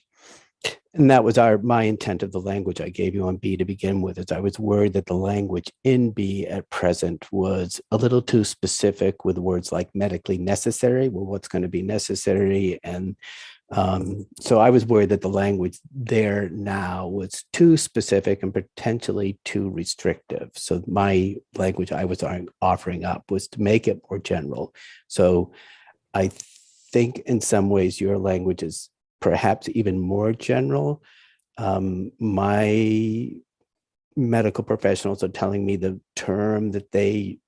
And that was my intent of the language I gave you on B to begin with, is I was worried that the language in B at present was a little too specific with words like medically necessary. Well, what's going to be necessary? And so I was worried that the language there now was too specific and potentially too restrictive. So my language I was offering up was to make it more general. So I think in some ways your language is perhaps even more general. My medical professionals are telling me the term that they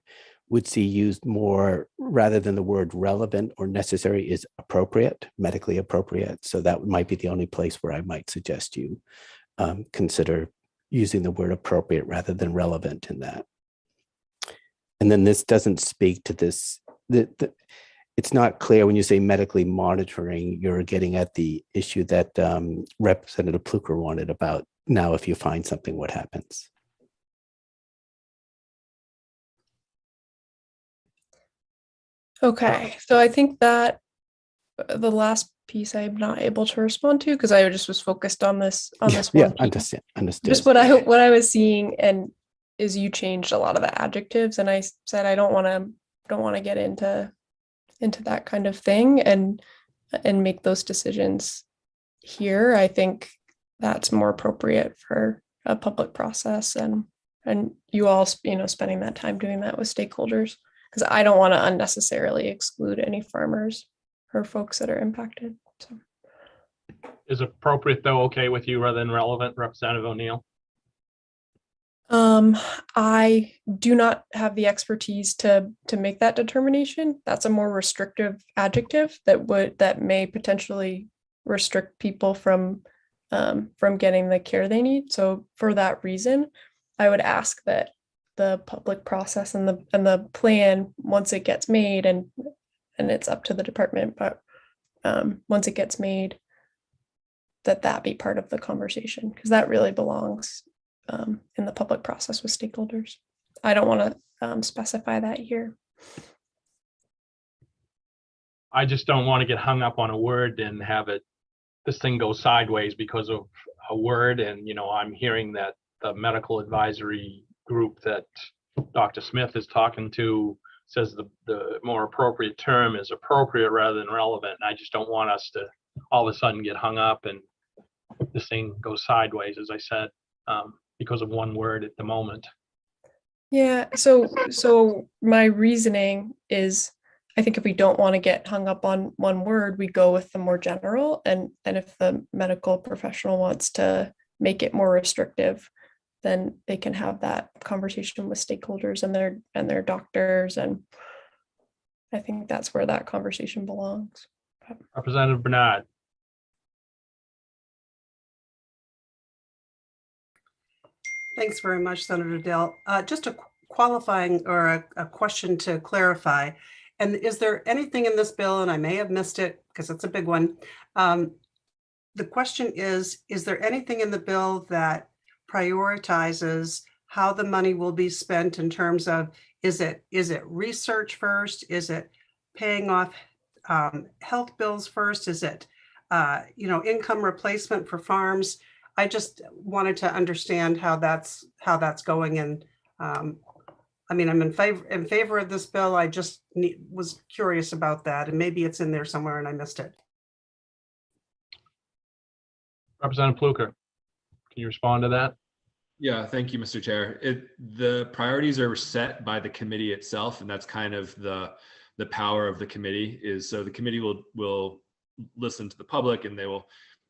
would see used more rather than the word relevant or necessary is appropriate, medically appropriate. So that might be the only place where I might suggest you consider using the word appropriate rather than relevant in that. And then this doesn't speak to this, it's not clear when you say medically monitoring, you're getting at the issue that Representative Pluker wanted about now if you find something, what happens? Okay, so I think that the last piece I'm not able to respond to because I just was focused on this Yeah, one piece. understood. Just what I was seeing and is you changed a lot of the adjectives and I said I don't want to get into that kind of thing and make those decisions here. I think that's more appropriate for a public process and you all, spending that time doing that with stakeholders, because I don't want to unnecessarily exclude any farmers or folks that are impacted. So. Is appropriate though okay with you rather than relevant, Representative O'Neill? I do not have the expertise to make that determination. That's a more restrictive adjective that may potentially restrict people from getting the care they need. So for that reason, I would ask that the public process and the plan, once it gets made, and it's up to the department, but once it gets made, that be part of the conversation, because that really belongs in the public process with stakeholders. I don't want to specify that here. I just don't want to get hung up on a word and have this thing go sideways because of a word. And, I'm hearing that the medical advisory group that Dr. Smith is talking to says the more appropriate term is appropriate rather than relevant. And I just don't want us to all of a sudden get hung up and this thing goes sideways, as I said, because of one word at the moment. Yeah, so my reasoning is, I think if we don't want to get hung up on one word, we go with the more general, and if the medical professional wants to make it more restrictive, then they can have that conversation with stakeholders and their doctors, and I think that's where that conversation belongs. Representative Bernard. Thanks very much, Senator Dale. Just a qualifying or a question to clarify. And is there anything in this bill, and I may have missed it because it's a big one. The question is there anything in the bill that prioritizes how the money will be spent in terms of, is it research first? Is it paying off health bills first? Is it, income replacement for farms? I just wanted to understand how that's going. And I'm in favor of this bill. I just was curious about that, and maybe it's in there somewhere and I missed it. Representative Pluker, can you respond to that? Yeah, thank you, Mr. Chair. The priorities are set by the committee itself, and that's kind of the power of the committee is, so the committee will listen to the public and they will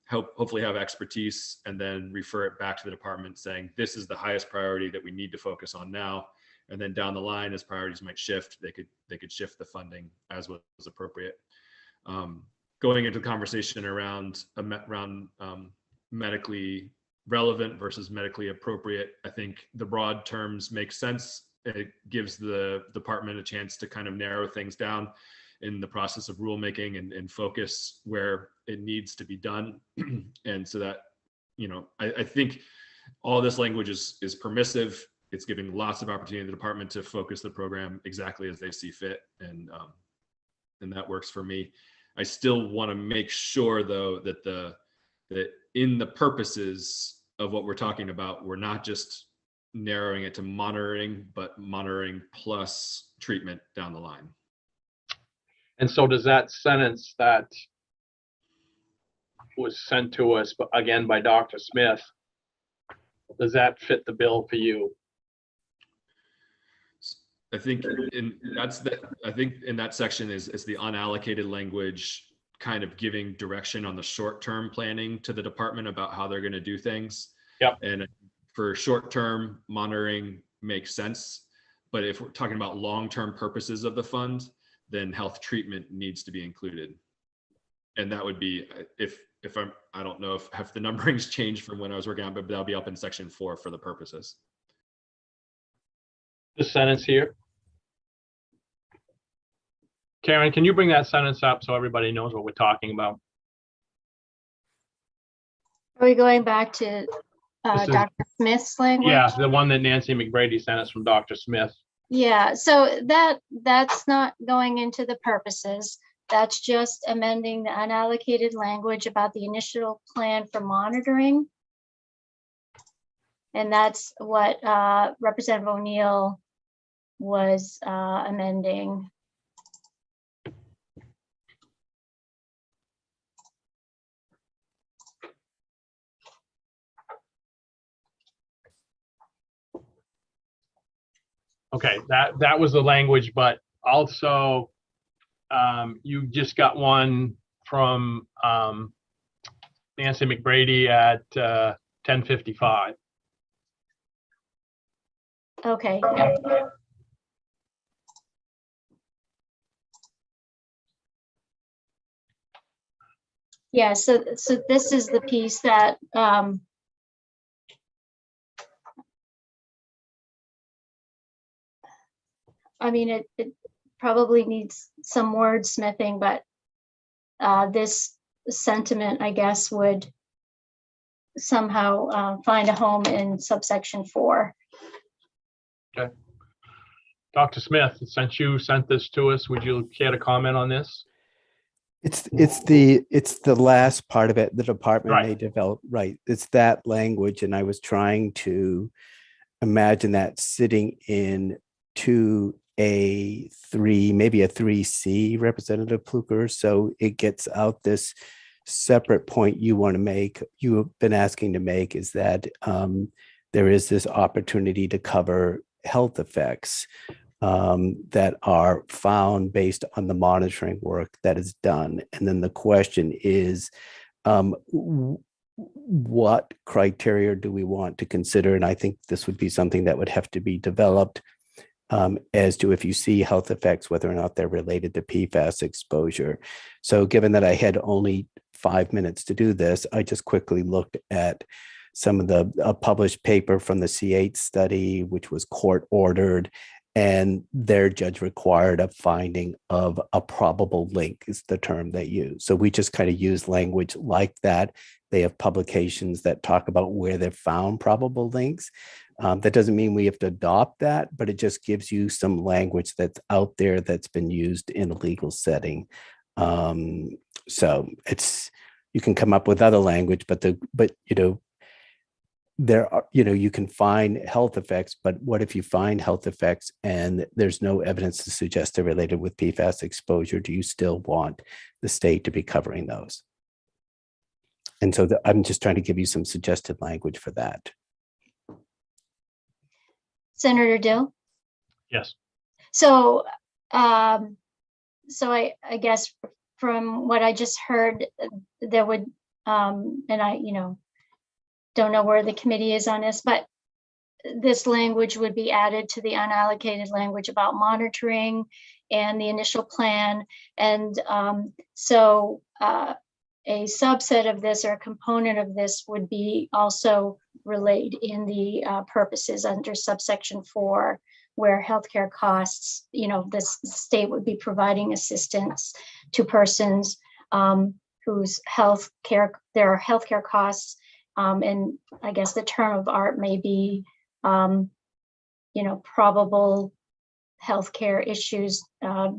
hopefully have expertise and then refer it back to the department saying, this is the highest priority that we need to focus on now. And then down the line, as priorities might shift, they could shift the funding as was appropriate. Going into the conversation around medically relevant versus medically appropriate, I think the broad terms make sense. It gives the department a chance to kind of narrow things down in the process of rulemaking and focus where it needs to be done. And so that, I think all this language is permissive. It's giving lots of opportunity to the department to focus the program exactly as they see fit. And that works for me. I still want to make sure though, that in the purposes of what we're talking about, we're not just narrowing it to monitoring, but monitoring plus treatment down the line. And so does that sentence that was sent to us again by Dr. Smith, does that fit the bill for you? I think in that section is the unallocated language kind of giving direction on the short-term planning to the department about how they're going to do things. Yep. And for short-term monitoring makes sense, but if we're talking about long-term purposes of the fund, then health treatment needs to be included. And that would be, if I don't know if the numbering's changed from when I was working on, but that'll be up in section 4 for the purposes. This sentence here. Karen, can you bring that sentence up so everybody knows what we're talking about? Are we going back to This is- Dr. Smith's language? Yeah, the one that Nancy McBrady sent us from Dr. Smith. Yeah, so that's not going into the purposes. That's just amending the unallocated language about the initial plan for monitoring. And that's what Representative O'Neill was amending. Okay, that was the language, but also you just got one from Nancy McBrady at 10:55. Okay. Yeah, so this is the piece that I mean, it probably needs some wordsmithing, but this sentiment, I guess, would somehow find a home in subsection 4. Okay. Dr. Smith, since you sent this to us, would you care to comment on this? It's the last part of it. The department Right. may develop, right. It's that language. And I was trying to imagine that sitting in 2A3, maybe a 3C, Representative Pluker. So it gets out this separate point you want to make, you have been asking to make, is that there is this opportunity to cover health effects that are found based on the monitoring work that is done. And then the question is, what criteria do we want to consider? And I think this would be something that would have to be developed as to if you see health effects, whether or not they're related to PFAS exposure. So given that I had only 5 minutes to do this, I just quickly looked at some of the published paper from the C8 study, which was court ordered, and their judge required a finding of a probable link is the term they use. So we just kind of use language like that. They have publications that talk about where they've found probable links. That doesn't mean we have to adopt that, but it just gives you some language that's out there that's been used in a legal setting. So you can come up with other language, but there are, you can find health effects, but what if you find health effects and there's no evidence to suggest they're related with PFAS exposure? Do you still want the state to be covering those? And so I'm just trying to give you some suggested language for that. Senator Dill? Yes. So, so I guess from what I just heard, there would, and I, don't know where the committee is on this, but this language would be added to the unallocated language about monitoring and the initial plan. And so a subset of this or a component of this would be also relayed in the purposes under subsection 4, where healthcare costs, the state would be providing assistance to persons whose there are healthcare costs. And I guess the term of art may be, probable healthcare issues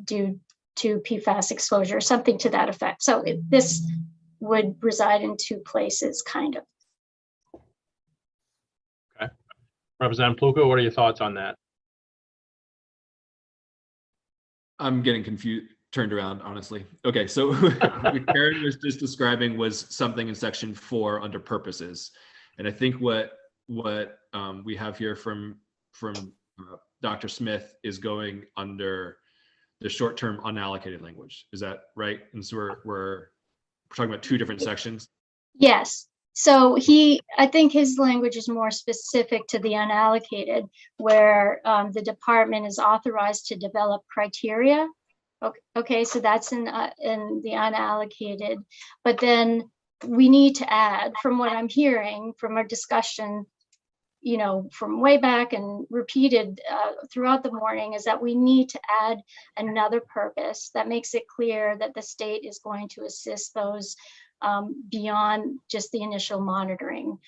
due to PFAS exposure, something to that effect. So this would reside in 2 places, kind of. Okay. Representative Pluka, what are your thoughts on that? I'm getting turned around, honestly. Okay, so what Karen was just describing was something in section 4 under purposes. And I think what we have here from Dr. Smith is going under the short-term unallocated language. Is that right? And so we're talking about 2 different sections. Yes. So I think his language is more specific to the unallocated, where the department is authorized to develop criteria. Okay, so that's in the unallocated, but then we need to add, from what I'm hearing from our discussion, from way back and repeated throughout the morning, is that we need to add another purpose that makes it clear that the state is going to assist those beyond just the initial monitoring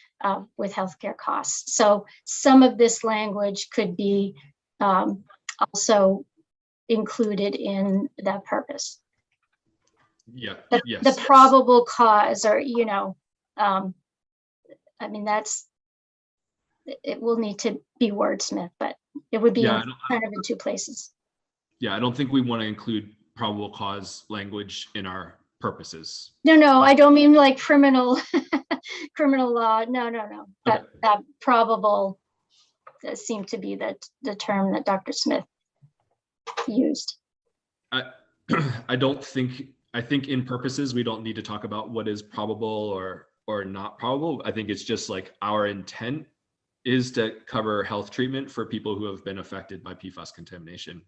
with healthcare costs. So some of this language could be also included in that purpose. Yeah. The probable cause, or I mean, it will need to be wordsmith, but it would be kind of in two places. Yeah, I don't think we want to include probable cause language in our purposes. No, I don't mean like criminal law. No. But probable seemed to be the term that Dr. Smith used. I think in purposes, we don't need to talk about what is probable or not probable. I think it's just like our intent is to cover health treatment for people who have been affected by PFAS contamination.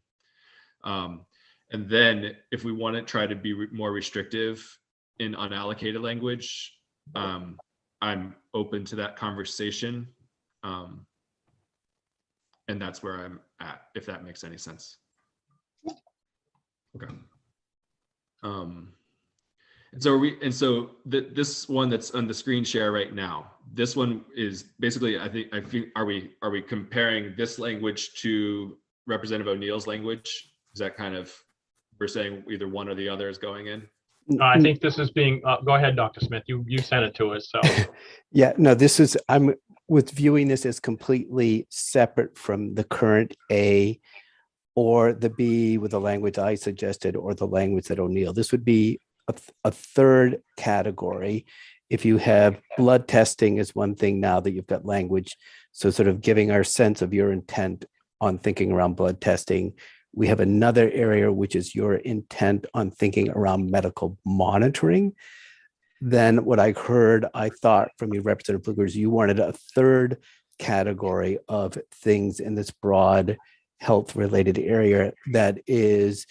And then if we want to try to be more restrictive in unallocated language, I'm open to that conversation. And that's where I'm at, if that makes any sense. Okay. This one that's on the screen share right now, this one is basically, I think, are we comparing this language to Representative O'Neill's language? Is that kind of, we're saying either one or the other is going in? I think this is being, go ahead, Dr. Smith, you sent it to us, so. Yeah, no, I'm viewing this as completely separate from the current A or the B with the language I suggested, or the language that O'Neill. This would be a third category. If you have blood testing is one thing now that you've got language, so sort of giving our sense of your intent on thinking around blood testing. We have another area which is your intent on thinking around medical monitoring. Then what I heard, I thought from you, Representative Bluger, is you wanted a third category of things in this broad health related area that is,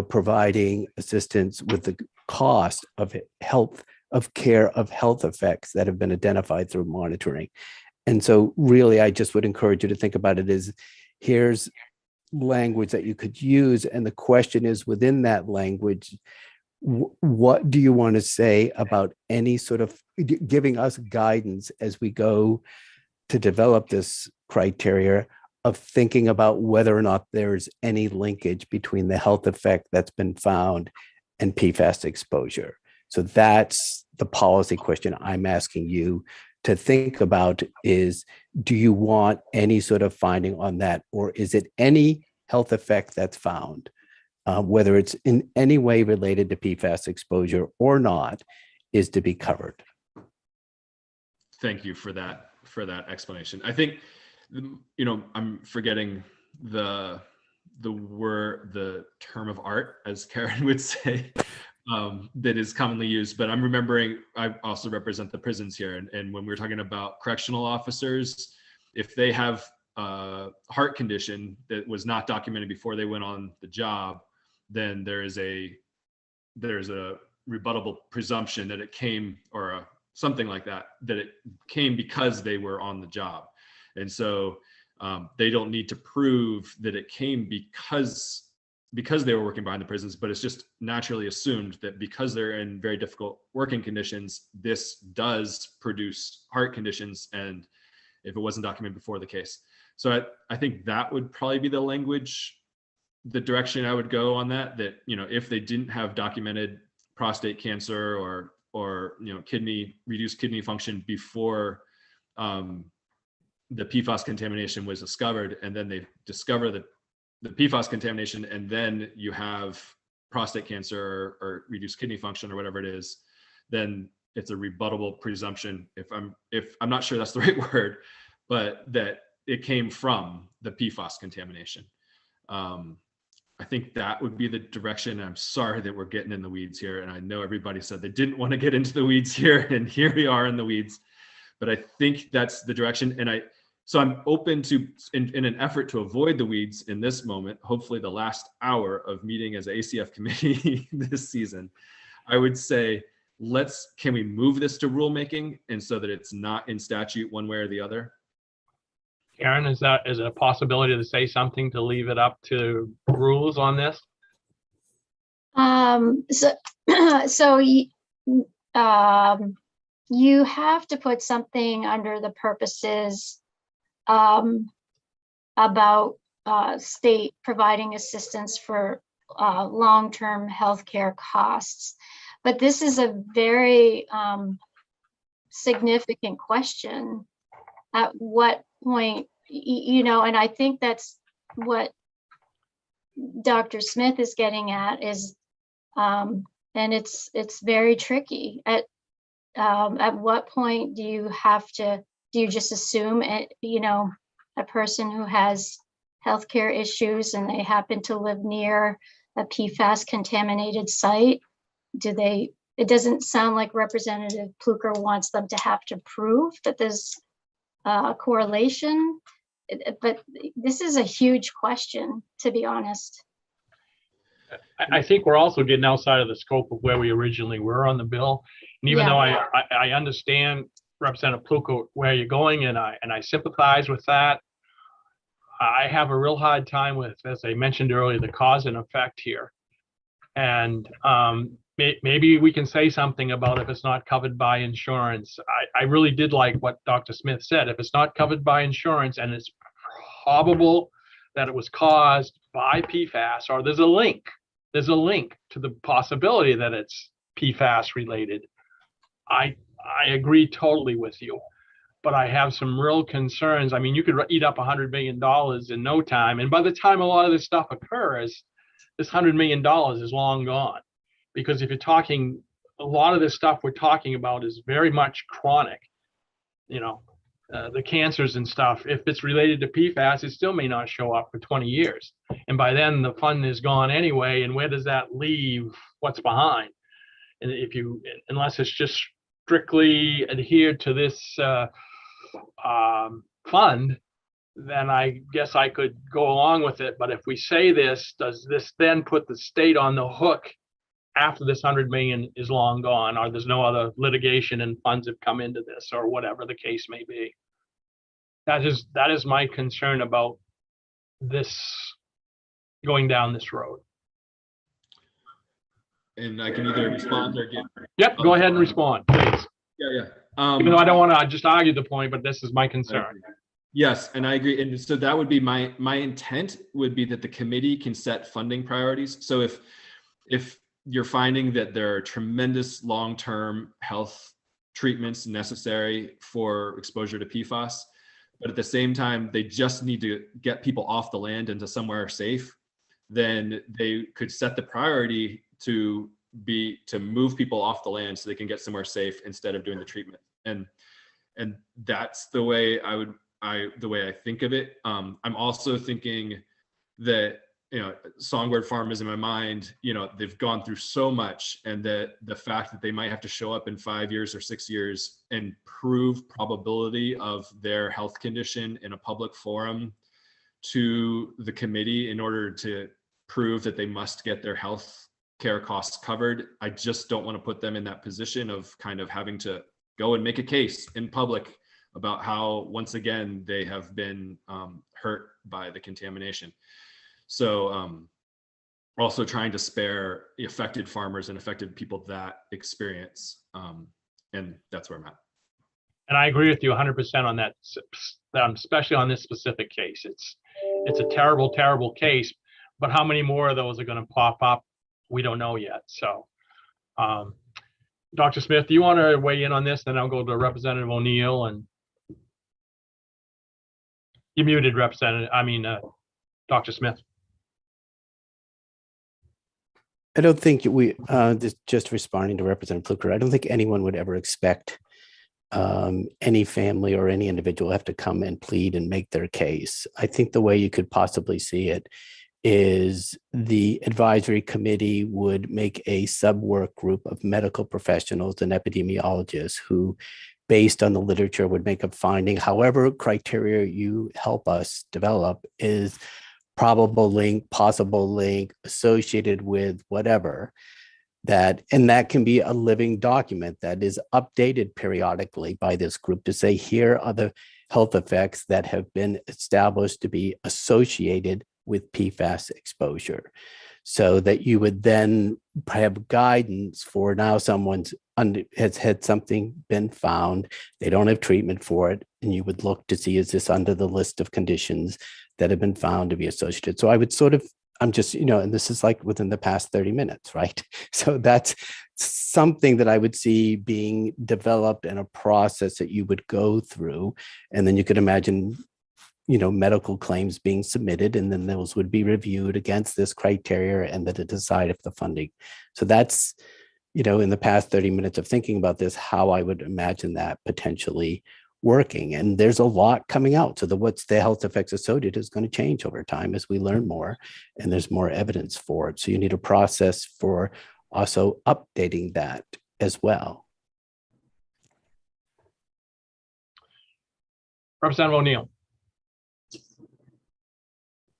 providing assistance with the cost of health, of care, of health effects that have been identified through monitoring. And so really, I just would encourage you to think about it as, here's language that you could use. And the question is, within that language, what do you want to say about any sort of giving us guidance as we go to develop this criteria of thinking about whether or not there's any linkage between the health effect that's been found and PFAS exposure. So that's the policy question I'm asking you to think about is, do you want any sort of finding on that, or is it any health effect that's found, whether it's in any way related to PFAS exposure or not, is to be covered? Thank you for that explanation. I think, I'm forgetting the term of art, as Karen would say, that is commonly used, but I'm remembering, I also represent the prisons here. And when we're talking about correctional officers, if they have a heart condition that was not documented before they went on the job, then there's a rebuttable presumption that it came, or something like that it came because they were on the job. And so they don't need to prove that it came because they were working behind the prisons, but it's just naturally assumed that because they're in very difficult working conditions, this does produce heart conditions, and if it wasn't documented before the case. So I think that would probably be the language, the direction I would go on that, if they didn't have documented prostate cancer or reduced kidney function before the PFAS contamination was discovered, and then they discover the PFAS contamination, and then you have prostate cancer or reduced kidney function or whatever it is, then it's a rebuttable presumption, if I'm not sure that's the right word, but that it came from the PFAS contamination. I think that would be the direction. I'm sorry that we're getting in the weeds here, and I know everybody said they didn't want to get into the weeds here, and here we are in the weeds. But I think that's the direction, and so I'm open to, in an effort to avoid the weeds in this moment, hopefully the last hour of meeting as ACF committee this season, I would say can we move this to rulemaking and so that it's not in statute one way or the other? Karen, is it a possibility to say something to leave it up to rules on this? So you have to put something under the purposes about state providing assistance for long-term healthcare costs. But this is a very significant question. At what point, and I think that's what Dr. Smith is getting at is, and it's very tricky. At what point do you just assume it, a person who has healthcare issues and they happen to live near a PFAS contaminated site? It doesn't sound like Representative Pluker wants them to have to prove that there's a correlation, but this is a huge question, to be honest. I think we're also getting outside of the scope of where we originally were on the bill. And even though I understand, Representative Pluker, where you're going, and I sympathize with that, I have a real hard time with, as I mentioned earlier, the cause and effect here. And maybe we can say something about if it's not covered by insurance. I really did like what Dr. Smith said. If it's not covered by insurance and it's probable that it was caused by PFAS, or there's a link to the possibility that it's PFAS related, I agree totally with you. But I have some real concerns. I mean, you could eat up $100 million in no time. And by the time a lot of this stuff occurs, this $100 million is long gone. Because if you're talking, a lot of this stuff we're talking about is very much chronic. The cancers and stuff, if it's related to PFAS, it still may not show up for 20 years. And by then the fund is gone anyway. And where does that leave what's behind? And unless it's just strictly adhered to this fund, then I guess I could go along with it. But if we say this, does this then put the state on the hook after this 100 million is long gone, or there's no other litigation and funds have come into this, or whatever the case may be? That is my concern about this going down this road. And I can either respond or give. Yep, go ahead and respond, please. Yeah. Even though I don't want to just argue the point, but this is my concern. Yes, and I agree. And so that would be my intent would be that the committee can set funding priorities. So if you're finding that there are tremendous long-term health treatments necessary for exposure to PFAS, but at the same time, they just need to get people off the land into somewhere safe, then they could set the priority to move people off the land so they can get somewhere safe instead of doing the treatment. And that's the way I think of it. I'm also thinking that, Songbird Farm is in my mind, they've gone through so much, and that the fact that they might have to show up in 5 years or 6 years and prove probability of their health condition in a public forum to the committee in order to prove that they must get their health care costs covered. I just don't want to put them in that position of kind of having to go and make a case in public about how, once again, they have been hurt by the contamination. So also trying to spare the affected farmers and affected people that experience. And that's where I'm at. And I agree with you 100% on that, especially on this specific case. It's a terrible, terrible case, but how many more of those are going to pop up? We don't know yet. So, Dr. Smith, do you want to weigh in on this? Then I'll go to Representative O'Neill. And you muted, Dr. Smith. I don't think just responding to Representative Pluker, I don't think anyone would ever expect any family or any individual have to come and plead and make their case. I think the way you could possibly see it is the advisory committee would make a sub-work group of medical professionals and epidemiologists who, based on the literature, would make a finding. However criteria you help us develop is probable link, possible link, associated with whatever. and that can be a living document that is updated periodically by this group to say, here are the health effects that have been established to be associated with PFAS exposure. So that you would then have guidance for now someone's has had something been found, they don't have treatment for it, and you would look to see, is this under the list of conditions that have been found to be associated? So I would sort of, I'm just, and this is like within the past 30 minutes, right? So that's something that I would see being developed in a process that you would go through. And then you could imagine, medical claims being submitted, and then those would be reviewed against this criteria and then to decide if the funding. So that's, in the past 30 minutes of thinking about this, how I would imagine that potentially working. And there's a lot coming out. So what's the health effects associated is going to change over time as we learn more and there's more evidence for it. So you need a process for also updating that as well. Representative O'Neill.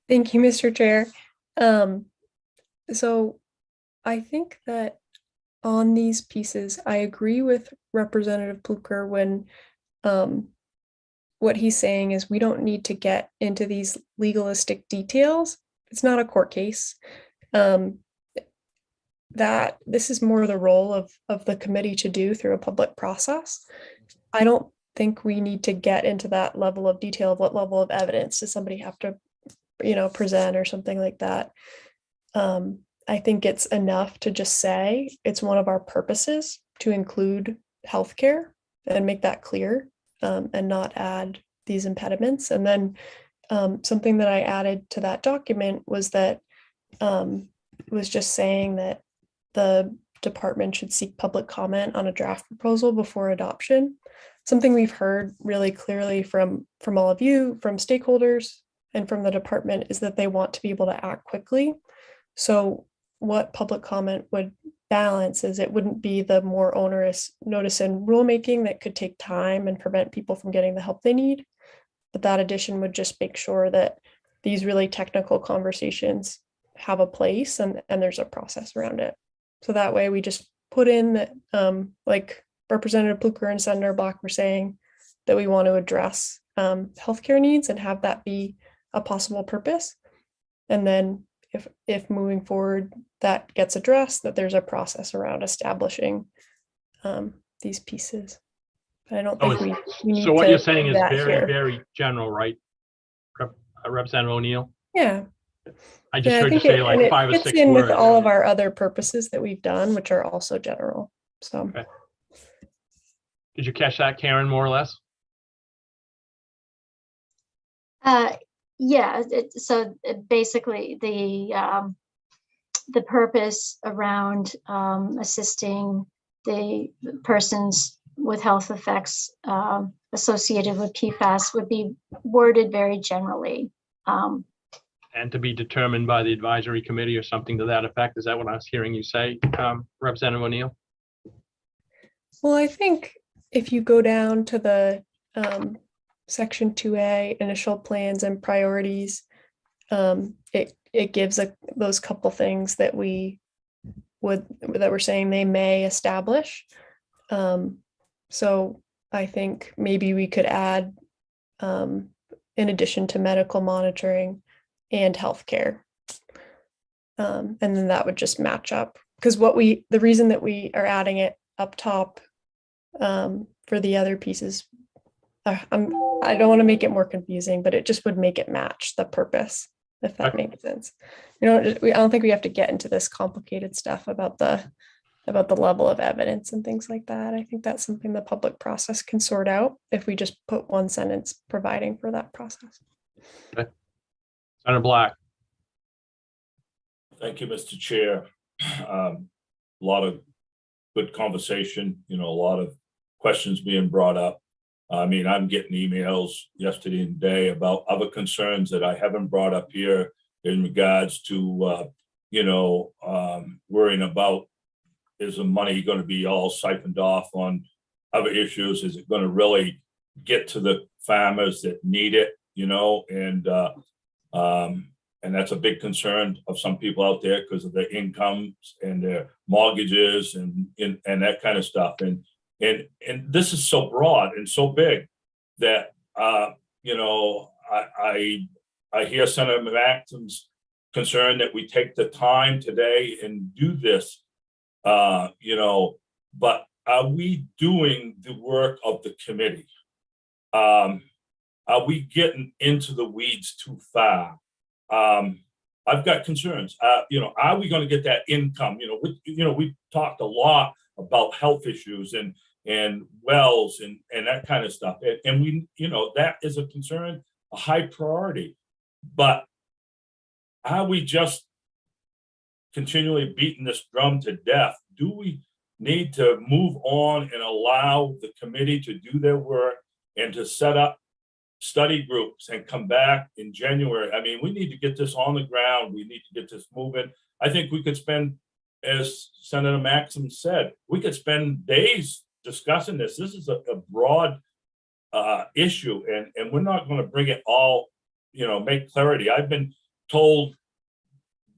Thank you, Mr. Chair. So I think that on these pieces, I agree with Representative Pluker when what he's saying is we don't need to get into these legalistic details. It's not a court case. That this is more the role of the committee to do through a public process. I don't think we need to get into that level of detail of what level of evidence does somebody have to present or something like that. I think it's enough to just say it's one of our purposes to include healthcare and make that clear, and not add these impediments. And then something that I added to that document was that was just saying that the department should seek public comment on a draft proposal before adoption. Something we've heard really clearly from all of you, from stakeholders, and from the department is that they want to be able to act quickly. So what public comment would balance is it wouldn't be the more onerous notice and rulemaking that could take time and prevent people from getting the help they need. But that addition would just make sure that these really technical conversations have a place and there's a process around it. So that way we just put in that, like Representative Pluker and Senator Black were saying, that we want to address healthcare needs and have that be a possible purpose. And then if moving forward that gets addressed, that there's a process around establishing these pieces. But I don't think we need so what to you're saying do is that very, here. very general, right? Representative O'Neill? Yeah. I just Yeah, heard you think say it- like and it 5 or fits 6 in words. with all of our other purposes that we've done, which are also general. So. Okay. Did you catch that, Karen, more or less? Yeah, so basically the purpose around assisting the persons with health effects associated with PFAS would be worded very generally. And to be determined by the advisory committee or something to that effect. Is that what I was hearing you say, Representative O'Neill? Well, I think if you go down to the Section 2A, initial plans and priorities, it gives those couple things that we're saying they may establish. So I think maybe we could add, in addition to medical monitoring and healthcare, and then that would just match up. Because the reason that we are adding it up top for the other pieces, I don't want to make it more confusing, but it just would make it match the purpose, if that makes sense. I don't think we have to get into this complicated stuff about the level of evidence and things like that. I think that's something the public process can sort out if we just put one sentence providing for that process. Okay. Senator Black. Thank you, Mr. Chair. A lot of good conversation, a lot of questions being brought up. I mean, I'm getting emails yesterday and today about other concerns that I haven't brought up here in regards to, worrying about, is the money going to be all siphoned off on other issues? Is it going to really get to the farmers that need it, and And that's a big concern of some people out there because of their incomes and their mortgages and that kind of stuff. And this is so broad and so big that, you know, I hear Senator Maxim's concern that we take the time today and do this, you know, but are we doing the work of the committee? Are we getting into the weeds too far? I've got concerns. You know, are we going to get that income? You know, we talked a lot about health issues and wells and that kind of stuff. And we, you know, that is a concern, a high priority. But are we just continually beating this drum to death? Do we need to move on and allow the committee to do their work and to set up study groups and come back in January? I mean, we need to get this on the ground. We need to get this moving. I think we could spend, as Senator Maxim said, we could spend days discussing this. This is a broad issue, and we're not going to bring it all, you know, make clarity. I've been told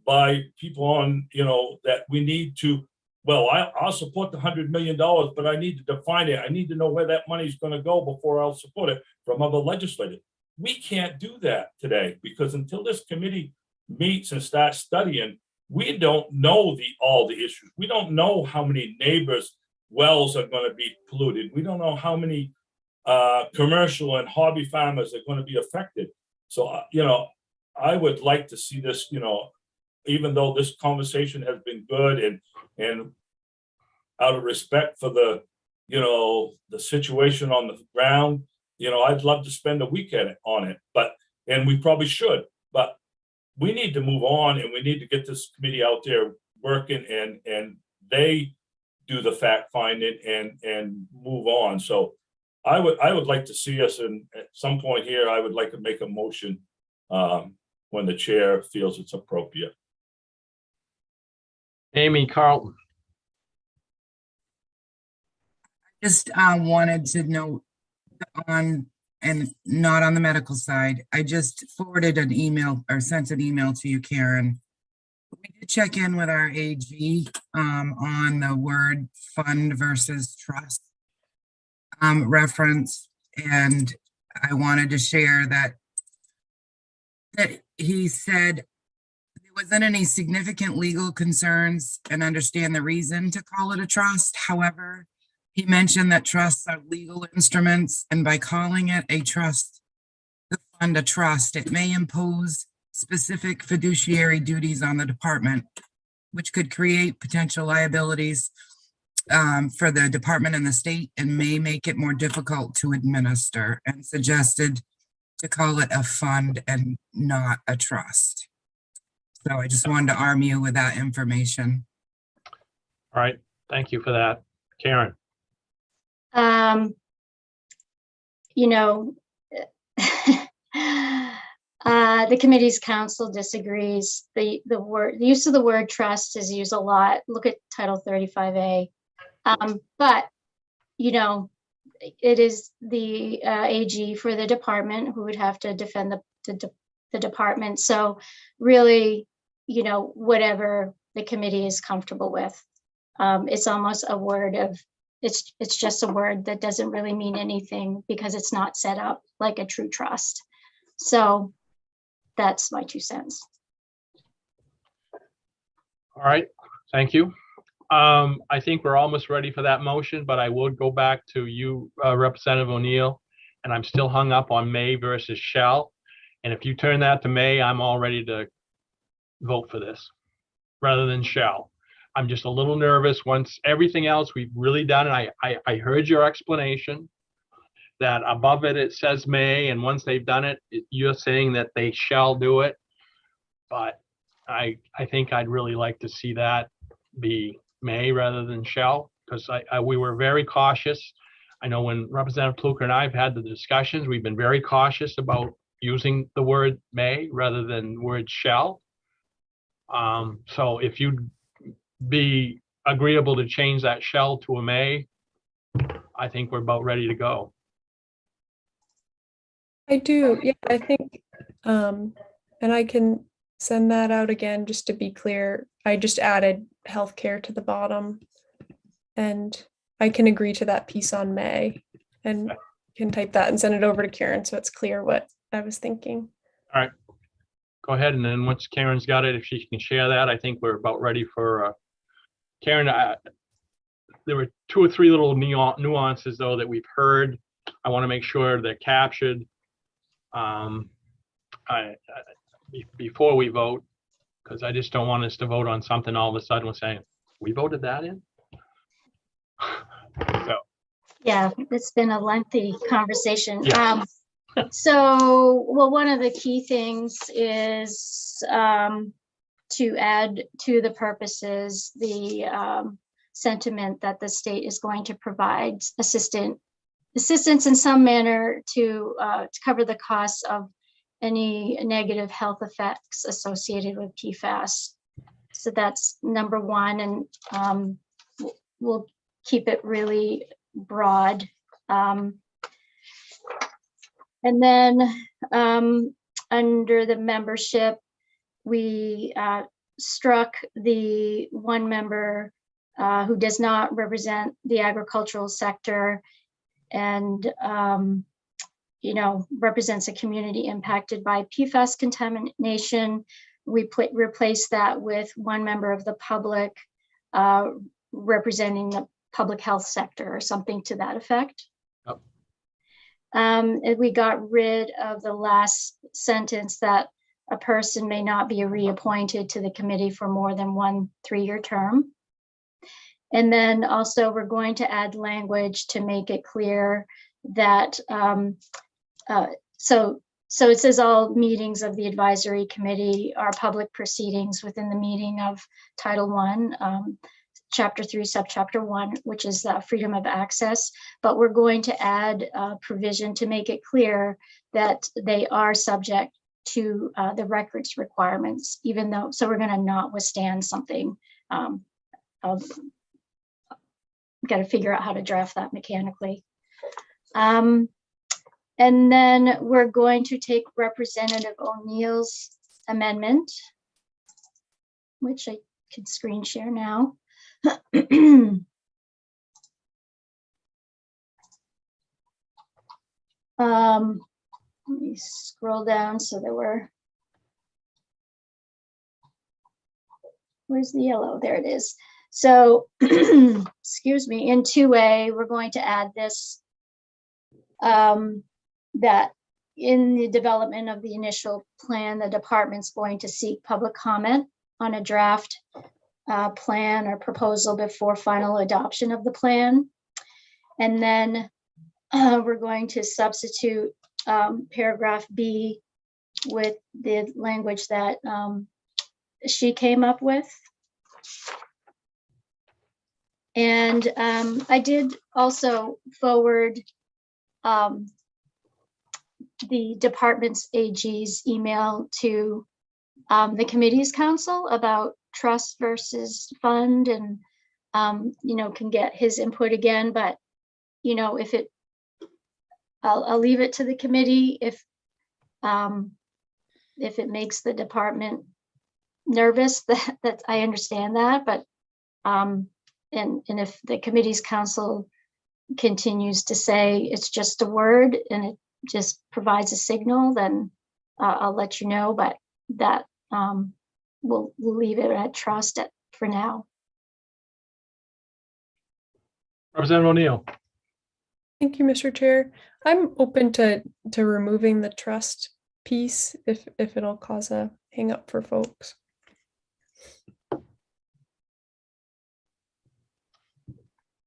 by people on, you know, that we need to, well, I'll support the $100 million, but I need to define it. I need to know where that money is going to go before I'll support it from other legislators. We can't do that today because until this committee meets and starts studying, we don't know all the issues. We don't know how many neighbors' wells are going to be polluted. We don't know how many commercial and hobby farmers are going to be affected. So, you know, I would like to see this, you know, even though this conversation has been good and out of respect for the, you know, the situation on the ground, you know, I'd love to spend a week on it, and we probably should, but we need to move on and we need to get this committee out there working and they do the fact finding and move on. So I would like to see us at some point here, I would like to make a motion when the chair feels it's appropriate. Amy Carlton. Just wanted to note on, and not on the medical side, I just forwarded an email or sent an email to you, Karen. We did check in with our AG on the word fund versus trust reference. And I wanted to share that he said there wasn't any significant legal concerns and understand the reason to call it a trust. However, he mentioned that trusts are legal instruments, and by calling it a trust, the fund a trust, it may impose specific fiduciary duties on the department, which could create potential liabilities for the department and the state and may make it more difficult to administer, and suggested to call it a fund and not a trust. So I just wanted to arm you with that information. All right, thank you for that. Karen. You know, the committee's counsel disagrees. The use of the word trust is used a lot. Look at Title 35A. But, you know, it is the AG for the department who would have to defend the department. So really, you know, whatever the committee is comfortable with. It's almost a word of, it's just a word that doesn't really mean anything because it's not set up like a true trust. So that's my 2 cents. All right, thank you. I think we're almost ready for that motion, but I would go back to you, Representative O'Neill, and I'm still hung up on may versus shall. And if you turn that to may, I'm all ready to vote for this rather than shall. I'm just a little nervous once everything else we've really done. And I heard your explanation that above it says may, and once they've done it, you're saying that they shall do it. But I think I'd really like to see that be may rather than shall, because we were very cautious. I know when Representative Kluger and I have had the discussions, we've been very cautious about using the word may rather than word shall. So if you'd be agreeable to change that shall to a may, I think we're about ready to go. I do. Yeah, I think, and I can send that out again, just to be clear. I just added healthcare to the bottom. And I can agree to that piece on May and can type that and send it over to Karen so it's clear what I was thinking. All right. Go ahead, and then once Karen's got it, if she can share that, I think we're about ready for Karen. There were 2 or 3 little nuances though that we've heard. I want to make sure they're captured before we vote, because I just don't want us to vote on something all of a sudden we're saying, we voted that in? So. Yeah, it's been a lengthy conversation. Yeah. So, well, one of the key things is to add to the purposes the sentiment that the state is going to provide assistance in some manner to cover the costs of any negative health effects associated with PFAS. So that's number 1, and we'll keep it really broad. And then under the membership, we struck the 1 member who does not represent the agricultural sector and represents a community impacted by PFAS contamination. We replaced that with 1 member of the public representing the public health sector or something to that effect. And we got rid of the last sentence that a person may not be reappointed to the committee for more than 1 3-year term. And then also we're going to add language to make it clear that, so it says all meetings of the advisory committee are public proceedings within the meaning of Title I, Chapter 3, Subchapter 1, which is freedom of access. But we're going to add a provision to make it clear that they are subject to the records requirements, even though, so we're going to not withstand something. I've got to figure out how to draft that mechanically. And then we're going to take Representative O'Neill's amendment, which I can screen share now. Let me scroll down. So there were, where's the yellow? There it is. So, excuse me, in 2A, we're going to add this, that in the development of the initial plan, the department's going to seek public comment on a draft plan or proposal before final adoption of the plan. And then we're going to substitute paragraph B with the language that she came up with. And I did also forward the department's AG's email to the committee's council about trust versus fund, and can get his input again. But if it, I'll leave it to the committee if it makes the department nervous, that I understand that. But and if the committee's council continues to say it's just a word and it just provides a signal, then I'll let you know. But that we'll leave it at trust for now. Representative O'Neill. Thank you, Mr. Chair. I'm open to removing the trust piece if it'll cause a hang up for folks.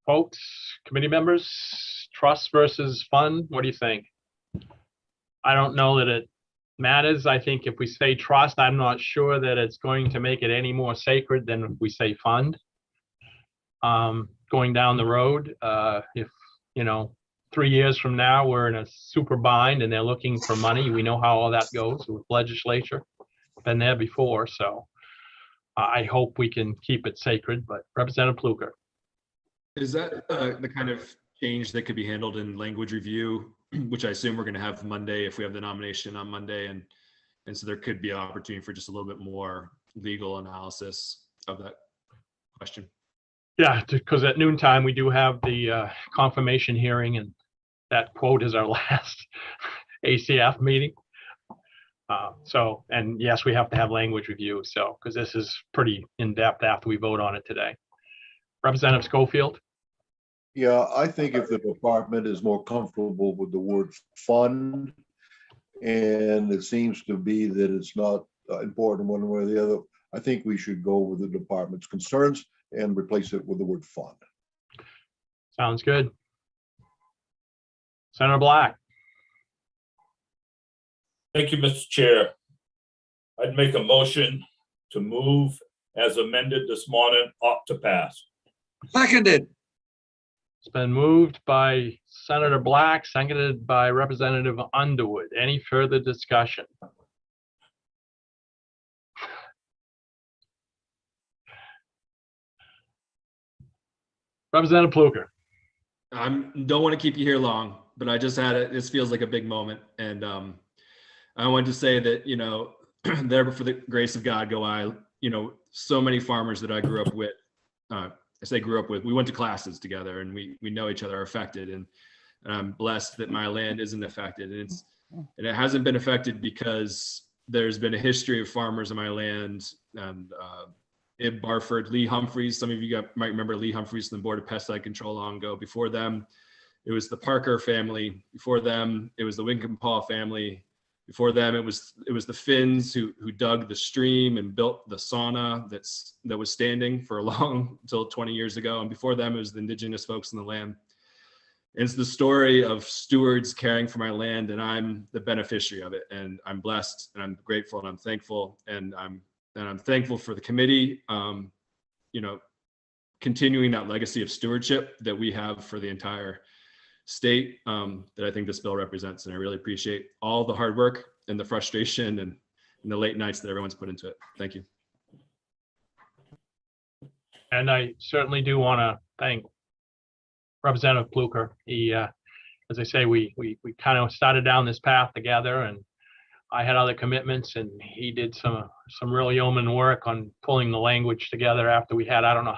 Folks, committee members, trust versus fund, what do you think? I don't know that it matters. I think if we say trust, I'm not sure that it's going to make it any more sacred than if we say fund. Going down the road, if 3 years from now we're in a super bind and they're looking for money, we know how all that goes with legislature. Been there before, so I hope we can keep it sacred. But Representative Pluker. Is that the kind of change that could be handled in language review, which I assume we're going to have Monday if we have the nomination on Monday, and And so there could be an opportunity for just a little bit more legal analysis of that question. Yeah, because at noontime, we do have the confirmation hearing, and that quote is our last ACF meeting. So, and yes, we have to have language review, so, because this is pretty in-depth after we vote on it today. Representative Schofield? Yeah, I think if the department is more comfortable with the word fund, and it seems to be that it's not important one way or the other, I think we should go with the department's concerns and replace it with the word fund. Sounds good. Senator Black? Thank you, Mr. Chair. I'd make a motion to move as amended this morning up to pass. Seconded. It's been moved by Senator Black, seconded by Representative Underwood. Any further discussion? Representative Pluker? I don't want to keep you here long, but I just had it. This feels like a big moment. And I wanted to say that, you know, there for the grace of God go I, you know, so many farmers that I grew up with, I say grew up with, we went to classes together and we know each other are affected, and I'm blessed that my land isn't affected. And it hasn't been affected because there's been a history of farmers in my land, and Ib Barford, Lee Humphreys. Some of you might remember Lee Humphreys from the Board of Pesticide Control long ago. Before them, it was the Parker family. Before them, it was the Winkin Paul family. Before them, it was the Finns who dug the stream and built the sauna that was standing for a long until 20 years ago. And before them, it was the indigenous folks in the land. And it's the story of stewards caring for my land, and I'm the beneficiary of it. And I'm blessed, and I'm grateful, and I'm thankful, and I'm thankful for the committee, you know, continuing that legacy of stewardship that we have for the entire state, that I think this bill represents. And I really appreciate all the hard work and the frustration and the late nights that everyone's put into it. Thank you. And I certainly do want to thank Representative Pluker. He, as I say, we kind of started down this path together, and I had other commitments, and he did some real yeoman work on pulling the language together after we had, I don't know,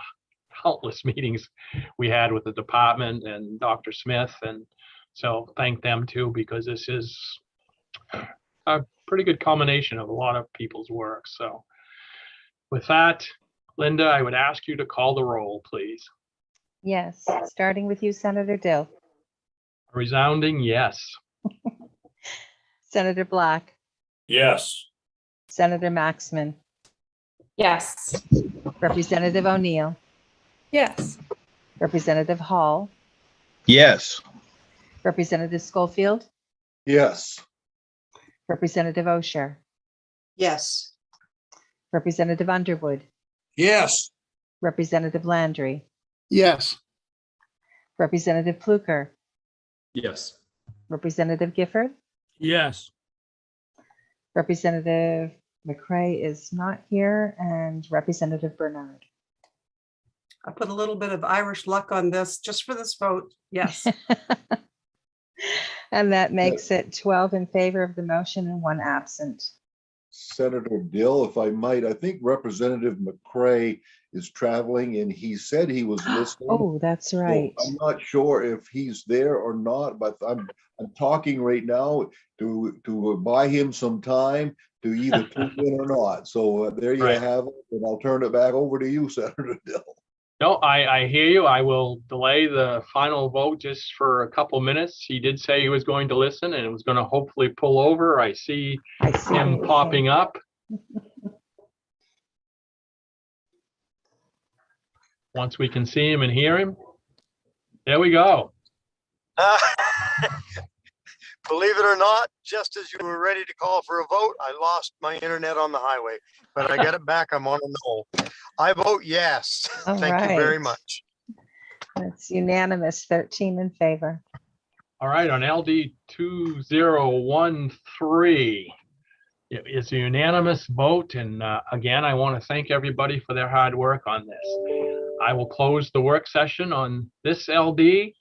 countless meetings we had with the department and Dr. Smith. And so thank them too, because this is a pretty good combination of a lot of people's work. So with that, Linda, I would ask you to call the roll, please. Yes, starting with you, Senator Dill. A resounding yes. Senator Black. Yes. Senator Maxman. Yes. Representative O'Neill. Yes. Representative Hall. Yes. Representative Schofield. Yes. Representative Osher. Yes. Representative Underwood. Yes. Representative Landry. Yes. Representative Pluker. Yes. Representative Gifford. Yes. Representative McCray is not here, and Representative Bernard. I put a little bit of Irish luck on this just for this vote. Yes. And that makes it 12 in favor of the motion and 1 absent. Senator Dill, if I might, I think Representative McCray is traveling, and he said he was listening. Oh, that's right. So I'm not sure if he's there or not, but I'm talking right now to buy him some time to either tune in or not. So there you have it, and I'll turn it back over to you, Senator Dill. No, I hear you. I will delay the final vote just for a couple minutes. He did say he was going to listen and was going to hopefully pull over. I see him popping up. Once we can see him and hear him, there we go. Believe it or not, just as you were ready to call for a vote, I lost my internet on the highway, but I got it back. I'm on a roll. I vote yes. All Thank you very right. much. It's unanimous, 13 in favor. All right, on LD 2013, it is a unanimous vote. And again, I want to thank everybody for their hard work on this. I will close the work session on this LD.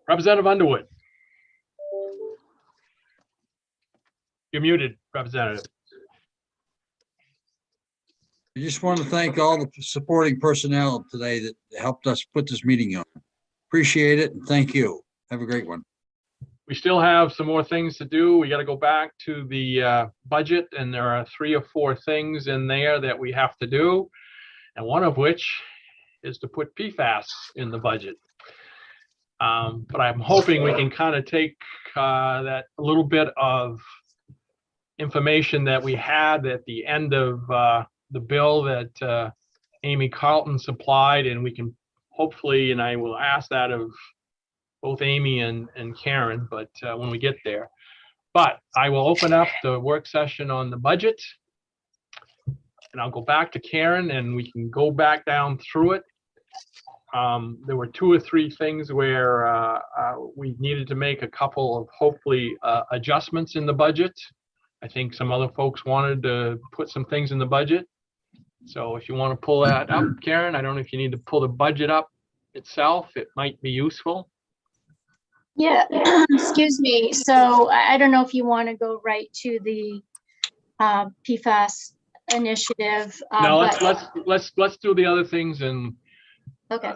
Representative Underwood. You're muted, Representative. I just want to thank all the supporting personnel today that helped us put this meeting on. Appreciate it and thank you. Have a great one. We still have some more things to do. We got to go back to the budget, and there are 3 or 4 things in there that we have to do, and one of which is to put PFAS in the budget. But I'm hoping we can kind of take that little bit of information that we had at the end of the bill that Amy Carlton supplied, and we can hopefully, and I will ask that of both Amy and Karen, but when we get there. But I will open up the work session on the budget, and I'll go back to Karen and we can go back down through it. There were 2 or 3 things where we needed to make a couple of hopefully adjustments in the budget. I think some other folks wanted to put some things in the budget. So if you want to pull that up, Karen, I don't know if you need to pull the budget up itself. It might be useful. Yeah, excuse me. So I don't know if you want to go right to the PFAS initiative. No, but- let's do the other things, and Okay.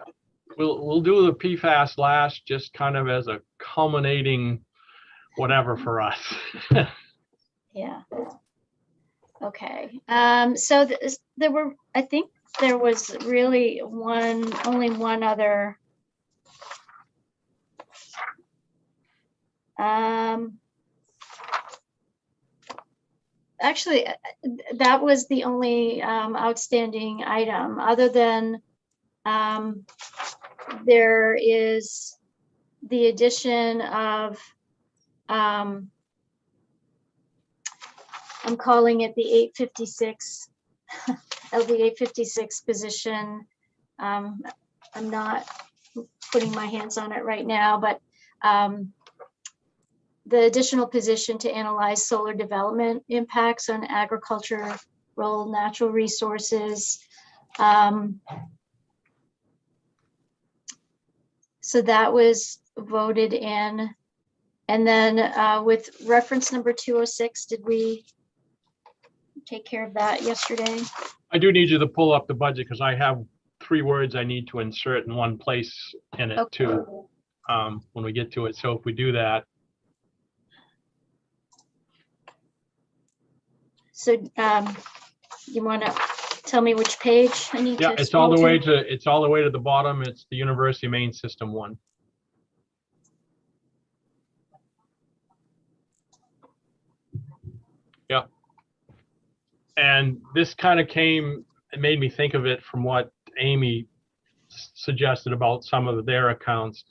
we'll do the PFAS last, just kind of as a culminating whatever for us. Yeah. Okay. So there were, I think there was really only one other. Actually, that was the only outstanding item, other than there is the addition of I'm calling it the 856 of the 856 position. I'm not putting my hands on it right now, but the additional position to analyze solar development impacts on agricultural natural resources. So that was voted in. And then with reference number 206, did we take care of that yesterday? I do need you to pull up the budget because I have 3 words I need to insert in one place in it too, when we get to it. So if we do that. So you want to tell me which page I need to? Yeah, it's all the way to the bottom. It's the University Main System 1. Yeah. And this kind of it made me think of it from what Amy suggested about some of their accounts.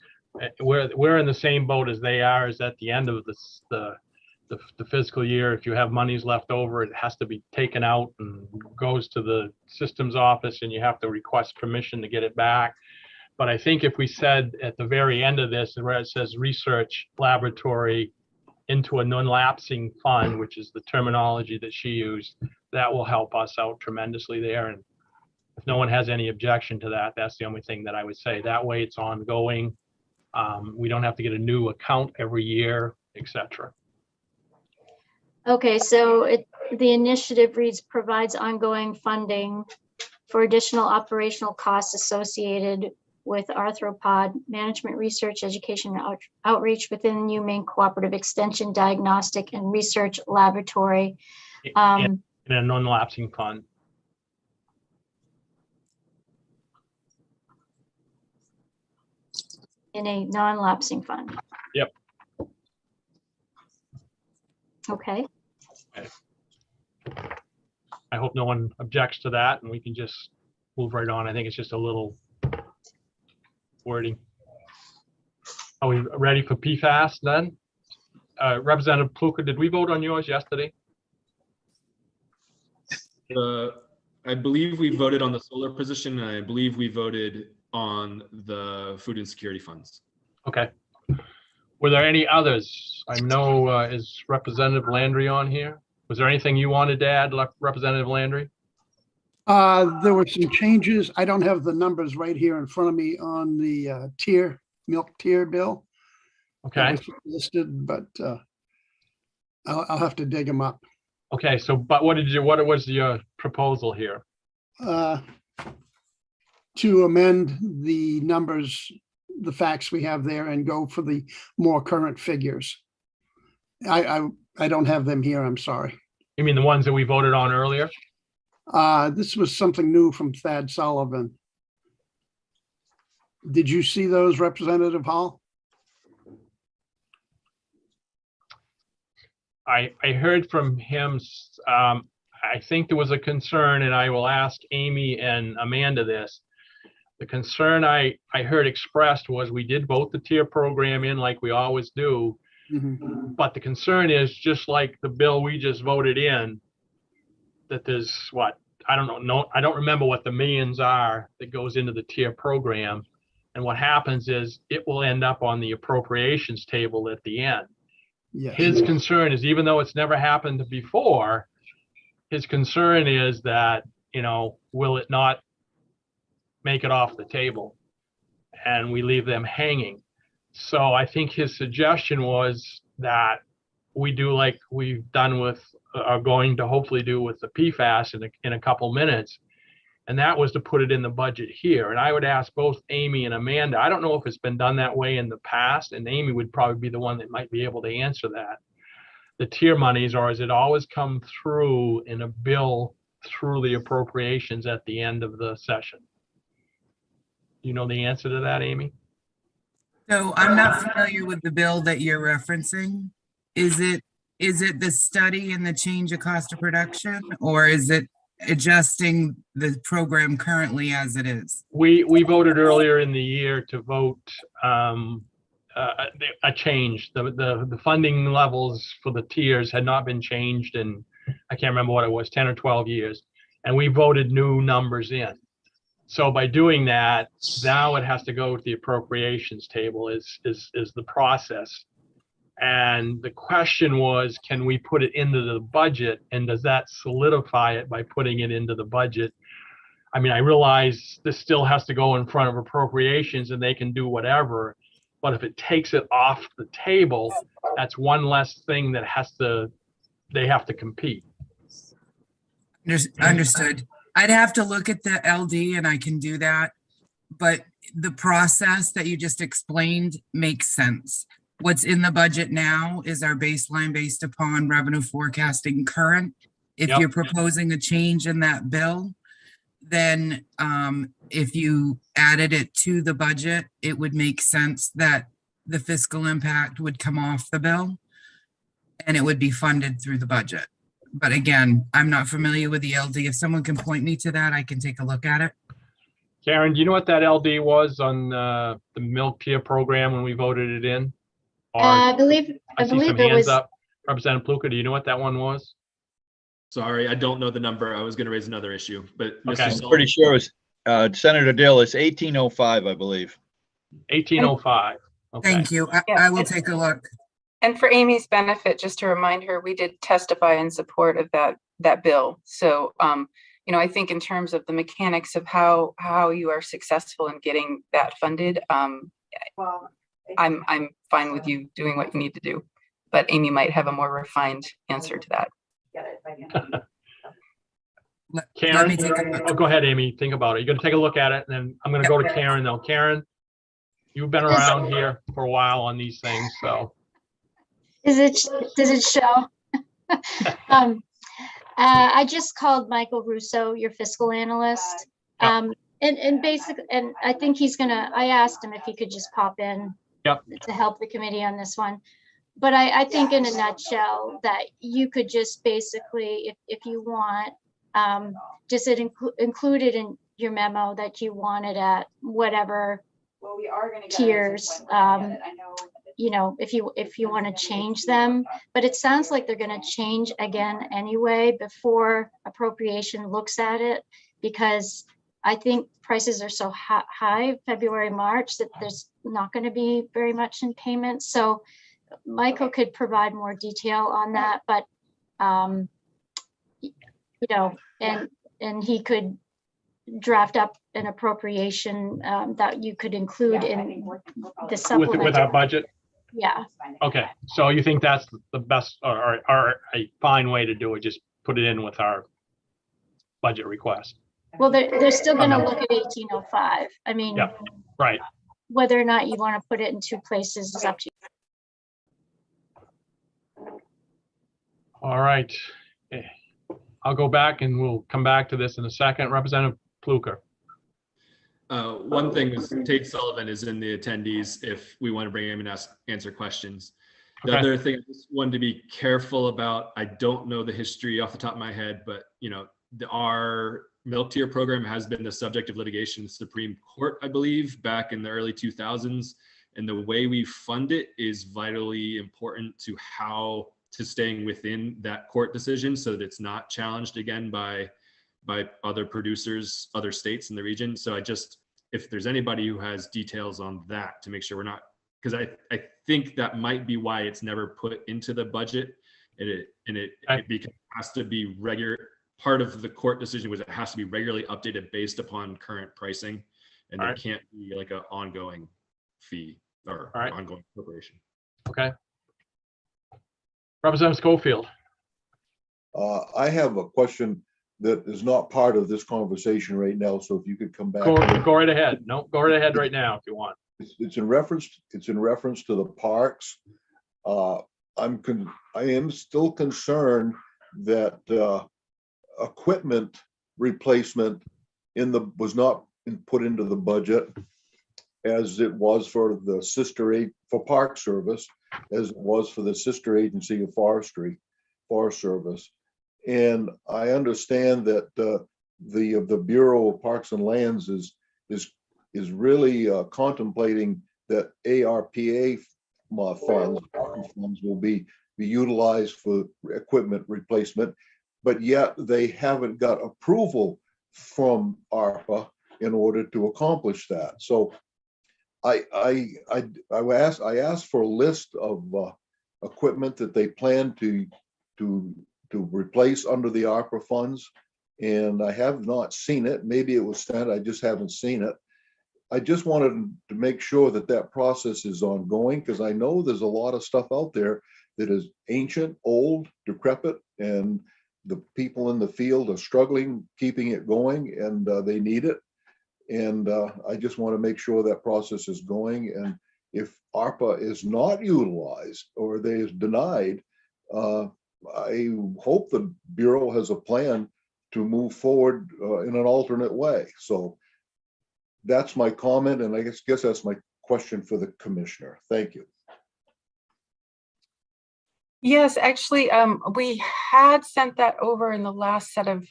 We're in the same boat as they are, is at the end of the fiscal year. If you have monies left over, it has to be taken out and goes to the systems office, and you have to request permission to get it back. But I think if we said at the very end of this, where it says research laboratory into a non-lapsing fund, which is the terminology that she used, that will help us out tremendously there. And if no one has any objection to that, that's the only thing that I would say. That way it's ongoing. We don't have to get a new account every year, etc. Okay, so the initiative reads provides ongoing funding for additional operational costs associated with arthropod management, research, education, and outreach within UMaine Cooperative Extension Diagnostic and Research Laboratory. In a non-lapsing fund. In a non-lapsing fund. Yep. Okay. I hope no one objects to that, and we can just move right on. I think it's just a little wording. Are we ready for PFAS then? Representative Kluka, did we vote on yours yesterday? I believe we voted on the solar position, and I believe we voted on the food insecurity funds. Okay. Were there any others? I know, is Representative Landry on here? Was there anything you wanted to add, Representative Landry? There were some changes. I don't have the numbers right here in front of me on the milk tier bill. Okay. Listed, but I'll have to dig them up. Okay, so, but what was your proposal here? To amend the numbers, the facts we have there, and go for the more current figures. I don't have them here, I'm sorry. You mean the ones that we voted on earlier? This was something new from Thad Sullivan. Did you see those, Representative Hall? I heard from him, I think there was a concern, and I will ask Amy and Amanda this. The concern I heard expressed was we did vote the tier program in like we always do. Mm-hmm. But the concern is, just like the bill we just voted in, that there's what, I don't know, I don't remember what the millions are that goes into the tier program. And what happens is it will end up on the appropriations table at the end. Yes. His concern is, even though it's never happened before, his concern is that, you know, will it not make it off the table and we leave them hanging? So I think his suggestion was that we do like we've done with, are going to hopefully do with the PFAS in a couple minutes. And that was to put it in the budget here. And I would ask both Amy and Amanda, I don't know if it's been done that way in the past, and Amy would probably be the one that might be able to answer that. The tier monies, or has it always come through in a bill through the appropriations at the end of the session? Do you know the answer to that, Amy? So I'm not familiar with the bill that you're referencing. Is it the study and the change of cost of production, or is it adjusting the program currently as it is? We voted earlier in the year to vote a change. The funding levels for the tiers had not been changed in, I can't remember what it was, 10 or 12 years. And we voted new numbers in. So by doing that, now it has to go to the appropriations table is the process. And the question was, can we put it into the budget, and does that solidify it by putting it into the budget? I mean, I realize this still has to go in front of appropriations and they can do whatever, but if it takes it off the table, that's one less thing that they have to compete. Understood. I'd have to look at the LD and I can do that, but the process that you just explained makes sense. What's in the budget now is our baseline based upon revenue forecasting current. If Yep. you're proposing a change in that bill, then if you added it to the budget, it would make sense that the fiscal impact would come off the bill and it would be funded through the budget. But again, I'm not familiar with the LD. If someone can point me to that, I can take a look at it. Karen, do you know what that LD was on the milk tier program when we voted it in? Or I believe I see some it hands was. up. Representative Pluka, do you know what that one was? Sorry, I don't know the number. I was going to raise another issue, but Okay. Mr. I'm Sullivan, pretty sure it's Senator Dill, it's 1805, I believe. 1805. Okay. Thank you. I will take a look. And for Amy's benefit, just to remind her, we did testify in support of that bill. So, you know, I think in terms of the mechanics of how you are successful in getting that funded, I'm fine with you doing what you need to do, but Amy might have a more refined answer to that. Karen, oh, go ahead, Amy. Think about it. You're going to take a look at it, and then I'm going to go to Karen now. Karen, you've been around here for a while on these things, so. Does it show? I just called Michael Russo, your fiscal analyst. And basically, and I think I asked him if he could just pop in to help the committee on this one. But I think in a nutshell that you could just basically, if you want, just include it in your memo that you want it at whatever tiers, you know, if you want to change them. But it sounds like they're going to change again anyway before appropriation looks at it, because I think prices are so high February, March, that there's not going to be very much in payments. So Michael could provide more detail on that, but you know, and he could draft up an appropriation that you could include in the supplement. With our budget? Yeah. Okay, so you think that's the best or a fine way to do it? Just put it in with our budget request. Well, they're still Oh, going to no. look at 1805. I mean, Yeah, right. whether or not you want to put it in two places is up to you. All right. I'll go back and we'll come back to this in a second. Representative Pluker. One thing is Tate Sullivan is in the attendees if we want to bring him and answer questions. The Okay. other thing I just wanted to be careful about, I don't know the history off the top of my head, but our milk tier program has been the subject of litigation in the Supreme Court, I believe, back in the early 2000s. And the way we fund it is vitally important to staying within that court decision so that it's not challenged again by other producers, other states in the region. So if there's anybody who has details on that to make sure we're not, because I think that might be why it's never put into the budget, and it has to be regular. Part of the court decision was it has to be regularly updated based upon current pricing, and there can't be like an ongoing fee or ongoing appropriation. Okay. Representative Schofield. I have a question that is not part of this conversation right now, so if you could come back. Go right ahead. No, go right ahead right now if you want. It's in reference to the parks. I am still concerned that equipment replacement was not put into the budget as it was for the for Park Service, as it was for the sister agency of Forest Service. And I understand that the Bureau of Parks and Lands is really contemplating that ARPA funds will be utilized for equipment replacement, but yet they haven't got approval from ARPA in order to accomplish that. So I asked for a list of equipment that they plan to replace under the ARPA funds, and I have not seen it. Maybe it was sent, I just haven't seen it. I just wanted to make sure that process is ongoing, because I know there's a lot of stuff out there that is ancient, old, decrepit, and the people in the field are struggling keeping it going, and they need it. And I just want to make sure that process is going. And if ARPA is not utilized or they is denied, I hope the Bureau has a plan to move forward in an alternate way. So that's my comment, and I guess that's my question for the commissioner. Thank you. Yes, actually, we had sent that over in the last set of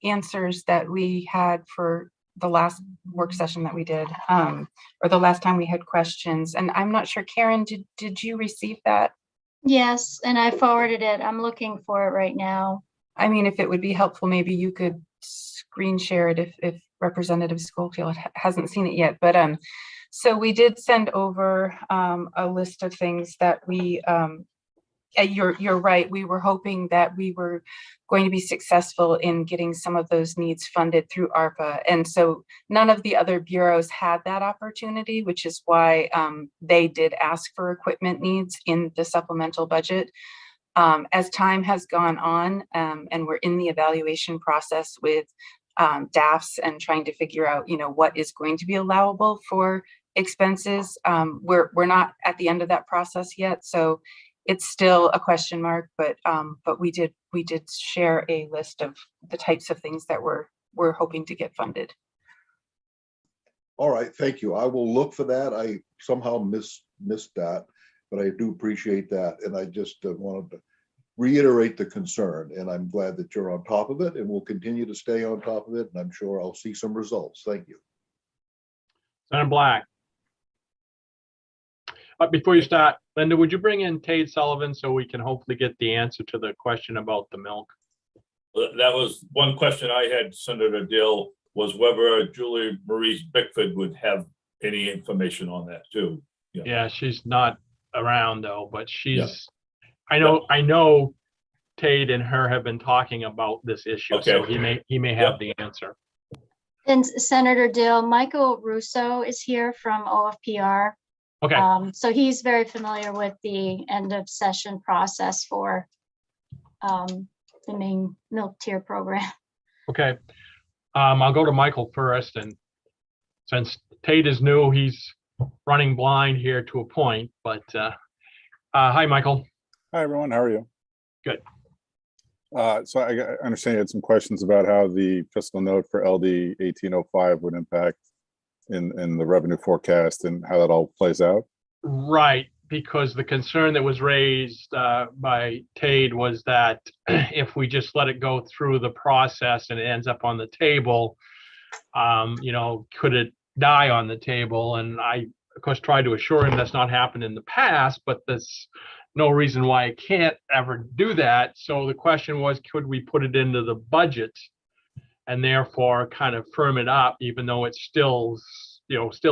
answers that we had for the last work session that we did, or the last time we had questions. And I'm not sure, Karen, did you receive that? Yes, and I forwarded it. I'm looking for it right now. I mean, if it would be helpful, maybe you could screen share it if Representative Schofield hasn't seen it yet. But so we did send over a list of things that we, you're right, we were hoping that we were going to be successful in getting some of those needs funded through ARPA. And so none of the other bureaus had that opportunity, which is why they did ask for equipment needs in the supplemental budget. As time has gone on, and we're in the evaluation process with DAFs and trying to figure out, what is going to be allowable for expenses. We're not at the end of that process yet, so it's still a question mark. But we did share a list of the types of things that we're hoping to get funded. All right, thank you. I will look for that. I somehow missed that, but I do appreciate that, and I just wanted to reiterate the concern, and I'm glad that you're on top of it, and we'll continue to stay on top of it, and I'm sure I'll see some results. Thank you. Senator Black. Before you start, Linda, would you bring in Tate Sullivan so we can hopefully get the answer to the question about the milk? That was one question I had, Senator Dill, was whether Julie Marie Bickford would have any information on that too. Yeah, she's not around though, but she's, yeah. I know Tate and her have been talking about this issue, okay. So he may have the answer. And Senator Dill, Michael Russo is here from OFPR. Okay. So he's very familiar with the end of session process for the main milk tier program. Okay. I'll go to Michael first, and since Tate is new, he's running blind here to a point, but hi, Michael. Hi, everyone. How are you? Good. So I understand you had some questions about how the fiscal note for LD 1805 would impact in the revenue forecast and how that all plays out. Right, because the concern that was raised by Tate was that if we just let it go through the process and it ends up on the table, could it die on the table? And I, of course, tried to assure him that's not happened in the past, but there's no reason why it can't ever do that. So the question was, could we put it into the budget and therefore kind of firm it up, even though it's still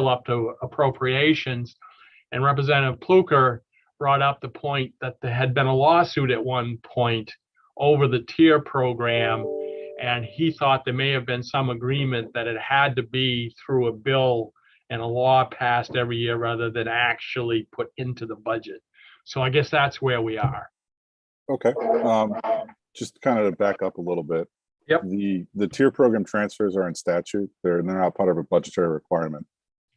up to appropriations? And Representative Pluker brought up the point that there had been a lawsuit at one point over the tier program, and he thought there may have been some agreement that it had to be through a bill and a law passed every year rather than actually put into the budget. So I guess that's where we are. Okay. Just kind of to back up a little bit. Yep. The tier program transfers are in statute. They're not part of a budgetary requirement.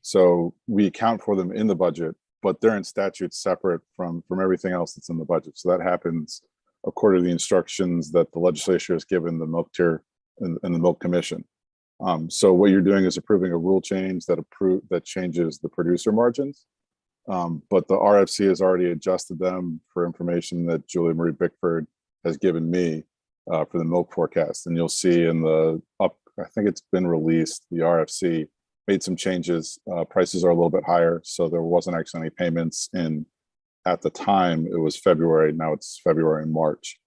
So we account for them in the budget, but they're in statute separate from everything else that's in the budget. So that happens according to the instructions that the legislature has given the milk tier and the milk commission. So what you're doing is approving a rule change that changes the producer margins. But the RFC has already adjusted them for information that Julia Marie Bickford has given me for the milk forecast. And you'll see in I think it's been released, the RFC made some changes. Prices are a little bit higher, so there wasn't actually any payments in. At the time, it was February. Now it's February and March.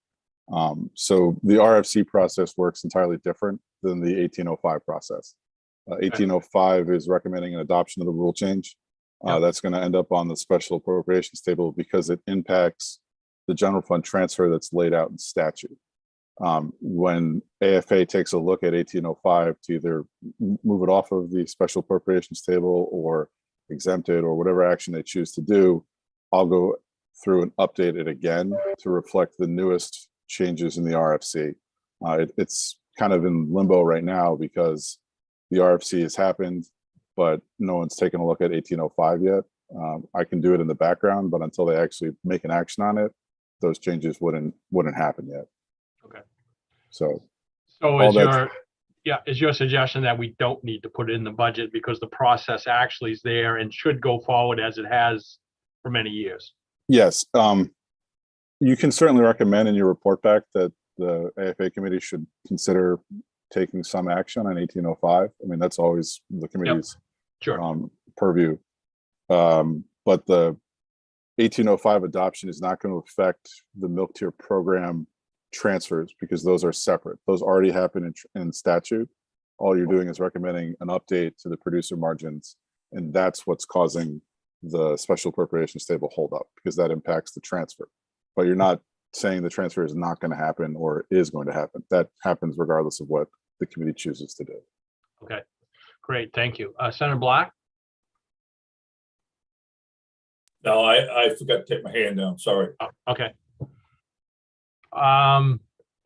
So the RFC process works entirely different than the 1805 process. 1805 is recommending an adoption of the rule change. That's going to end up on the special appropriations table because it impacts the general fund transfer that's laid out in statute. When AFA takes a look at 1805 to either move it off of the special appropriations table or exempt it or whatever action they choose to do, I'll go through and update it again to reflect the newest changes in the RFC. It's kind of in limbo right now because the RFC has happened, but no one's taken a look at 1805 yet. I can do it in the background, but until they actually make an action on it, those changes wouldn't happen yet. Okay. So is your suggestion that we don't need to put it in the budget because the process actually is there and should go forward as it has for many years? Yes. You can certainly recommend in your report back that the AFA committee should consider taking some action on 1805. I mean, that's always the committee's purview. But the 1805 adoption is not going to affect the milk tier program transfers because those are separate. Those already happen in statute. All you're doing is recommending an update to the producer margins, and that's what's causing the special appropriations table holdup because that impacts the transfer. But you're not saying the transfer is not going to happen or is going to happen. That happens regardless of what the committee chooses to do. Okay, great, thank you. Senator Black? No, I forgot to take my hand down, sorry. Oh, okay.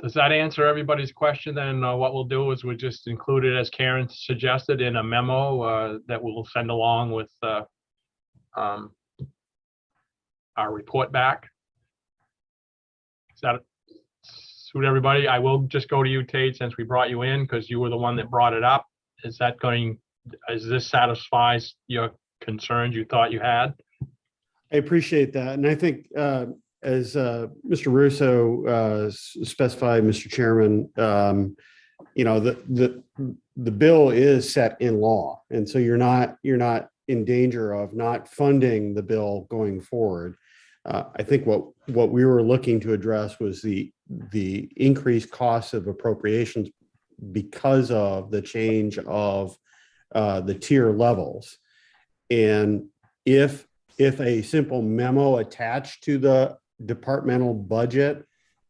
Does that answer everybody's question? Then what we'll do is we'll just include it as Karen suggested in a memo that we'll send along with our report back. Does that suit everybody? I will just go to you, Tate, since we brought you in because you were the one that brought it up. Is this satisfies your concerns you thought you had? I appreciate that. And I think as Mr. Russo specified, Mr. Chairman, the bill is set in law. And so you're not in danger of not funding the bill going forward. I think what we were looking to address was the increased costs of appropriations because of the change of the tier levels. And if a simple memo attached to the departmental budget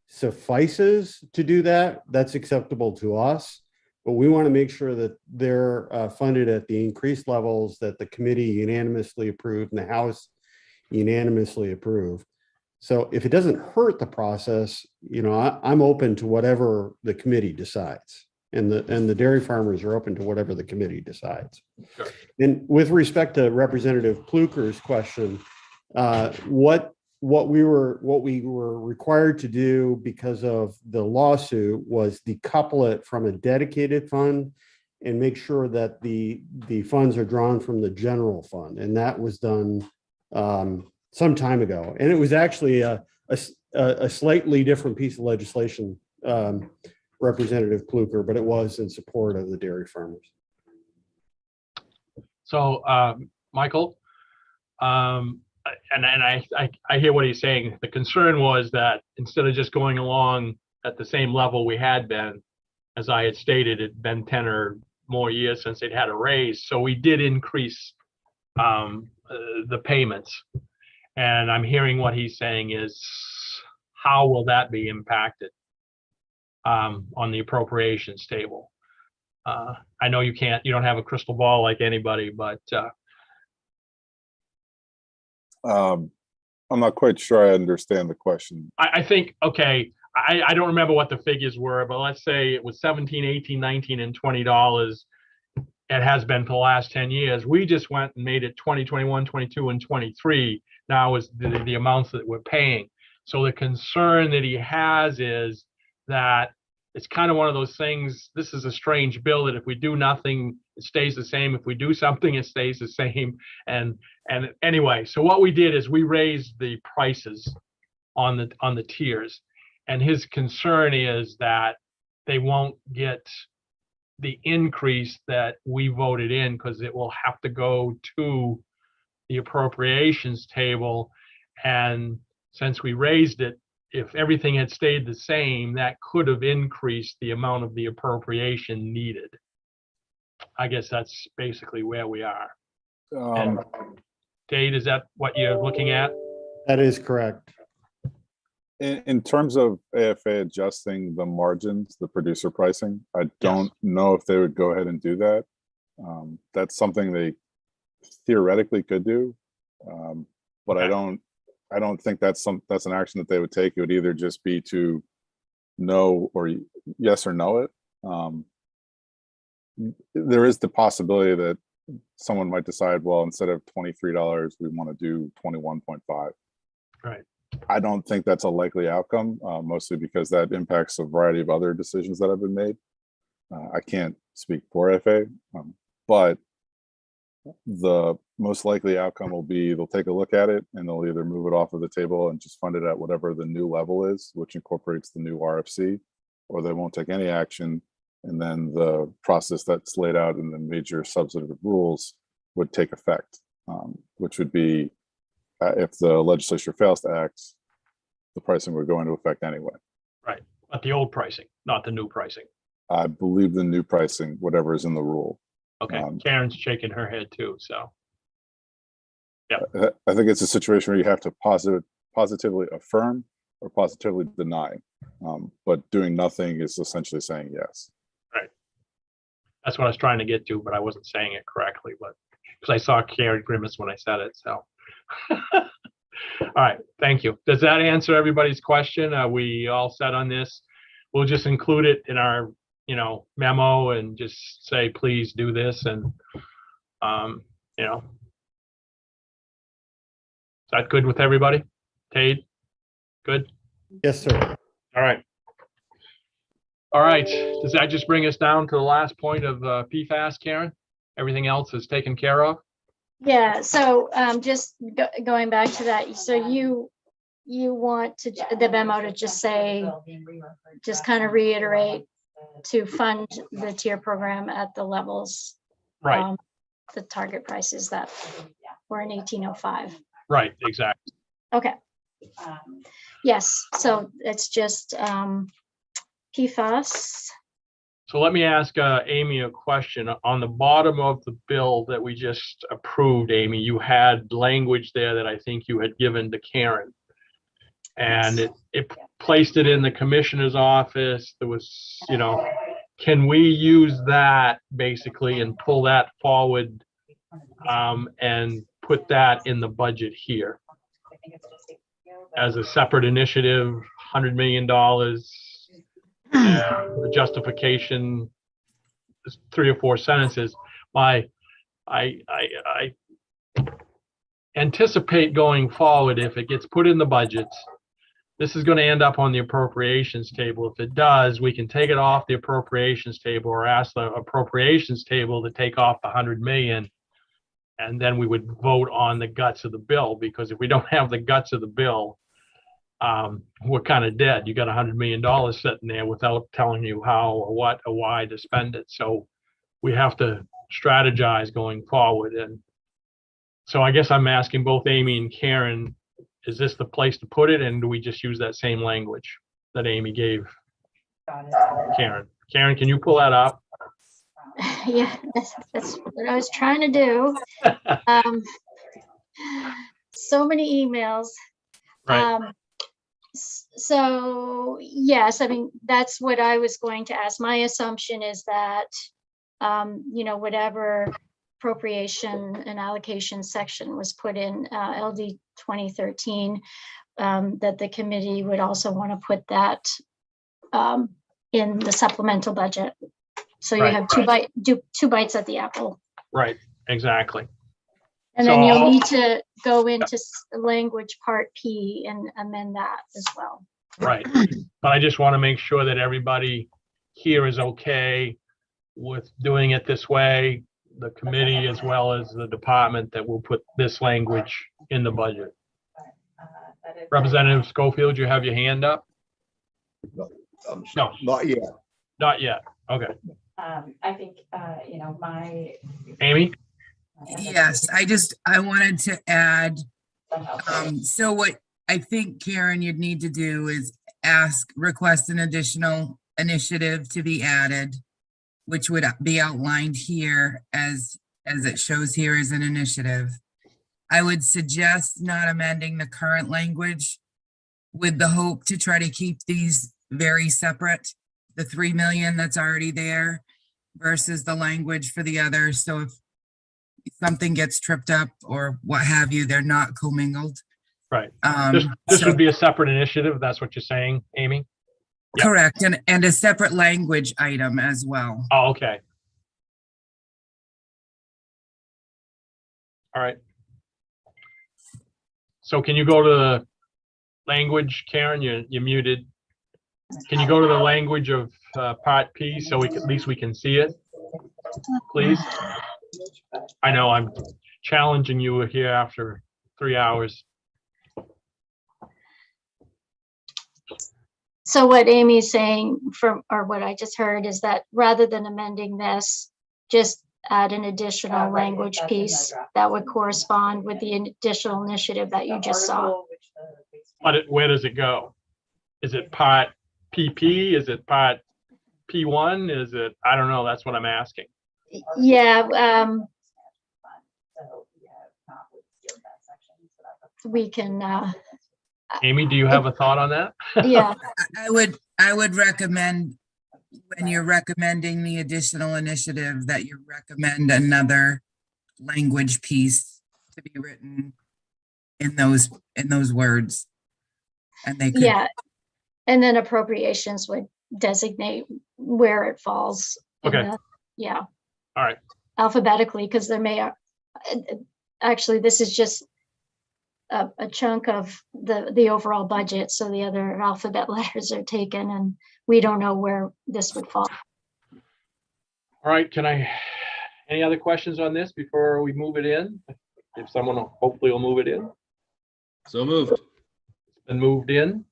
suffices to do that, that's acceptable to us. but we want to make sure that they're funded at the increased levels that the committee unanimously approved and the House unanimously approved. So if it doesn't hurt the process, I'm open to whatever the committee decides, and the dairy farmers are open to whatever the committee decides. Sure. And with respect to Representative Pluker's question, what we were required to do because of the lawsuit was decouple it from a dedicated fund and make sure that the funds are drawn from the general fund, and that was done some time ago. And it was actually a slightly different piece of legislation, Representative Pluker, but it was in support of the dairy farmers. So, Michael, and I hear what he's saying. The concern was that instead of just going along at the same level we had been, as I had stated, it'd been 10 or more years since they'd had a raise. So we did increase the payments. And I'm hearing what he's saying is, how will that be impacted on the appropriations table? I know you don't have a crystal ball like anybody, but I'm not quite sure I understand the question. I think, okay, I don't remember what the figures were, but let's say it was 17, 18, 19, and $20. It has been for the last 10 years. We just went and made it 20, 21, 22, and 23 now is the amounts that we're paying. So the concern that he has is that it's kind of one of those things, this is a strange bill that if we do nothing, it stays the same. If we do something, it stays the same. And anyway, so what we did is we raised the prices on the tiers. And his concern is that they won't get the increase that we voted in, because it will have to go to the appropriations table. And since we raised it, if everything had stayed the same, that could have increased the amount of the appropriation needed. I guess that's basically where we are. Dave, is that what you're looking at? That is correct. In terms of AFA adjusting the margins, the producer pricing, I don't know if they would go ahead and do that. That's something they theoretically could do, but I don't think that's an action that they would take. It would either just be to no or yes or no it. There is the possibility that someone might decide, well, instead of $23, we want to do 21.5. Right. I don't think that's a likely outcome, mostly because that impacts a variety of other decisions that have been made. I can't speak for FA, but the most likely outcome will be they'll take a look at it and they'll either move it off of the table and just fund it at whatever the new level is, which incorporates the new RFC, or they won't take any action. And then the process that's laid out in the major substantive rules would take effect, which would be if the legislature fails to act, the pricing would go into effect anyway. Right, but the old pricing, not the new pricing. I believe the new pricing, whatever is in the rule. Okay, Karen's shaking her head too, so. Yeah. I think it's a situation where you have to positively affirm or positively deny, but doing nothing is essentially saying yes. Right. That's what I was trying to get to, but I wasn't saying it correctly, but because I saw Karen grimace when I said it, so. All right, thank you. Does that answer everybody's question? Are we all set on this? We'll just include it in our, memo and just say, please do this. And, is that good with everybody? Tade, good? Yes, sir. All right. All right, does that just bring us down to the last point of PFAS, Karen? Everything else is taken care of? Yeah, so just going back to that, so you want the memo to just say, just kind of reiterate to fund the tier program at the levels, right? The target prices that were in 1805. Right, exactly. Okay. Yes, so it's just PFAS. So let me ask Amy a question. On the bottom of the bill that we just approved, Amy, you had language there that I think you had given to Karen. And it placed it in the commissioner's office. There was, can we use that basically and pull that forward and put that in the budget here as a separate initiative, $100 million, the justification is 3 or 4 sentences. I anticipate going forward, if it gets put in the budgets, this is going to end up on the appropriations table. If it does, we can take it off the appropriations table or ask the appropriations table to take off the 100 million. And then we would vote on the guts of the bill, because if we don't have the guts of the bill, we're kind of dead. You got $100 million sitting there without telling you how or what or why to spend it. So we have to strategize going forward. And so I guess I'm asking both Amy and Karen, is this the place to put it? And do we just use that same language that Amy gave Karen? Karen, can you pull that up? Yeah, that's what I was trying to do. So many emails. Right. So yes, I mean, that's what I was going to ask. My assumption is that, whatever appropriation and allocation section was put in LD 2013, that the committee would also want to put that in the supplemental budget. So you have two bites at the apple. Right, exactly. And then you'll need to go into language part P and amend that as well. Right. But I just want to make sure that everybody here is okay with doing it this way, the committee as well as the department, that will put this language in the budget. Representative Schofield, you have your hand up? No, No, not yet. not yet. Okay. I think, my. Amy? Yes, I wanted to add, so what I think, Karen, you'd need to do is request an additional initiative to be added, which would be outlined here as it shows here as an initiative. I would suggest not amending the current language with the hope to try to keep these very separate, the 3 million that's already there versus the language for the others. So if something gets tripped up or what have you, they're not commingled. Right. This would be a separate initiative. That's what you're saying, Amy? Yep. Correct. And a separate language item as well. Oh, okay. All right. So can you go to the language, Karen? You're muted. Can you go to the language of part P so at least we can see it, please? I know I'm challenging you here after 3 hours. So what Amy's saying or what I just heard is that rather than amending this, just add an additional language piece that would correspond with the additional initiative that you just saw. But where does it go? Is it part PP? Is it part P1? Is it, I don't know. That's what I'm asking. Yeah. We can. Amy, do you have a thought on that? Yeah. I would recommend, when you're recommending the additional initiative, that you recommend another language piece to be written in those words. And they could. Yeah. And then appropriations would designate where it falls. Okay. Yeah. All right. Alphabetically, because there may actually, this is just a chunk of the overall budget. So the other alphabet letters are taken and we don't know where this would fall. All right. Any other questions on this before we move it in? If someone hopefully will move it in. So moved. It's been moved in.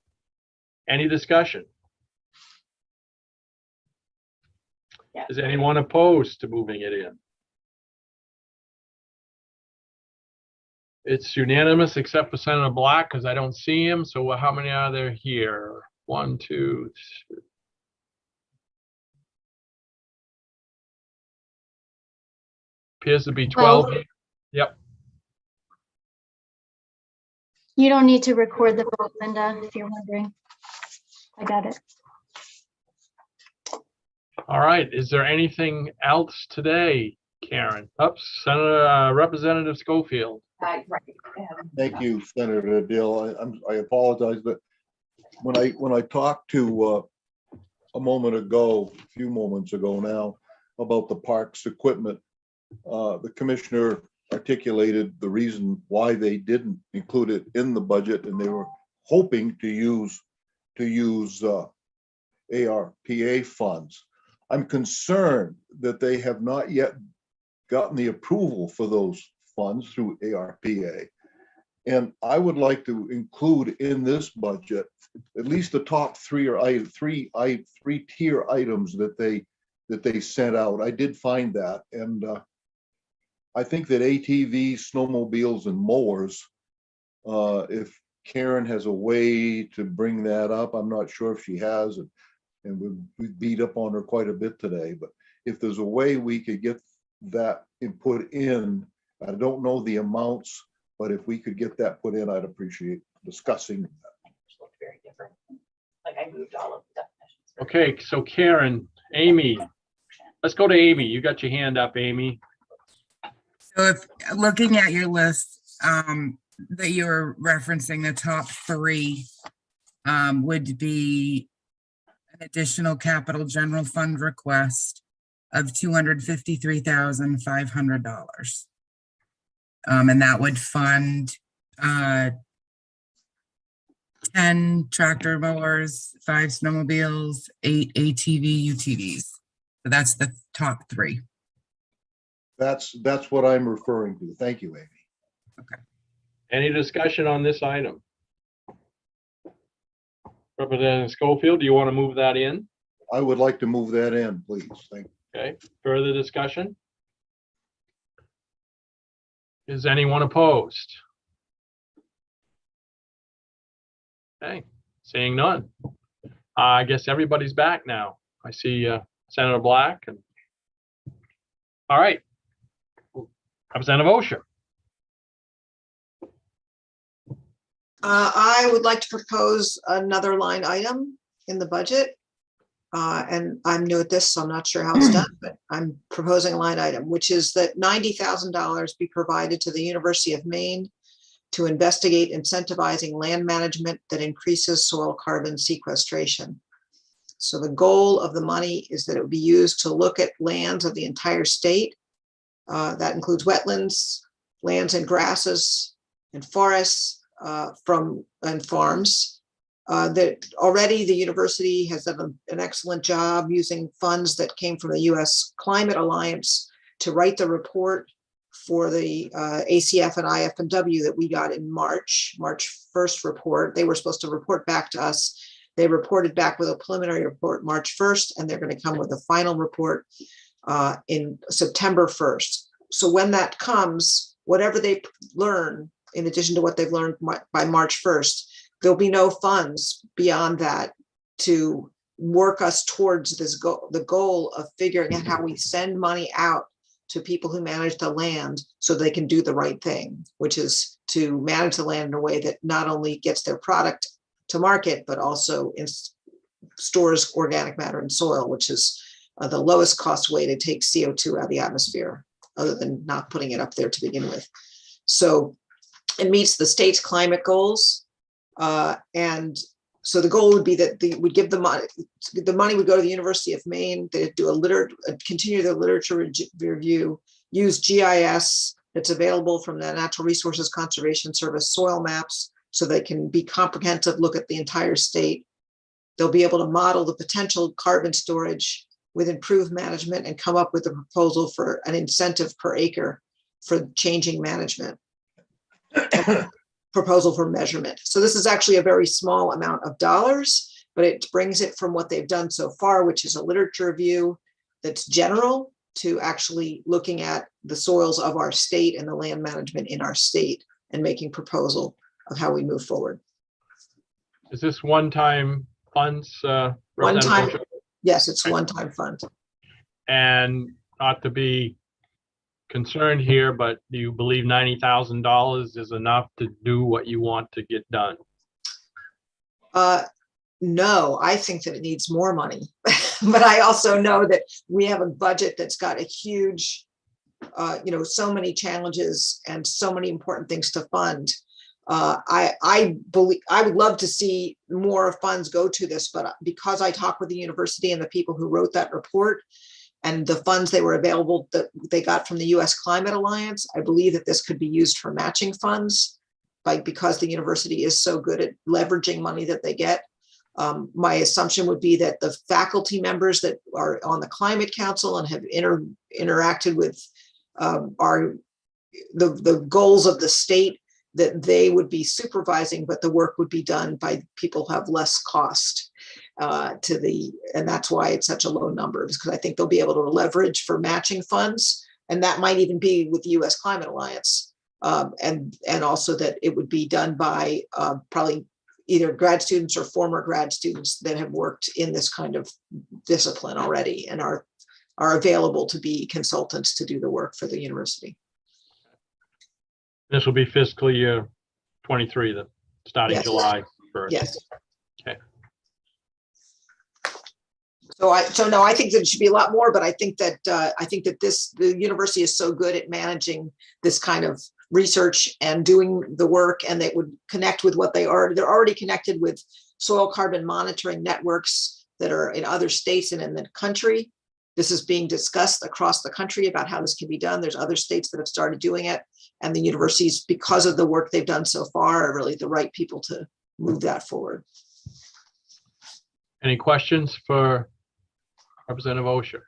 Any discussion? Yeah. Is anyone opposed to moving it in? It's unanimous except for Senator Black because I don't see him. So how many are there here? 1, 2, 3. Appears to be 12. Well, yep. You don't need to record the vote, Linda, if you're wondering. I got it. All right, is there anything else today, Karen? Oops, Senator Representative Schofield. Thank you, Senator Dill. I apologize, but when I talked to a few moments ago now, about the parks equipment, the commissioner articulated the reason why they didn't include it in the budget, and they were hoping to use ARPA funds. I'm concerned that they have not yet gotten the approval for those funds through ARPA. And I would like to include in this budget at least the top three tier items that they sent out. I did find that, and I think that ATVs, snowmobiles, and mowers, if Karen has a way to bring that up, I'm not sure if she has, and we've beat up on her quite a bit today, but if there's a way we could get that input in, I don't know the amounts, but if we could get that put in, I'd appreciate discussing that. Very different. Like I moved all of the definitions. Okay, so Karen, Amy, let's go to Amy. You got your hand up, Amy. So if looking at your list, that you were referencing, the top three would be an additional capital general fund request of $253,500. And that would fund 10 tractor mowers, 5 snowmobiles, 8 ATV UTVs. So that's the top three. That's what I'm referring to. Thank you, Amy. Okay. Any discussion on this item? Representative Schofield, do you want to move that in? I would like to move that in, please. Thank you. Okay, further discussion? Is anyone opposed? Okay, seeing none. I guess everybody's back now. I see Senator Black. And all right, Representative Osher. I would like to propose another line item in the budget. And I'm new at this, so I'm not sure how it's done, but I'm proposing a line item, which is that $90,000 be provided to the University of Maine to investigate incentivizing land management that increases soil carbon sequestration. So the goal of the money is that it would be used to look at lands of the entire state. That includes wetlands, lands and grasses and forests and farms. That already the university has done an excellent job using funds that came from the U.S. Climate Alliance to write the report for the ACF and IF&W that we got in March 1st report. They were supposed to report back to us. They reported back with a preliminary report March 1st, and they're going to come with a final report in September 1st. So when that comes, whatever they learn, in addition to what they've learned by March 1st, there'll be no funds beyond that to work us towards this goal, the goal of figuring out how we send money out to people who manage the land so they can do the right thing, which is to manage the land in a way that not only gets their product to market, but also stores organic matter in soil, which is the lowest cost way to take CO2 out of the atmosphere, other than not putting it up there to begin with. So it meets the state's climate goals. And so the goal would be that would give the money would go to the University of Maine. They'd do continue their literature review, use GIS that's available from the Natural Resources Conservation Service soil maps, so they can be comprehensive, look at the entire state. They'll be able to model the potential carbon storage with improved management and come up with a proposal for an incentive per acre for changing management. Proposal for measurement. So this is actually a very small amount of dollars, but it brings it from what they've done so far, which is a literature review that's general, to actually looking at the soils of our state and the land management in our state and making proposal of how we move forward. Is this one-time funds? One time, yes, it's one-time fund. And not to be concerned here, but do you believe $90,000 is enough to do what you want to get done? No, I think that it needs more money. but I also know that we have a budget that's got a huge, so many challenges and so many important things to fund. I believe I would love to see more funds go to this, but because I talked with the university and the people who wrote that report and the funds they were available that they got from the U.S. Climate Alliance, I believe that this could be used for matching funds, because the university is so good at leveraging money that they get. My assumption would be that the faculty members that are on the Climate Council and have interacted with the goals of the state, that they would be supervising, but the work would be done by people who have less cost and that's why it's such a low number, because I think they'll be able to leverage for matching funds, and that might even be with the U.S. Climate Alliance, and also that it would be done by probably either grad students or former grad students that have worked in this kind of discipline already and are available to be consultants to do the work for the university. This will be fiscal year 23, starting Yes. July 1st. Yes. Okay. So no, I think that it should be a lot more, but I think that the university is so good at managing this kind of research and doing the work, and they would connect with what they're already connected with soil carbon monitoring networks that are in other states and in the country. This is being discussed across the country about how this can be done. There's other states that have started doing it, and the universities, because of the work they've done so far, are really the right people to move that forward. Any questions for Representative Osher?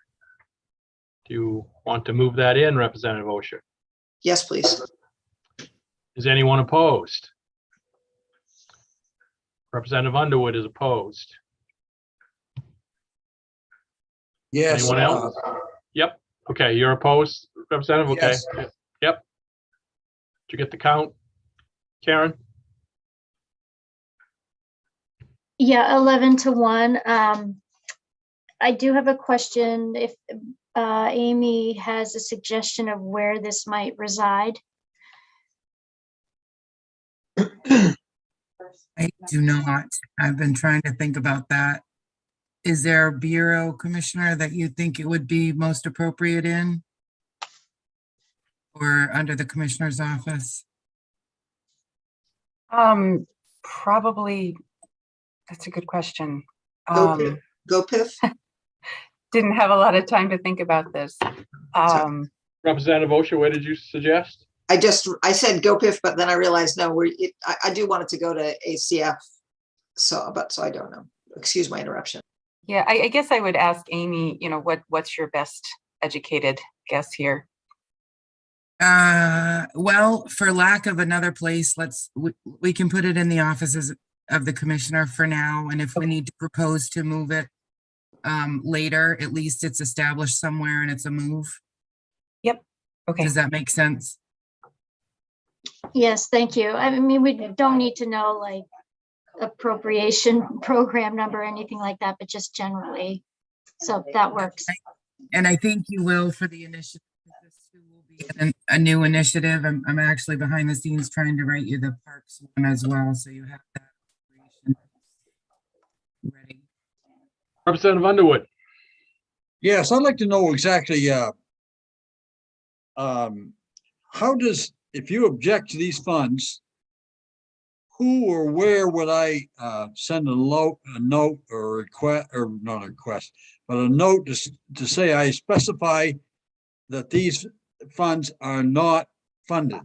Do you want to move that in, Representative Osher? Yes, please. Is anyone opposed? Representative Underwood is opposed. Yes. Anyone else? Yep. Okay, you're opposed, Representative? Okay. Yes. Yep. Did you get the count, Karen? Yeah, 11-1. I do have a question. If Amy has a suggestion of where this might reside. I do not. I've been trying to think about that. Is there a bureau, Commissioner, that you think it would be most appropriate in? Or under the Commissioner's office? Probably, that's a good question. GoPIF? Didn't have a lot of time to think about this. Representative Osher, where did you suggest? I said GoPIF, but then I realized, no, I do want it to go to ACF. So I don't know. Excuse my interruption. Yeah, I guess I would ask Amy, what's your best educated guess here? Well, for lack of another place, we can put it in the offices of the Commissioner for now. And if we need to propose to move it later, at least it's established somewhere and it's a move. Yep. Okay. Does that make sense? Yes, thank you. I mean, we don't need to know like appropriation program number or anything like that, but just generally. So that works. And I think you will for the initiative. This will be a new initiative. I'm actually behind the scenes trying to write you the parks one as well, so you have that ready. Representative Underwood. Yes, I'd like to know exactly how does, if you object to these funds, who or where would I send a note or request, or not a request, but a note to say I specify that these funds are not funded?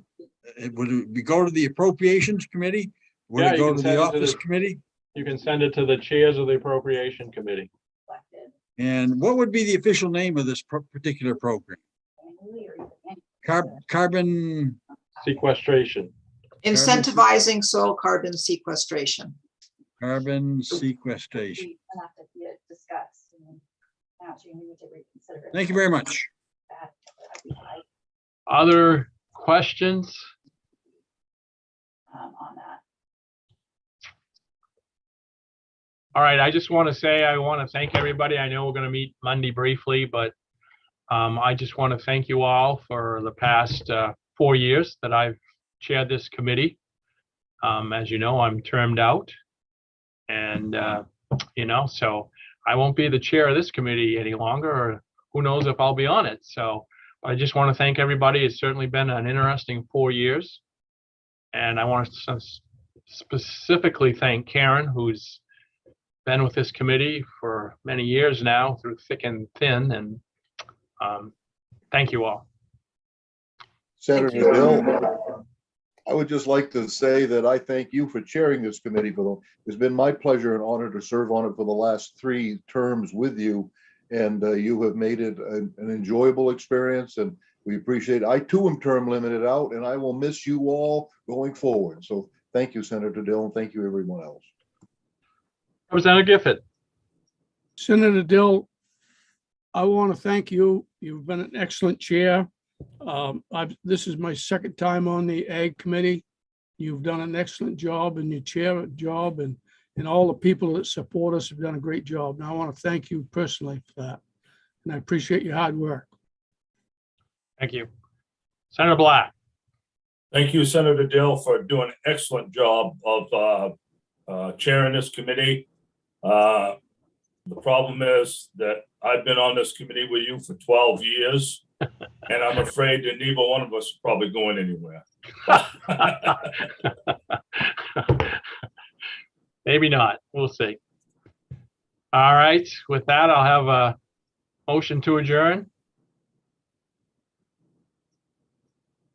Would it go to the Appropriations Committee? Would it go to the Office Committee? You can send it to the chairs of the Appropriation Committee. And what would be the official name of this particular program? Carbon sequestration. Incentivizing soil carbon sequestration. Carbon sequestration. Thank you very much. Other questions? On that. All right, I just want to say, I want to thank everybody. I know we're going to meet Monday briefly, but I just want to thank you all for the past 4 years that I've chaired this committee. As you know, I'm termed out, and so I won't be the chair of this committee any longer, or who knows if I'll be on it. So I just want to thank everybody. It's certainly been an interesting 4 years. And I want to specifically thank Karen, who's been with this committee for many years now, through thick and thin. And thank you all. Senator Dill, I would just like to say that I thank you for chairing this committee. It's been my pleasure and honor to serve on it for the last 3 terms with you. And you have made it an enjoyable experience, and we appreciate it. I too am term limited out, and I will miss you all going forward. So thank you, Senator Dill, and thank you, everyone else. Representative Gifford. Senator Dill, I want to thank you. You've been an excellent chair. This is my second time on the Ag Committee. You've done an excellent job, and you chair a job, and all the people that support us have done a great job. And I want to thank you personally for that. And I appreciate your hard work. Thank you. Senator Black. Thank you, Senator Dill, for doing an excellent job of chairing this committee. The problem is that I've been on this committee with you for 12 years, and I'm afraid that neither one of us is probably going anywhere. Maybe not. We'll see. All right. With that, I'll have a motion to adjourn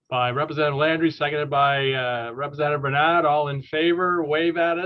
by Representative Landry, seconded by Representative Bernard. All in favor, wave at us.